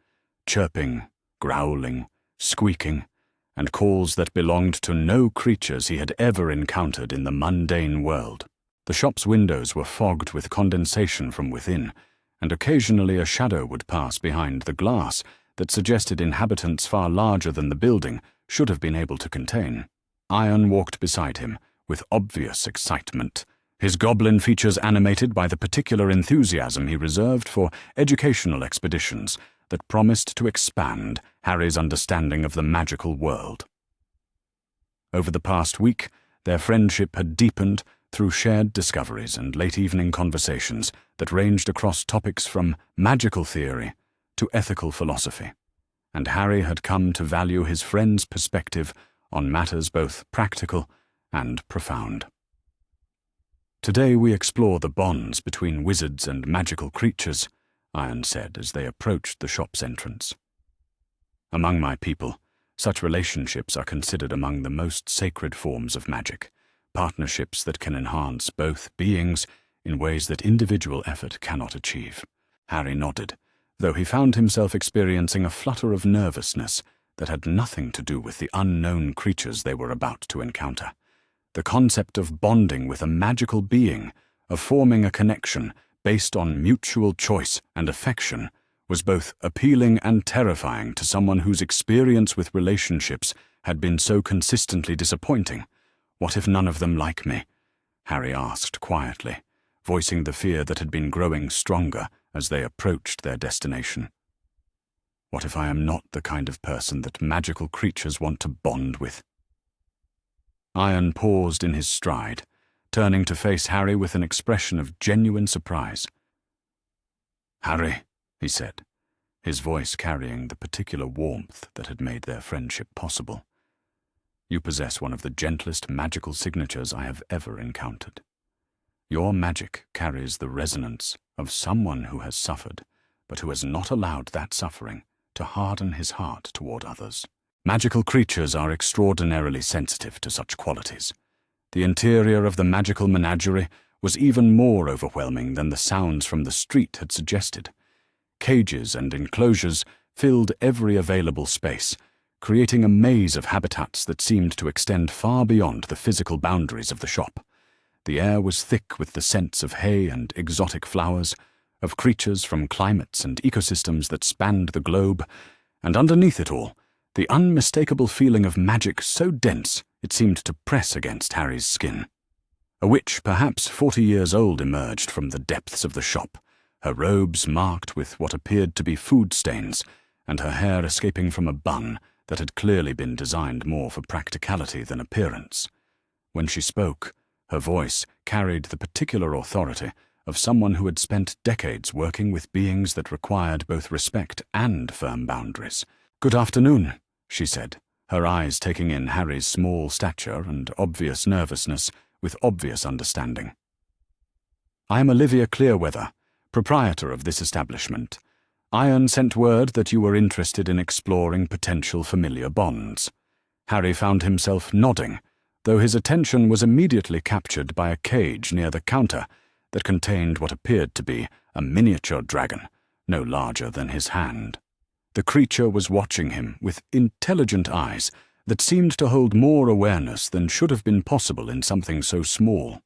chirping, growling, squeaking, and calls that belonged to no creatures he had ever encountered in the mundane world. The shop's windows were fogged with condensation from within, and occasionally a shadow would pass behind the glass that suggested inhabitants far larger than the building should have been able to contain. Iron walked beside him, with obvious excitement, his goblin features animated by the particular enthusiasm he reserved for educational expeditions that promised to expand Harry's understanding of the magical world. Over the past week, their friendship had deepened through shared discoveries and late-evening conversations that ranged across topics from magical theory to ethical philosophy, and Harry had come to value his friend's perspective on matters both practical and profound. "Today we explore the bonds between wizards and magical creatures," Iron said as they approached the shop's entrance. "Among my people, such relationships are considered among the most sacred forms of magic, partnerships that can enhance both beings in ways that individual effort cannot achieve." Harry nodded, though he found himself experiencing a flutter of nervousness that had nothing to do with the unknown creatures they were about to encounter. The concept of bonding with a magical being, of forming a connection based on mutual choice and affection, was both appealing and terrifying to someone whose experience with relationships had been so consistently disappointing. "What if none of them like me?" Harry asked quietly, voicing the fear that had been growing stronger as they approached their destination. "What if I am not the kind of person that magical creatures want to bond with?" Iron paused in his stride, turning to face Harry with an expression of genuine surprise. "Harry," he said, his voice carrying the particular warmth that had made their friendship possible, "you possess one of the gentlest magical signatures I have ever encountered. Your magic carries the resonance of someone who has suffered, but who has not allowed that suffering to harden his heart toward others. Magical creatures are extraordinarily sensitive to such qualities. The interior of the magical menagerie was even more overwhelming than the sounds from the street had suggested. Cages and enclosures filled every available space, creating a maze of habitats that seemed to extend far beyond the physical boundaries of the shop. The air was thick with the scents of hay and exotic flowers, of creatures from climates and ecosystems that spanned the globe, and underneath it all, the unmistakable feeling of magic so dense it seemed to press against Harry's skin. A witch, perhaps 40 years old, emerged from the depths of the shop, her robes marked with what appeared to be food stains, and her hair escaping from a bun that had clearly been designed more for practicality than appearance. When she spoke, her voice carried the particular authority of someone who had spent decades working with beings that required both respect and firm boundaries. "Good afternoon," she said, her eyes taking in Harry's small stature and obvious nervousness with obvious understanding. "I am Olivia Clearweather, proprietor of this establishment. Iron sent word that you were interested in exploring potential familiar bonds." Harry found himself nodding, though his attention was immediately captured by a cage near the counter that contained what appeared to be a miniature dragon, no larger than his hand. The creature was watching him with intelligent eyes that seemed to hold more awareness than should have been possible in something so small.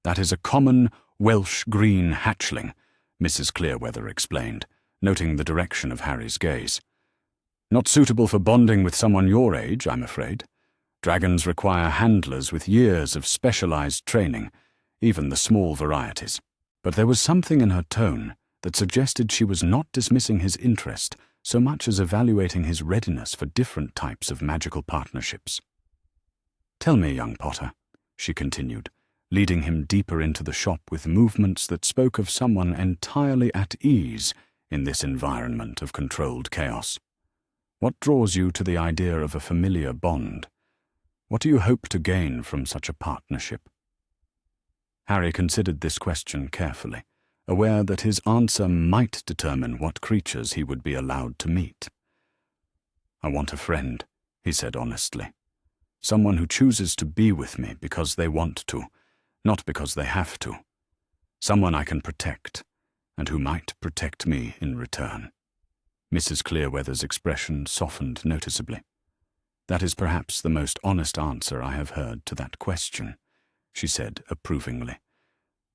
"That is a common Welsh green hatchling," Mrs. Clearweather explained, noting the direction of Harry's gaze. "Not suitable for bonding with someone your age, I'm afraid. Dragons require handlers with years of specialized training, even the small varieties." But there was something in her tone that suggested she was not dismissing his interest so much as evaluating his readiness for different types of magical partnerships. "Tell me, young Potter," she continued, leading him deeper into the shop with movements that spoke of someone entirely at ease in this environment of controlled chaos. "What draws you to the idea of a familiar bond? What do you hope to gain from such a partnership?" Harry considered this question carefully, aware that his answer might determine what creatures he would be allowed to meet. "I want a friend," he said honestly. "Someone who chooses to be with me because they want to, not because they have to. Someone I can protect, and who might protect me in return." Mrs. Clearweather's expression softened noticeably. "That is perhaps the most honest answer I have heard to that question," she said approvingly.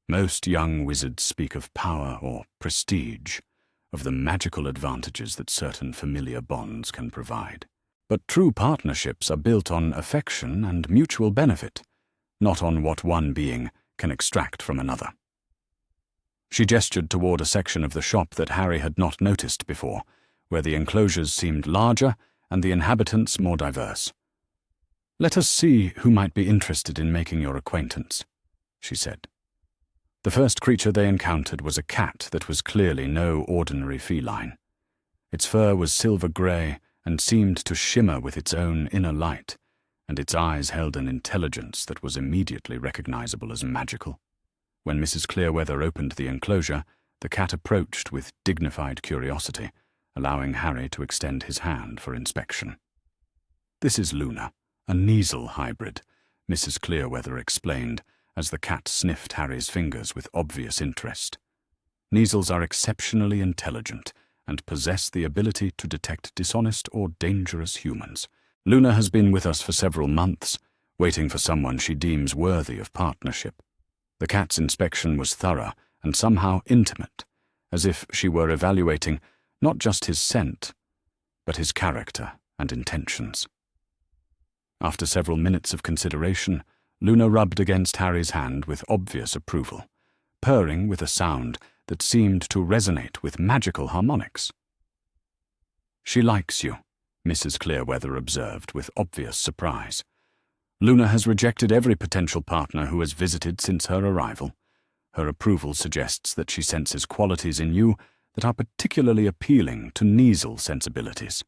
"Most young wizards speak of power or prestige, of the magical advantages that certain familiar bonds can provide. But true partnerships are built on affection and mutual benefit, not on what one being can extract from another." She gestured toward a section of the shop that Harry had not noticed before, where the enclosures seemed larger and the inhabitants more diverse. "Let us see who might be interested in making your acquaintance," she said. The first creature they encountered was a cat that was clearly no ordinary feline. Its fur was silver-grey and seemed to shimmer with its own inner light, and its eyes held an intelligence that was immediately recognizable as magical. When Mrs. Clearweather opened the enclosure, the cat approached with dignified curiosity, allowing Harry to extend his hand for inspection. "This is Luna, a Kneasel hybrid," Mrs. Clearweather explained, as the cat sniffed Harry's fingers with obvious interest. "Kneasels are exceptionally intelligent and possess the ability to detect dishonest or dangerous humans. Luna has been with us for several months, waiting for someone she deems worthy of partnership. The cat's inspection was thorough and somehow intimate, as if she were evaluating not just his scent, but his character and intentions. After several minutes of consideration, Luna rubbed against Harry's hand with obvious approval, purring with a sound that seemed to resonate with magical harmonics. "She likes you," Mrs. Clearweather observed with obvious surprise. "Luna has rejected every potential partner who has visited since her arrival. Her approval suggests that she senses qualities in you that are particularly appealing to nasal sensibilities."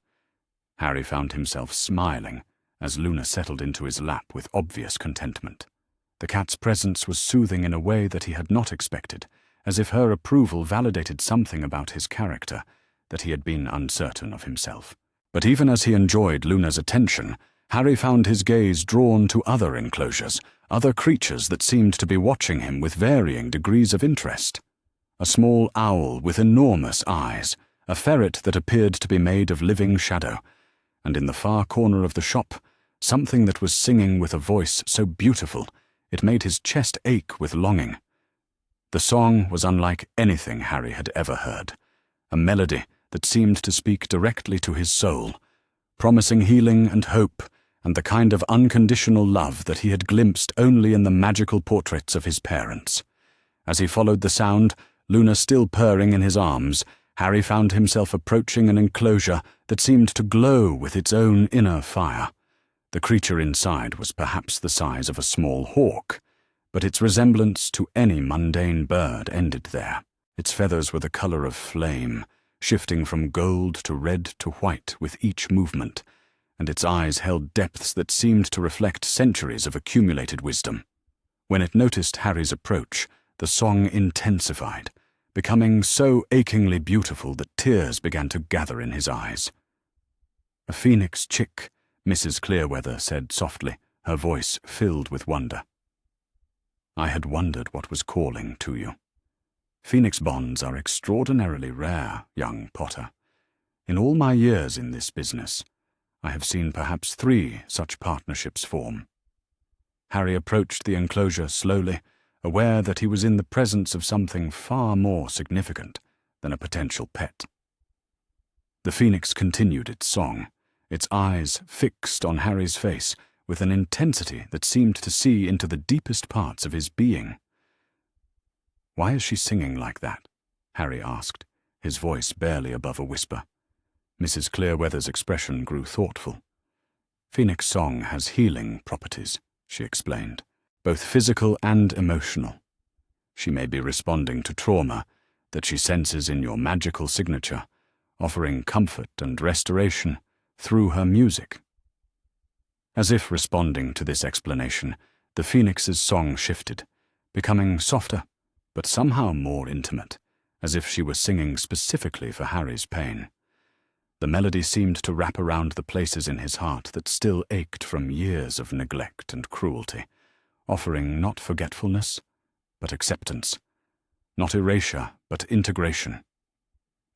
Harry found himself smiling as Luna settled into his lap with obvious contentment. The cat's presence was soothing in a way that he had not expected, as if her approval validated something about his character that he had been uncertain of himself. But even as he enjoyed Luna's attention, Harry found his gaze drawn to other enclosures, other creatures that seemed to be watching him with varying degrees of interest. A small owl with enormous eyes, a ferret that appeared to be made of living shadow, and in the far corner of the shop, something that was singing with a voice so beautiful it made his chest ache with longing. The song was unlike anything Harry had ever heard, a melody that seemed to speak directly to his soul, promising healing and hope and the kind of unconditional love that he had glimpsed only in the magical portraits of his parents. As he followed the sound, Luna still purring in his arms, Harry found himself approaching an enclosure that seemed to glow with its own inner fire. The creature inside was perhaps the size of a small hawk, but its resemblance to any mundane bird ended there. Its feathers were the color of flame, shifting from gold to red to white with each movement, and its eyes held depths that seemed to reflect centuries of accumulated wisdom. When it noticed Harry's approach, the song intensified, becoming so achingly beautiful that tears began to gather in his eyes. "A phoenix chick," Mrs. Clearweather said softly, her voice filled with wonder. "I had wondered what was calling to you. Phoenix bonds are extraordinarily rare, young Potter. In all my years in this business, I have seen perhaps 3 such partnerships form." Harry approached the enclosure slowly, aware that he was in the presence of something far more significant than a potential pet. The phoenix continued its song, its eyes fixed on Harry's face with an intensity that seemed to see into the deepest parts of his being. "Why is she singing like that?" Harry asked, his voice barely above a whisper. Mrs. Clearweather's expression grew thoughtful. "Phoenix song has healing properties," she explained, "both physical and emotional. She may be responding to trauma that she senses in your magical signature, offering comfort and restoration through her music." As if responding to this explanation, the phoenix's song shifted, becoming softer, but somehow more intimate, as if she were singing specifically for Harry's pain. The melody seemed to wrap around the places in his heart that still ached from years of neglect and cruelty, offering not forgetfulness, but acceptance, not erasure, but integration.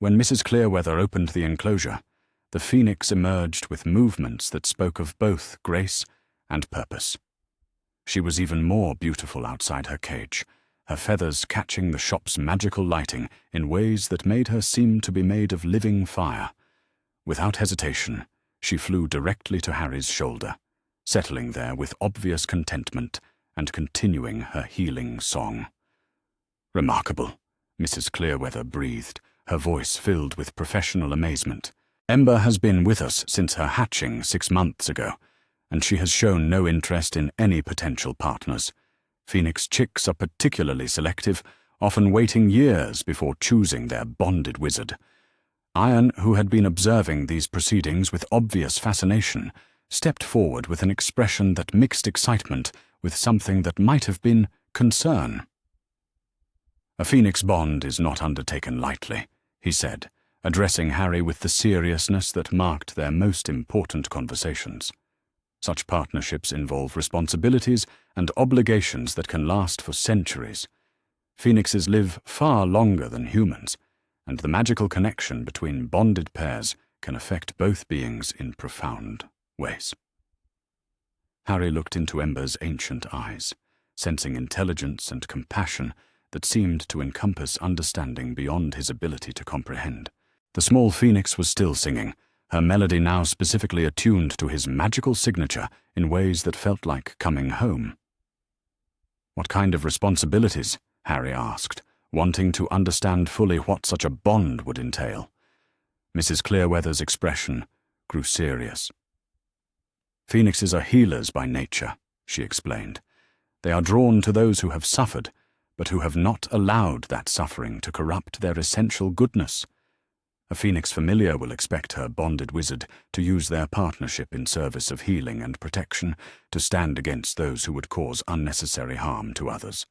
When Mrs. Clearweather opened the enclosure, the phoenix emerged with movements that spoke of both grace and purpose. She was even more beautiful outside her cage, her feathers catching the shop's magical lighting in ways that made her seem to be made of living fire. Without hesitation, she flew directly to Harry's shoulder, settling there with obvious contentment and continuing her healing song. "Remarkable," Mrs. Clearweather breathed, her voice filled with professional amazement. "Ember has been with us since her hatching 6 months ago, and she has shown no interest in any potential partners. Phoenix chicks are particularly selective, often waiting years before choosing their bonded wizard." Iron, who had been observing these proceedings with obvious fascination, stepped forward with an expression that mixed excitement with something that might have been concern. "A phoenix bond is not undertaken lightly," he said, addressing Harry with the seriousness that marked their most important conversations. "Such partnerships involve responsibilities and obligations that can last for centuries. Phoenixes live far longer than humans, and the magical connection between bonded pairs can affect both beings in profound ways. Harry looked into Ember's ancient eyes, sensing intelligence and compassion that seemed to encompass understanding beyond his ability to comprehend. The small phoenix was still singing, her melody now specifically attuned to his magical signature in ways that felt like coming home. "What kind of responsibilities?" Harry asked, wanting to understand fully what such a bond would entail. Mrs. Clearweather's expression grew serious. "Phoenixes are healers by nature," she explained. "They are drawn to those who have suffered, but who have not allowed that suffering to corrupt their essential goodness. A Phoenix familiar will expect her bonded wizard to use their partnership in service of healing and protection to stand against those who would cause unnecessary harm to others."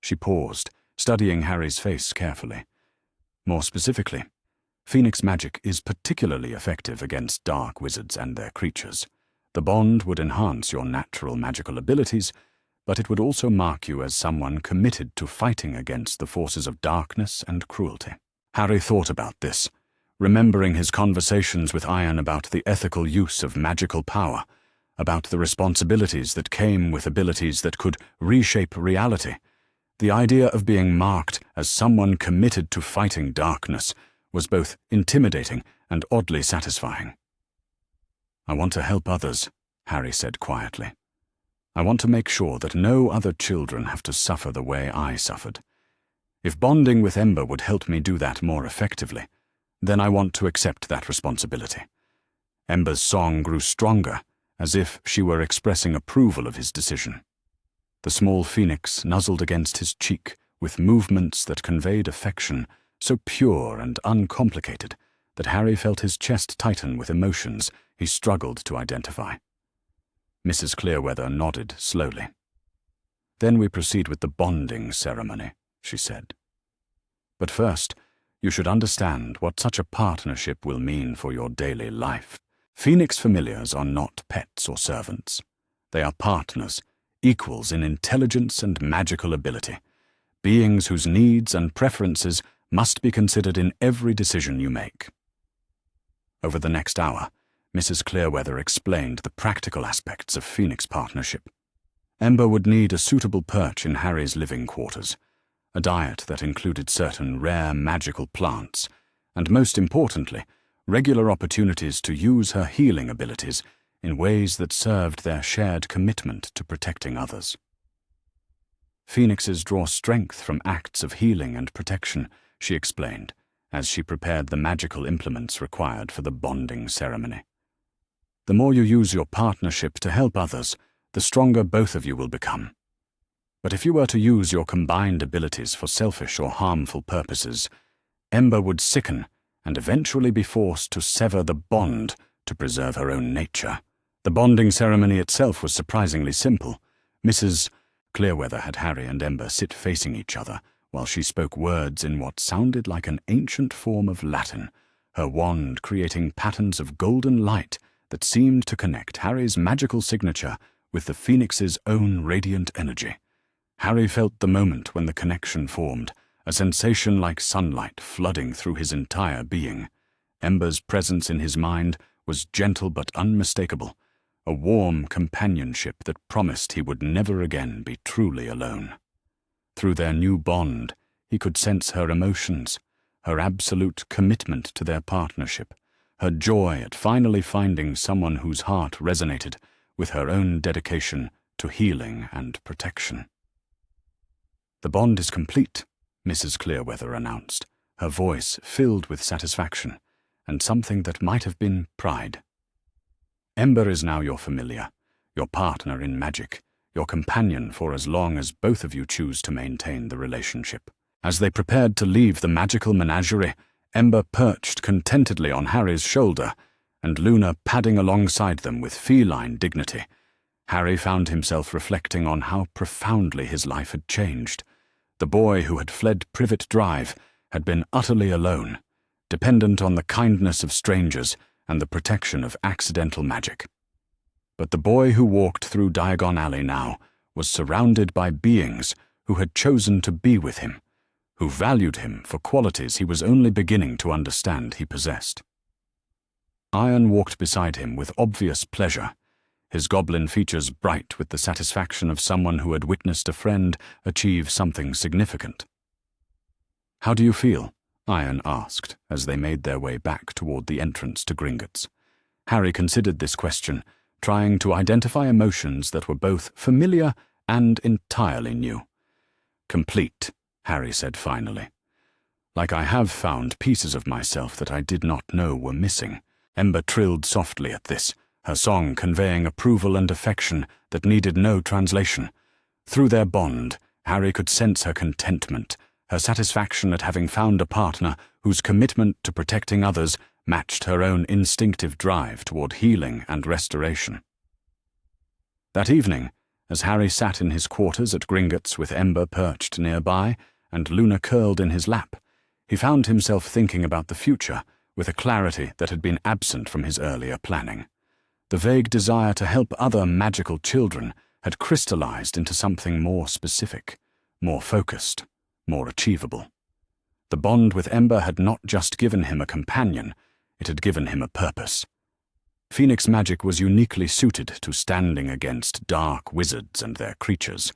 She paused, studying Harry's face carefully. "More specifically, Phoenix magic is particularly effective against dark wizards and their creatures. The bond would enhance your natural magical abilities, but it would also mark you as someone committed to fighting against the forces of darkness and cruelty." Harry thought about this, remembering his conversations with Ian about the ethical use of magical power, about the responsibilities that came with abilities that could reshape reality. The idea of being marked as someone committed to fighting darkness was both intimidating and oddly satisfying. "I want to help others," Harry said quietly. "I want to make sure that no other children have to suffer the way I suffered. If bonding with Ember would help me do that more effectively, then I want to accept that responsibility." Ember's song grew stronger, as if she were expressing approval of his decision. The small phoenix nuzzled against his cheek with movements that conveyed affection so pure and uncomplicated that Harry felt his chest tighten with emotions he struggled to identify. Mrs. Clearweather nodded slowly. "Then we proceed with the bonding ceremony," she said. "But first, you should understand what such a partnership will mean for your daily life. Phoenix familiars are not pets or servants. They are partners, equals in intelligence and magical ability, beings whose needs and preferences must be considered in every decision you make." Over the next hour, Mrs. Clearweather explained the practical aspects of Phoenix partnership. Ember would need a suitable perch in Harry's living quarters, a diet that included certain rare magical plants, and most importantly, regular opportunities to use her healing abilities in ways that served their shared commitment to protecting others. "Phoenixes draw strength from acts of healing and protection," she explained, as she prepared the magical implements required for the bonding ceremony. "The more you use your partnership to help others, the stronger both of you will become. But if you were to use your combined abilities for selfish or harmful purposes, Ember would sicken and eventually be forced to sever the bond to preserve her own nature." The bonding ceremony itself was surprisingly simple. Mrs. Clearweather had Harry and Ember sit facing each other while she spoke words in what sounded like an ancient form of Latin, her wand creating patterns of golden light that seemed to connect Harry's magical signature with the Phoenix's own radiant energy. Harry felt the moment when the connection formed, a sensation like sunlight flooding through his entire being. Ember's presence in his mind was gentle but unmistakable, a warm companionship that promised he would never again be truly alone. Through their new bond, he could sense her emotions, her absolute commitment to their partnership, her joy at finally finding someone whose heart resonated with her own dedication to healing and protection. "The bond is complete," Mrs. Clearweather announced, her voice filled with satisfaction and something that might have been pride. "Ember is now your familiar, your partner in magic, your companion for as long as both of you choose to maintain the relationship." As they prepared to leave the magical menagerie, Ember perched contentedly on Harry's shoulder, and Luna padding alongside them with feline dignity. Harry found himself reflecting on how profoundly his life had changed. The boy who had fled Privet Drive had been utterly alone, dependent on the kindness of strangers and the protection of accidental magic. But the boy who walked through Diagon Alley now was surrounded by beings who had chosen to be with him, who valued him for qualities he was only beginning to understand he possessed. Iron walked beside him with obvious pleasure, his goblin features bright with the satisfaction of someone who had witnessed a friend achieve something significant. "How do you feel?" Iron asked as they made their way back toward the entrance to Gringotts. Harry considered this question, trying to identify emotions that were both familiar and entirely new. "Complete," Harry said finally. "Like I have found pieces of myself that I did not know were missing." Ember trilled softly at this, her song conveying approval and affection that needed no translation. Through their bond, Harry could sense her contentment, her satisfaction at having found a partner whose commitment to protecting others matched her own instinctive drive toward healing and restoration. That evening, as Harry sat in his quarters at Gringotts with Ember perched nearby and Luna curled in his lap, he found himself thinking about the future with a clarity that had been absent from his earlier planning. The vague desire to help other magical children had crystallized into something more specific, more focused, more achievable. The bond with Ember had not just given him a companion, it had given him a purpose. Phoenix magic was uniquely suited to standing against dark wizards and their creatures,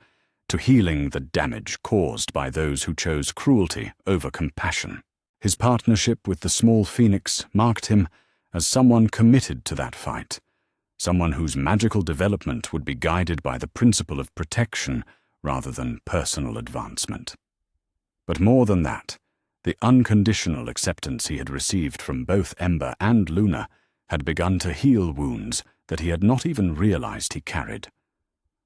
to healing the damage caused by those who chose cruelty over compassion. His partnership with the small phoenix marked him as someone committed to that fight, someone whose magical development would be guided by the principle of protection rather than personal advancement. But more than that, the unconditional acceptance he had received from both Ember and Luna had begun to heal wounds that he had not even realized he carried.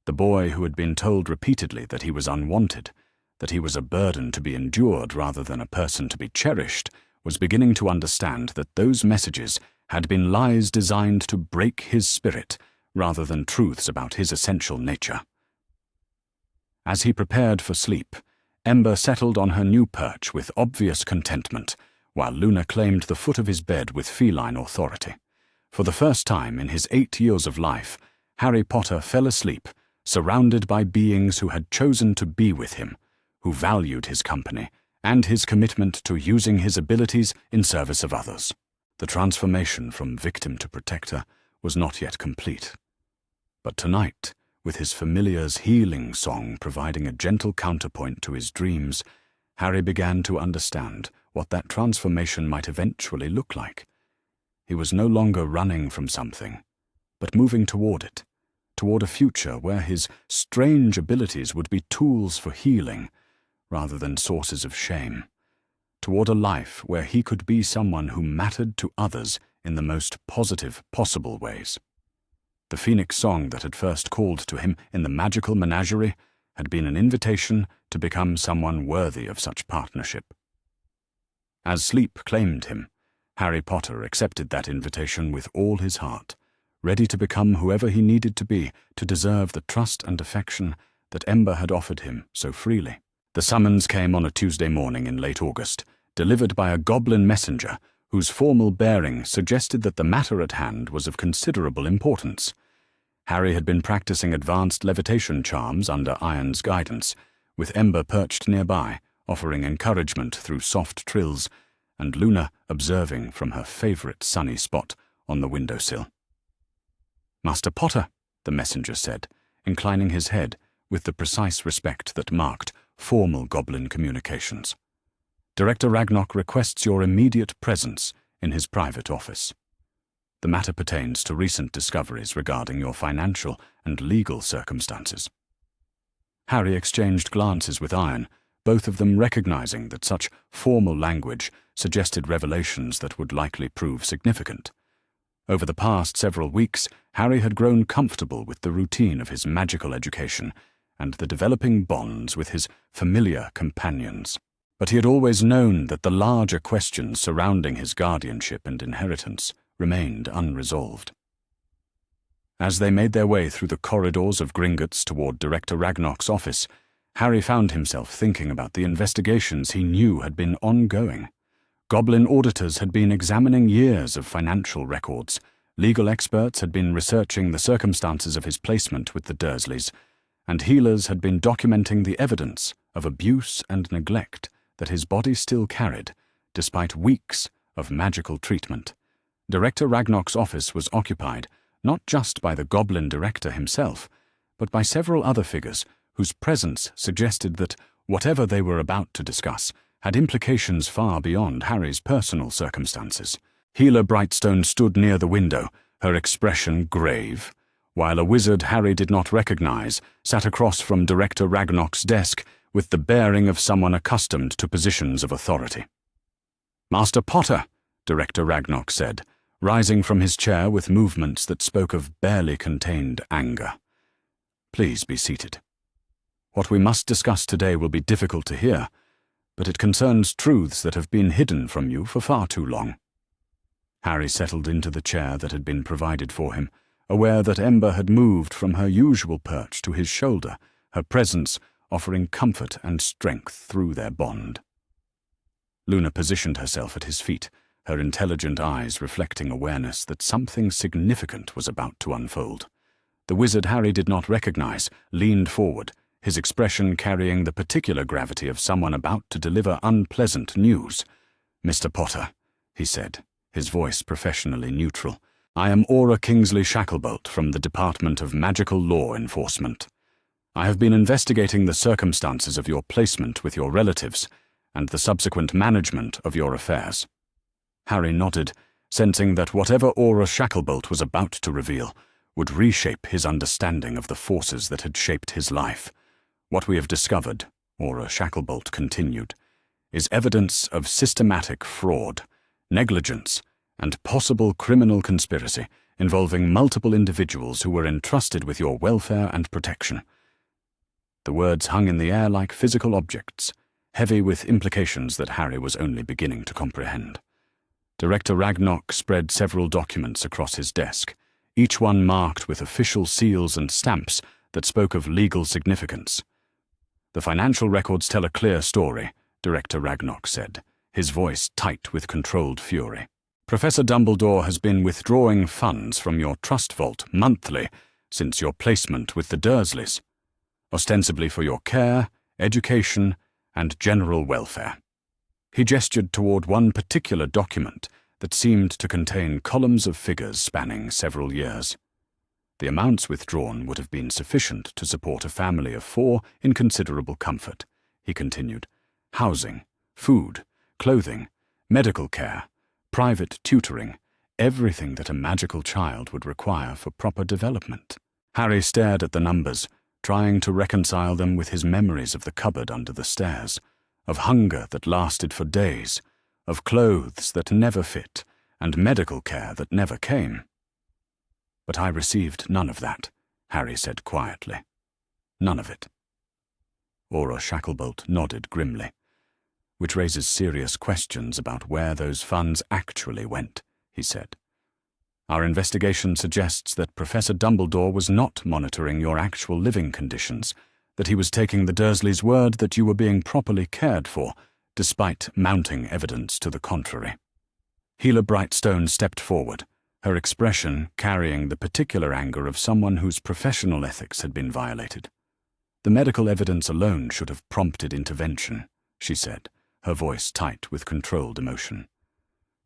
The boy who had been told repeatedly that he was unwanted, that he was a burden to be endured rather than a person to be cherished, was beginning to understand that those messages had been lies designed to break his spirit rather than truths about his essential nature. As he prepared for sleep, Ember settled on her new perch with obvious contentment, while Luna claimed the foot of his bed with feline authority. For the first time in his 8 years of life, Harry Potter fell asleep, surrounded by beings who had chosen to be with him, who valued his company and his commitment to using his abilities in service of others. The transformation from victim to protector was not yet complete. But tonight, with his familiar's healing song providing a gentle counterpoint to his dreams, Harry began to understand what that transformation might eventually look like. He was no longer running from something, but moving toward it, toward a future where his strange abilities would be tools for healing rather than sources of shame, toward a life where he could be someone who mattered to others in the most positive possible ways. The Phoenix song that had first called to him in the magical menagerie had been an invitation to become someone worthy of such partnership. As sleep claimed him, Harry Potter accepted that invitation with all his heart, ready to become whoever he needed to be to deserve the trust and affection that Ember had offered him so freely. The summons came on a Tuesday morning in late August, delivered by a goblin messenger whose formal bearing suggested that the matter at hand was of considerable importance. Harry had been practicing advanced levitation charms under Iron's guidance, with Ember perched nearby, offering encouragement through soft trills, and Luna observing from her favorite sunny spot on the windowsill. "Master Potter," the messenger said, inclining his head with the precise respect that marked formal goblin communications. "Director Ragnarok requests your immediate presence in his private office. The matter pertains to recent discoveries regarding your financial and legal circumstances." Harry exchanged glances with Iron, both of them recognizing that such formal language suggested revelations that would likely prove significant. Over the past several weeks, Harry had grown comfortable with the routine of his magical education and the developing bonds with his familiar companions. But he had always known that the larger questions surrounding his guardianship and inheritance remained unresolved. As they made their way through the corridors of Gringotts toward Director Ragnarok's office, Harry found himself thinking about the investigations he knew had been ongoing. Goblin auditors had been examining years of financial records, legal experts had been researching the circumstances of his placement with the Dursleys, and healers had been documenting the evidence of abuse and neglect that his body still carried, despite weeks of magical treatment. Director Ragnarok's office was occupied not just by the Goblin Director himself, but by several other figures whose presence suggested that whatever they were about to discuss had implications far beyond Harry's personal circumstances. Healer Brightstone stood near the window, her expression grave, while a wizard Harry did not recognize sat across from Director Ragnarok's desk with the bearing of someone accustomed to positions of authority. "Master Potter," Director Ragnarok said, rising from his chair with movements that spoke of barely contained anger. "Please be seated. What we must discuss today will be difficult to hear, but it concerns truths that have been hidden from you for far too long." Harry settled into the chair that had been provided for him, aware that Ember had moved from her usual perch to his shoulder, her presence offering comfort and strength through their bond. Luna positioned herself at his feet, her intelligent eyes reflecting awareness that something significant was about to unfold. The wizard Harry did not recognize leaned forward, his expression carrying the particular gravity of someone about to deliver unpleasant news. "Mr. Potter," he said, his voice professionally neutral, "I am Aura Kingsley Shacklebolt from the Department of Magical Law Enforcement. I have been investigating the circumstances of your placement with your relatives and the subsequent management of your affairs." Harry nodded, sensing that whatever Aura Shacklebolt was about to reveal would reshape his understanding of the forces that had shaped his life. "What we have discovered," Aura Shacklebolt continued, "is evidence of systematic fraud, negligence, and possible criminal conspiracy involving multiple individuals who were entrusted with your welfare and protection." The words hung in the air like physical objects, heavy with implications that Harry was only beginning to comprehend. Director Ragnarok spread several documents across his desk, each one marked with official seals and stamps that spoke of legal significance. "The financial records tell a clear story," Director Ragnarok said, his voice tight with controlled fury. "Professor Dumbledore has been withdrawing funds from your trust vault monthly since your placement with the Dursleys, ostensibly for your care, education, and general welfare." He gestured toward one particular document that seemed to contain columns of figures spanning several years. "The amounts withdrawn would have been sufficient to support a family of 4 in considerable comfort," he continued. "Housing, food, clothing, medical care, private tutoring, everything that a magical child would require for proper development." Harry stared at the numbers, trying to reconcile them with his memories of the cupboard under the stairs, of hunger that lasted for days, of clothes that never fit, and medical care that never came. "But I received none of that," Harry said quietly. "None of it." Aura Shacklebolt nodded grimly. "Which raises serious questions about where those funds actually went," he said. "Our investigation suggests that Professor Dumbledore was not monitoring your actual living conditions, that he was taking the Dursleys' word that you were being properly cared for, despite mounting evidence to the contrary." Healer Brightstone stepped forward, her expression carrying the particular anger of someone whose professional ethics had been violated. "The medical evidence alone should have prompted intervention," she said, her voice tight with controlled emotion.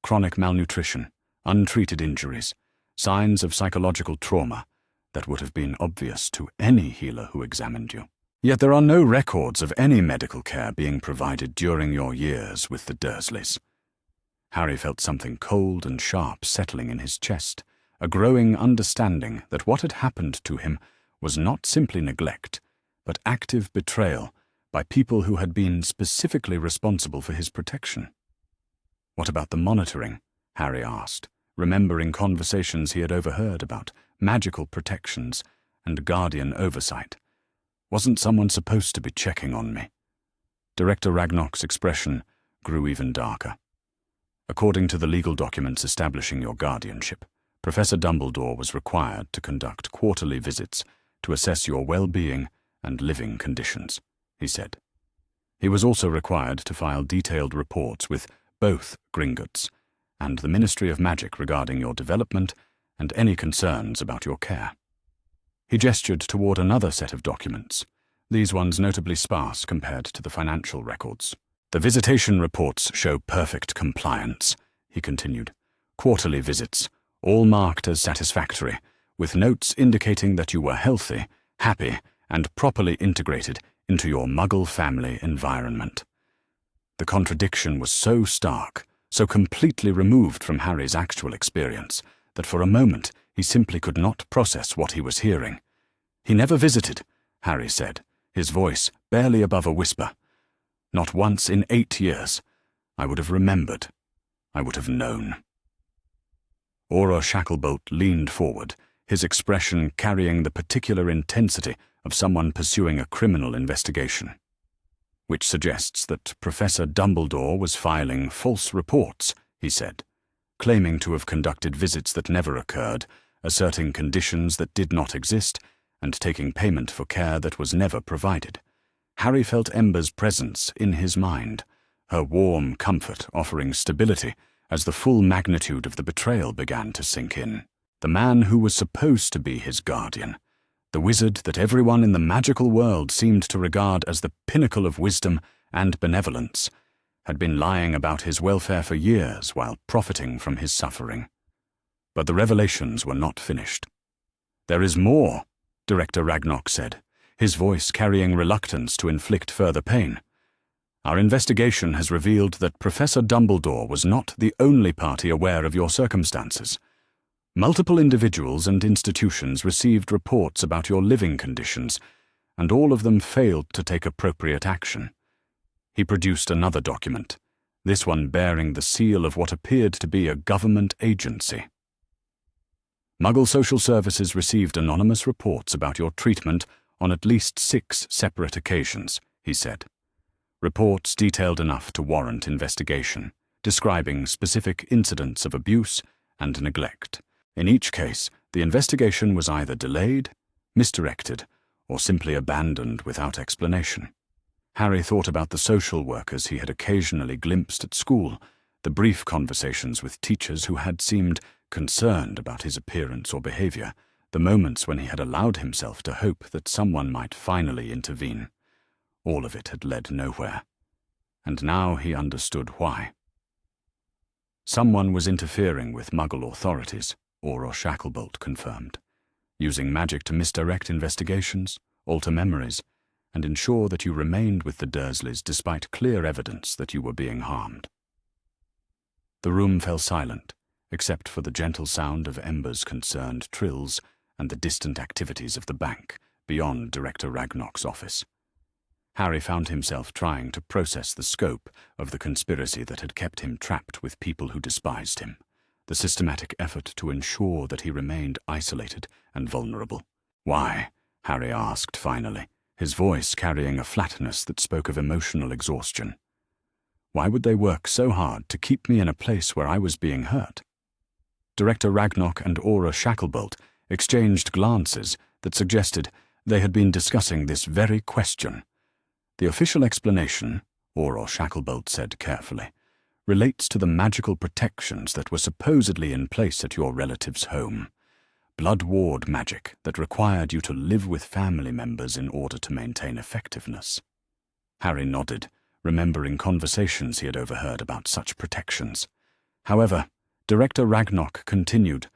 "Chronic malnutrition, untreated injuries, signs of psychological trauma that would have been obvious to any healer who examined you. Yet there are no records of any medical care being provided during your years with the Dursleys." Harry felt something cold and sharp settling in his chest, a growing understanding that what had happened to him was not simply neglect, but active betrayal by people who had been specifically responsible for his protection. "What about the monitoring?" Harry asked, remembering conversations he had overheard about magical protections and guardian oversight. "Wasn't someone supposed to be checking on me?" Director Ragnarok's expression grew even darker. "According to the legal documents establishing your guardianship, Professor Dumbledore was required to conduct quarterly visits to assess your well-being and living conditions," he said. He was also required to file detailed reports with both Gringotts and the Ministry of Magic regarding your development and any concerns about your care. He gestured toward another set of documents, these ones notably sparse compared to the financial records. The visitation reports show perfect compliance, he continued. Quarterly visits, all marked as satisfactory, with notes indicating that you were healthy, happy, and properly integrated into your Muggle family environment. The contradiction was so stark, so completely removed from Harry's actual experience, that for a moment he simply could not process what he was hearing. He never visited, Harry said, his voice barely above a whisper. Not once in 8 years. I would have remembered. I would have known. Auror Shacklebolt leaned forward, his expression carrying the particular intensity of someone pursuing a criminal investigation. Which suggests that Professor Dumbledore was filing false reports, he said, claiming to have conducted visits that never occurred, asserting conditions that did not exist, and taking payment for care that was never provided. Harry felt Ember's presence in his mind, her warm comfort offering stability as the full magnitude of the betrayal began to sink in. The man who was supposed to be his guardian, the wizard that everyone in the magical world seemed to regard as the pinnacle of wisdom and benevolence, had been lying about his welfare for years while profiting from his suffering. But the revelations were not finished. "There is more," Director Ragnarok said, his voice carrying reluctance to inflict further pain. "Our investigation has revealed that Professor Dumbledore was not the only party aware of your circumstances. Multiple individuals and institutions received reports about your living conditions, and all of them failed to take appropriate action." He produced another document, this one bearing the seal of what appeared to be a government agency. "Muggle Social Services received anonymous reports about your treatment on at least 6 separate occasions," he said. "Reports detailed enough to warrant investigation, describing specific incidents of abuse and neglect. In each case, the investigation was either delayed, misdirected, or simply abandoned without explanation." Harry thought about the social workers he had occasionally glimpsed at school, the brief conversations with teachers who had seemed concerned about his appearance or behavior, the moments when he had allowed himself to hope that someone might finally intervene. All of it had led nowhere. And now he understood why. Someone was interfering with Muggle authorities, Auror Shacklebolt confirmed, using magic to misdirect investigations, alter memories, and ensure that you remained with the Dursleys despite clear evidence that you were being harmed. The room fell silent, except for the gentle sound of Ember's concerned trills and the distant activities of the bank beyond Director Ragnarok's office. Harry found himself trying to process the scope of the conspiracy that had kept him trapped with people who despised him, the systematic effort to ensure that he remained isolated and vulnerable. "Why?" Harry asked finally, his voice carrying a flatness that spoke of emotional exhaustion. "Why would they work so hard to keep me in a place where I was being hurt?" Director Ragnarok and Auror Shacklebolt exchanged glances that suggested they had been discussing this very question. "The official explanation," Auror Shacklebolt said carefully, "relates to the magical protections that were supposedly in place at your relative's home. Blood ward magic that required you to live with family members in order to maintain effectiveness." Harry nodded, remembering conversations he had overheard about such protections. However, Director Ragnarok continued,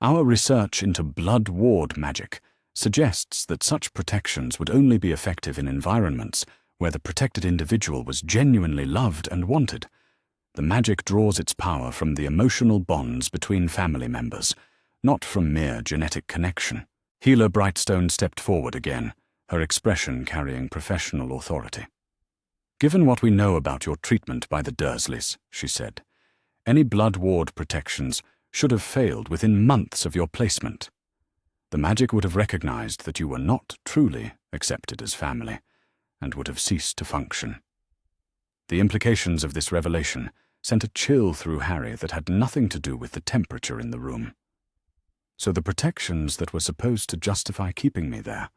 "Our research into blood ward magic suggests that such protections would only be effective in environments where the protected individual was genuinely loved and wanted. The magic draws its power from the emotional bonds between family members, not from mere genetic connection." Healer Brightstone stepped forward again, her expression carrying professional authority. "Given what we know about your treatment by the Dursleys," she said, "any blood ward protections should have failed within months of your placement. The magic would have recognized that you were not truly accepted as family, and would have ceased to function." The implications of this revelation sent a chill through Harry that had nothing to do with the temperature in the room. "So the protections that were supposed to justify keeping me there,"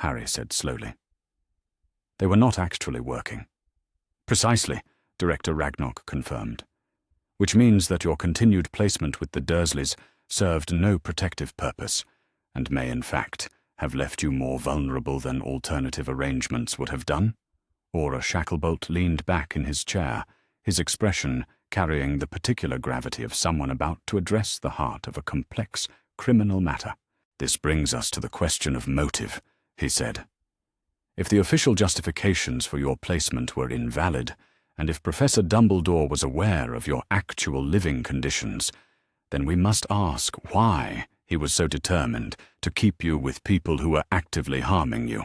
Harry said slowly, "they were not actually working." "Precisely," Director Ragnarok confirmed. "Which means that your continued placement with the Dursleys served no protective purpose, and may in fact have left you more vulnerable than alternative arrangements would have done?" Aura Shacklebolt leaned back in his chair, his expression carrying the particular gravity of someone about to address the heart of a complex criminal matter. "This brings us to the question of motive," he said. "If the official justifications for your placement were invalid, and if Professor Dumbledore was aware of your actual living conditions, then we must ask why he was so determined to keep you with people who were actively harming you."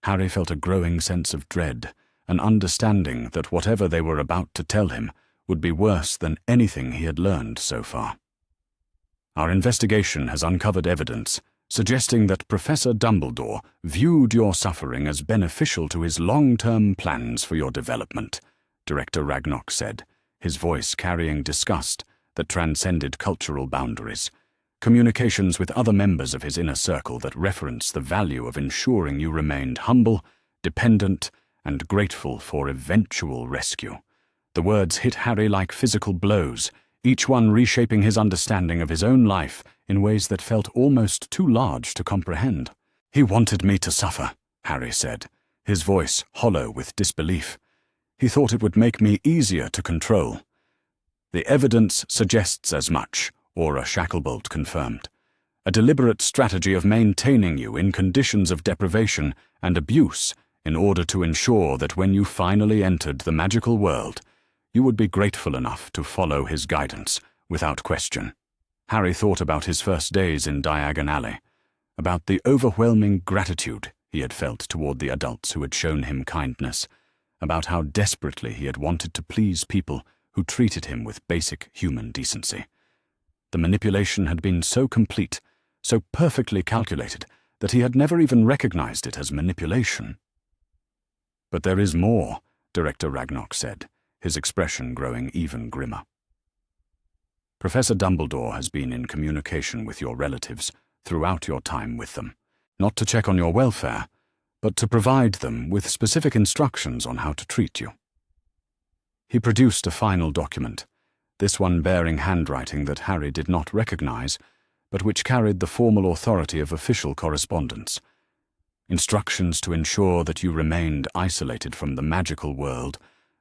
Harry felt a growing sense of dread, an understanding that whatever they were about to tell him would be worse than anything he had learned so far. "Our investigation has uncovered evidence suggesting that Professor Dumbledore viewed your suffering as beneficial to his long-term plans for your development," Director Ragnok said, his voice carrying disgust that transcended cultural boundaries. "Communications with other members of his inner circle that reference the value of ensuring you remained humble, dependent, and grateful for eventual rescue." The words hit Harry like physical blows, each one reshaping his understanding of his own life in ways that felt almost too large to comprehend. "He wanted me to suffer," Harry said, his voice hollow with disbelief. "He thought it would make me easier to control." "The evidence suggests as much," Aura Shacklebolt confirmed. "A deliberate strategy of maintaining you in conditions of deprivation and abuse in order to ensure that when you finally entered the magical world, you would be grateful enough to follow his guidance without question." Harry thought about his first days in Diagon Alley, about the overwhelming gratitude he had felt toward the adults who had shown him kindness, about how desperately he had wanted to please people who treated him with basic human decency. The manipulation had been so complete, so perfectly calculated, that he had never even recognized it as manipulation. "But there is more," Director Ragnok said, his expression growing even grimmer. "Professor Dumbledore has been in communication with your relatives throughout your time with them, not to check on your welfare, but to provide them with specific instructions on how to treat you." He produced a final document, this one bearing handwriting that Harry did not recognize, but which carried the formal authority of official correspondence. "Instructions to ensure that you remained isolated from the magical world,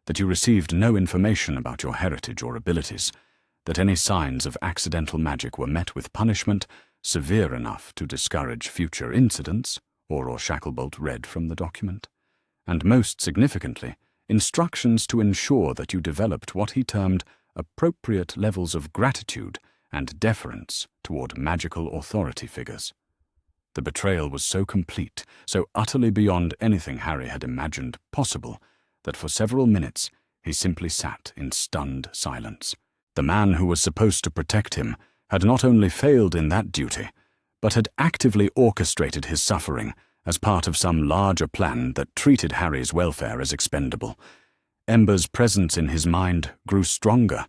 that you received no information about your heritage or abilities, that any signs of accidental magic were met with punishment severe enough to discourage future incidents," Aura Shacklebolt read from the document, "and most significantly, instructions to ensure that you developed what he termed appropriate levels of gratitude and deference toward magical authority figures." The betrayal was so complete, so utterly beyond anything Harry had imagined possible, that for several minutes he simply sat in stunned silence. The man who was supposed to protect him had not only failed in that duty, but had actively orchestrated his suffering as part of some larger plan that treated Harry's welfare as expendable. Ember's presence in his mind grew stronger,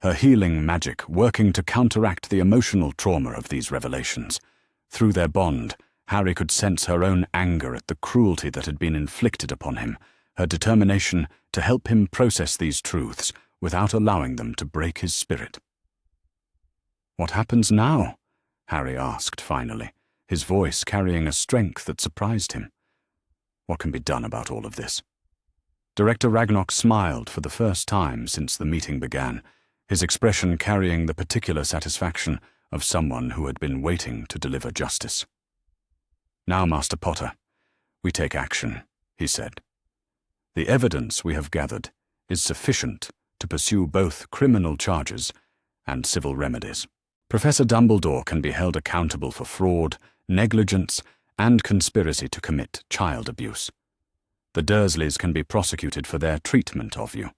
her healing magic working to counteract the emotional trauma of these revelations. Through their bond, Harry could sense her own anger at the cruelty that had been inflicted upon him, her determination to help him process these truths without allowing them to break his spirit. "What happens now?" Harry asked finally, his voice carrying a strength that surprised him. "What can be done about all of this?" Director Ragnok smiled for the first time since the meeting began, his expression carrying the particular satisfaction of someone who had been waiting to deliver justice. "Now, Master Potter, we take action," he said. "The evidence we have gathered is sufficient to pursue both criminal charges and civil remedies. Professor Dumbledore can be held accountable for fraud, negligence, and conspiracy to commit child abuse. The Dursleys can be prosecuted for their treatment of you.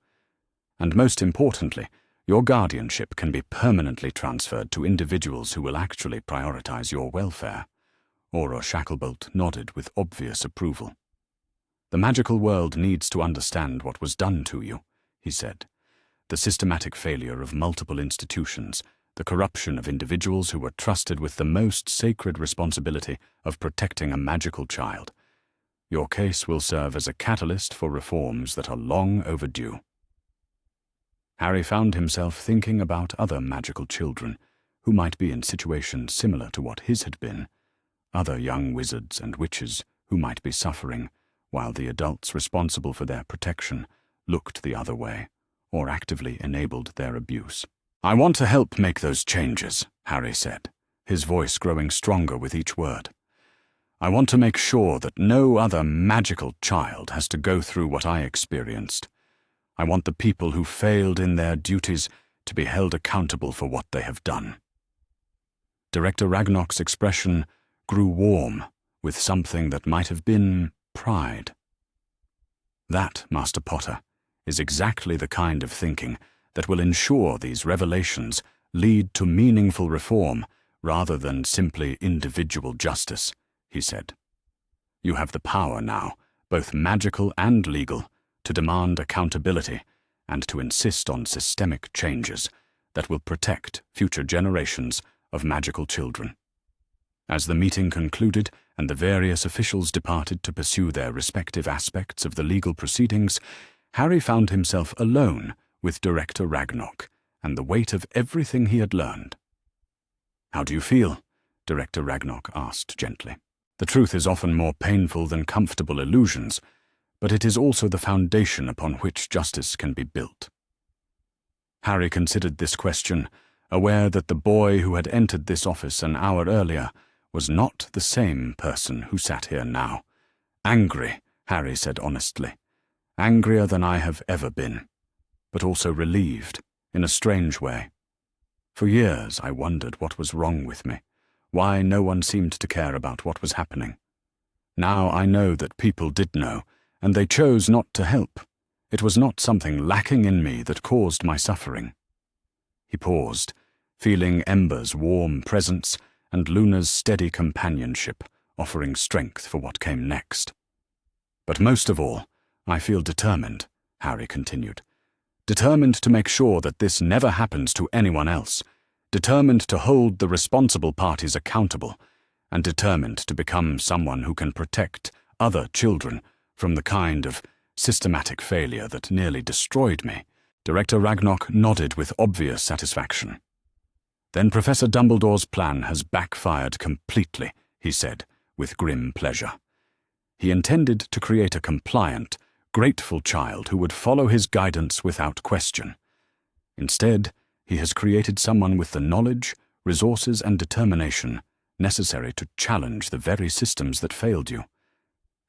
And most importantly, your guardianship can be permanently transferred to individuals who will actually prioritize your welfare." Aura Shacklebolt nodded with obvious approval. "The magical world needs to understand what was done to you," he said. "The systematic failure of multiple institutions, the corruption of individuals who were trusted with the most sacred responsibility of protecting a magical child. Your case will serve as a catalyst for reforms that are long overdue." Harry found himself thinking about other magical children who might be in situations similar to what his had been, other young wizards and witches who might be suffering, while the adults responsible for their protection looked the other way, or actively enabled their abuse. "I want to help make those changes," Harry said, his voice growing stronger with each word. "I want to make sure that no other magical child has to go through what I experienced. I want the people who failed in their duties to be held accountable for what they have done." Director Ragnarok's expression grew warm with something that might have been pride. "That, Master Potter, is exactly the kind of thinking that will ensure these revelations lead to meaningful reform rather than simply individual justice," he said. "You have the power now, both magical and legal, to demand accountability and to insist on systemic changes that will protect future generations of magical children." As the meeting concluded and the various officials departed to pursue their respective aspects of the legal proceedings, Harry found himself alone with Director Ragnarok and the weight of everything he had learned. "How do you feel?" Director Ragnarok asked gently. "The truth is often more painful than comfortable illusions, but it is also the foundation upon which justice can be built." Harry considered this question, aware that the boy who had entered this office an hour earlier was not the same person who sat here now. "Angry," Harry said honestly. "Angrier than I have ever been, but also relieved, in a strange way. For years I wondered what was wrong with me, why no one seemed to care about what was happening. Now I know that people did know, and they chose not to help. It was not something lacking in me that caused my suffering." He paused, feeling Ember's warm presence and Luna's steady companionship offering strength for what came next. "But most of all, I feel determined," Harry continued. "Determined to make sure that this never happens to anyone else, determined to hold the responsible parties accountable, and determined to become someone who can protect other children from the kind of systematic failure that nearly destroyed me." Director Ragnarok nodded with obvious satisfaction. "Then Professor Dumbledore's plan has backfired completely," he said, with grim pleasure. "He intended to create a compliant, grateful child who would follow his guidance without question. Instead, he has created someone with the knowledge, resources, and determination necessary to challenge the very systems that failed you."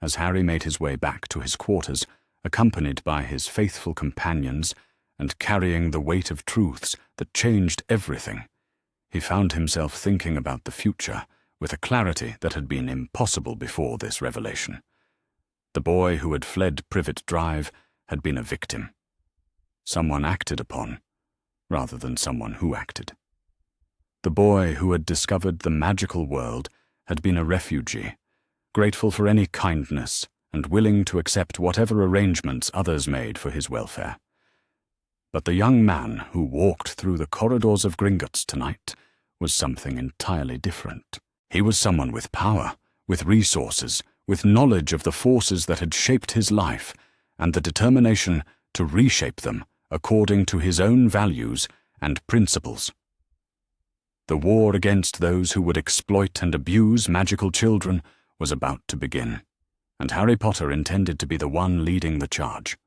As Harry made his way back to his quarters, accompanied by his faithful companions and carrying the weight of truths that changed everything, he found himself thinking about the future with a clarity that had been impossible before this revelation. The boy who had fled Privet Drive had been a victim. Someone acted upon, rather than someone who acted. The boy who had discovered the magical world had been a refugee, grateful for any kindness and willing to accept whatever arrangements others made for his welfare. But the young man who walked through the corridors of Gringotts tonight was something entirely different. He was someone with power, with resources, with knowledge of the forces that had shaped his life, and the determination to reshape them according to his own values and principles. The war against those who would exploit and abuse magical children was about to begin, and Harry Potter intended to be the one leading the charge.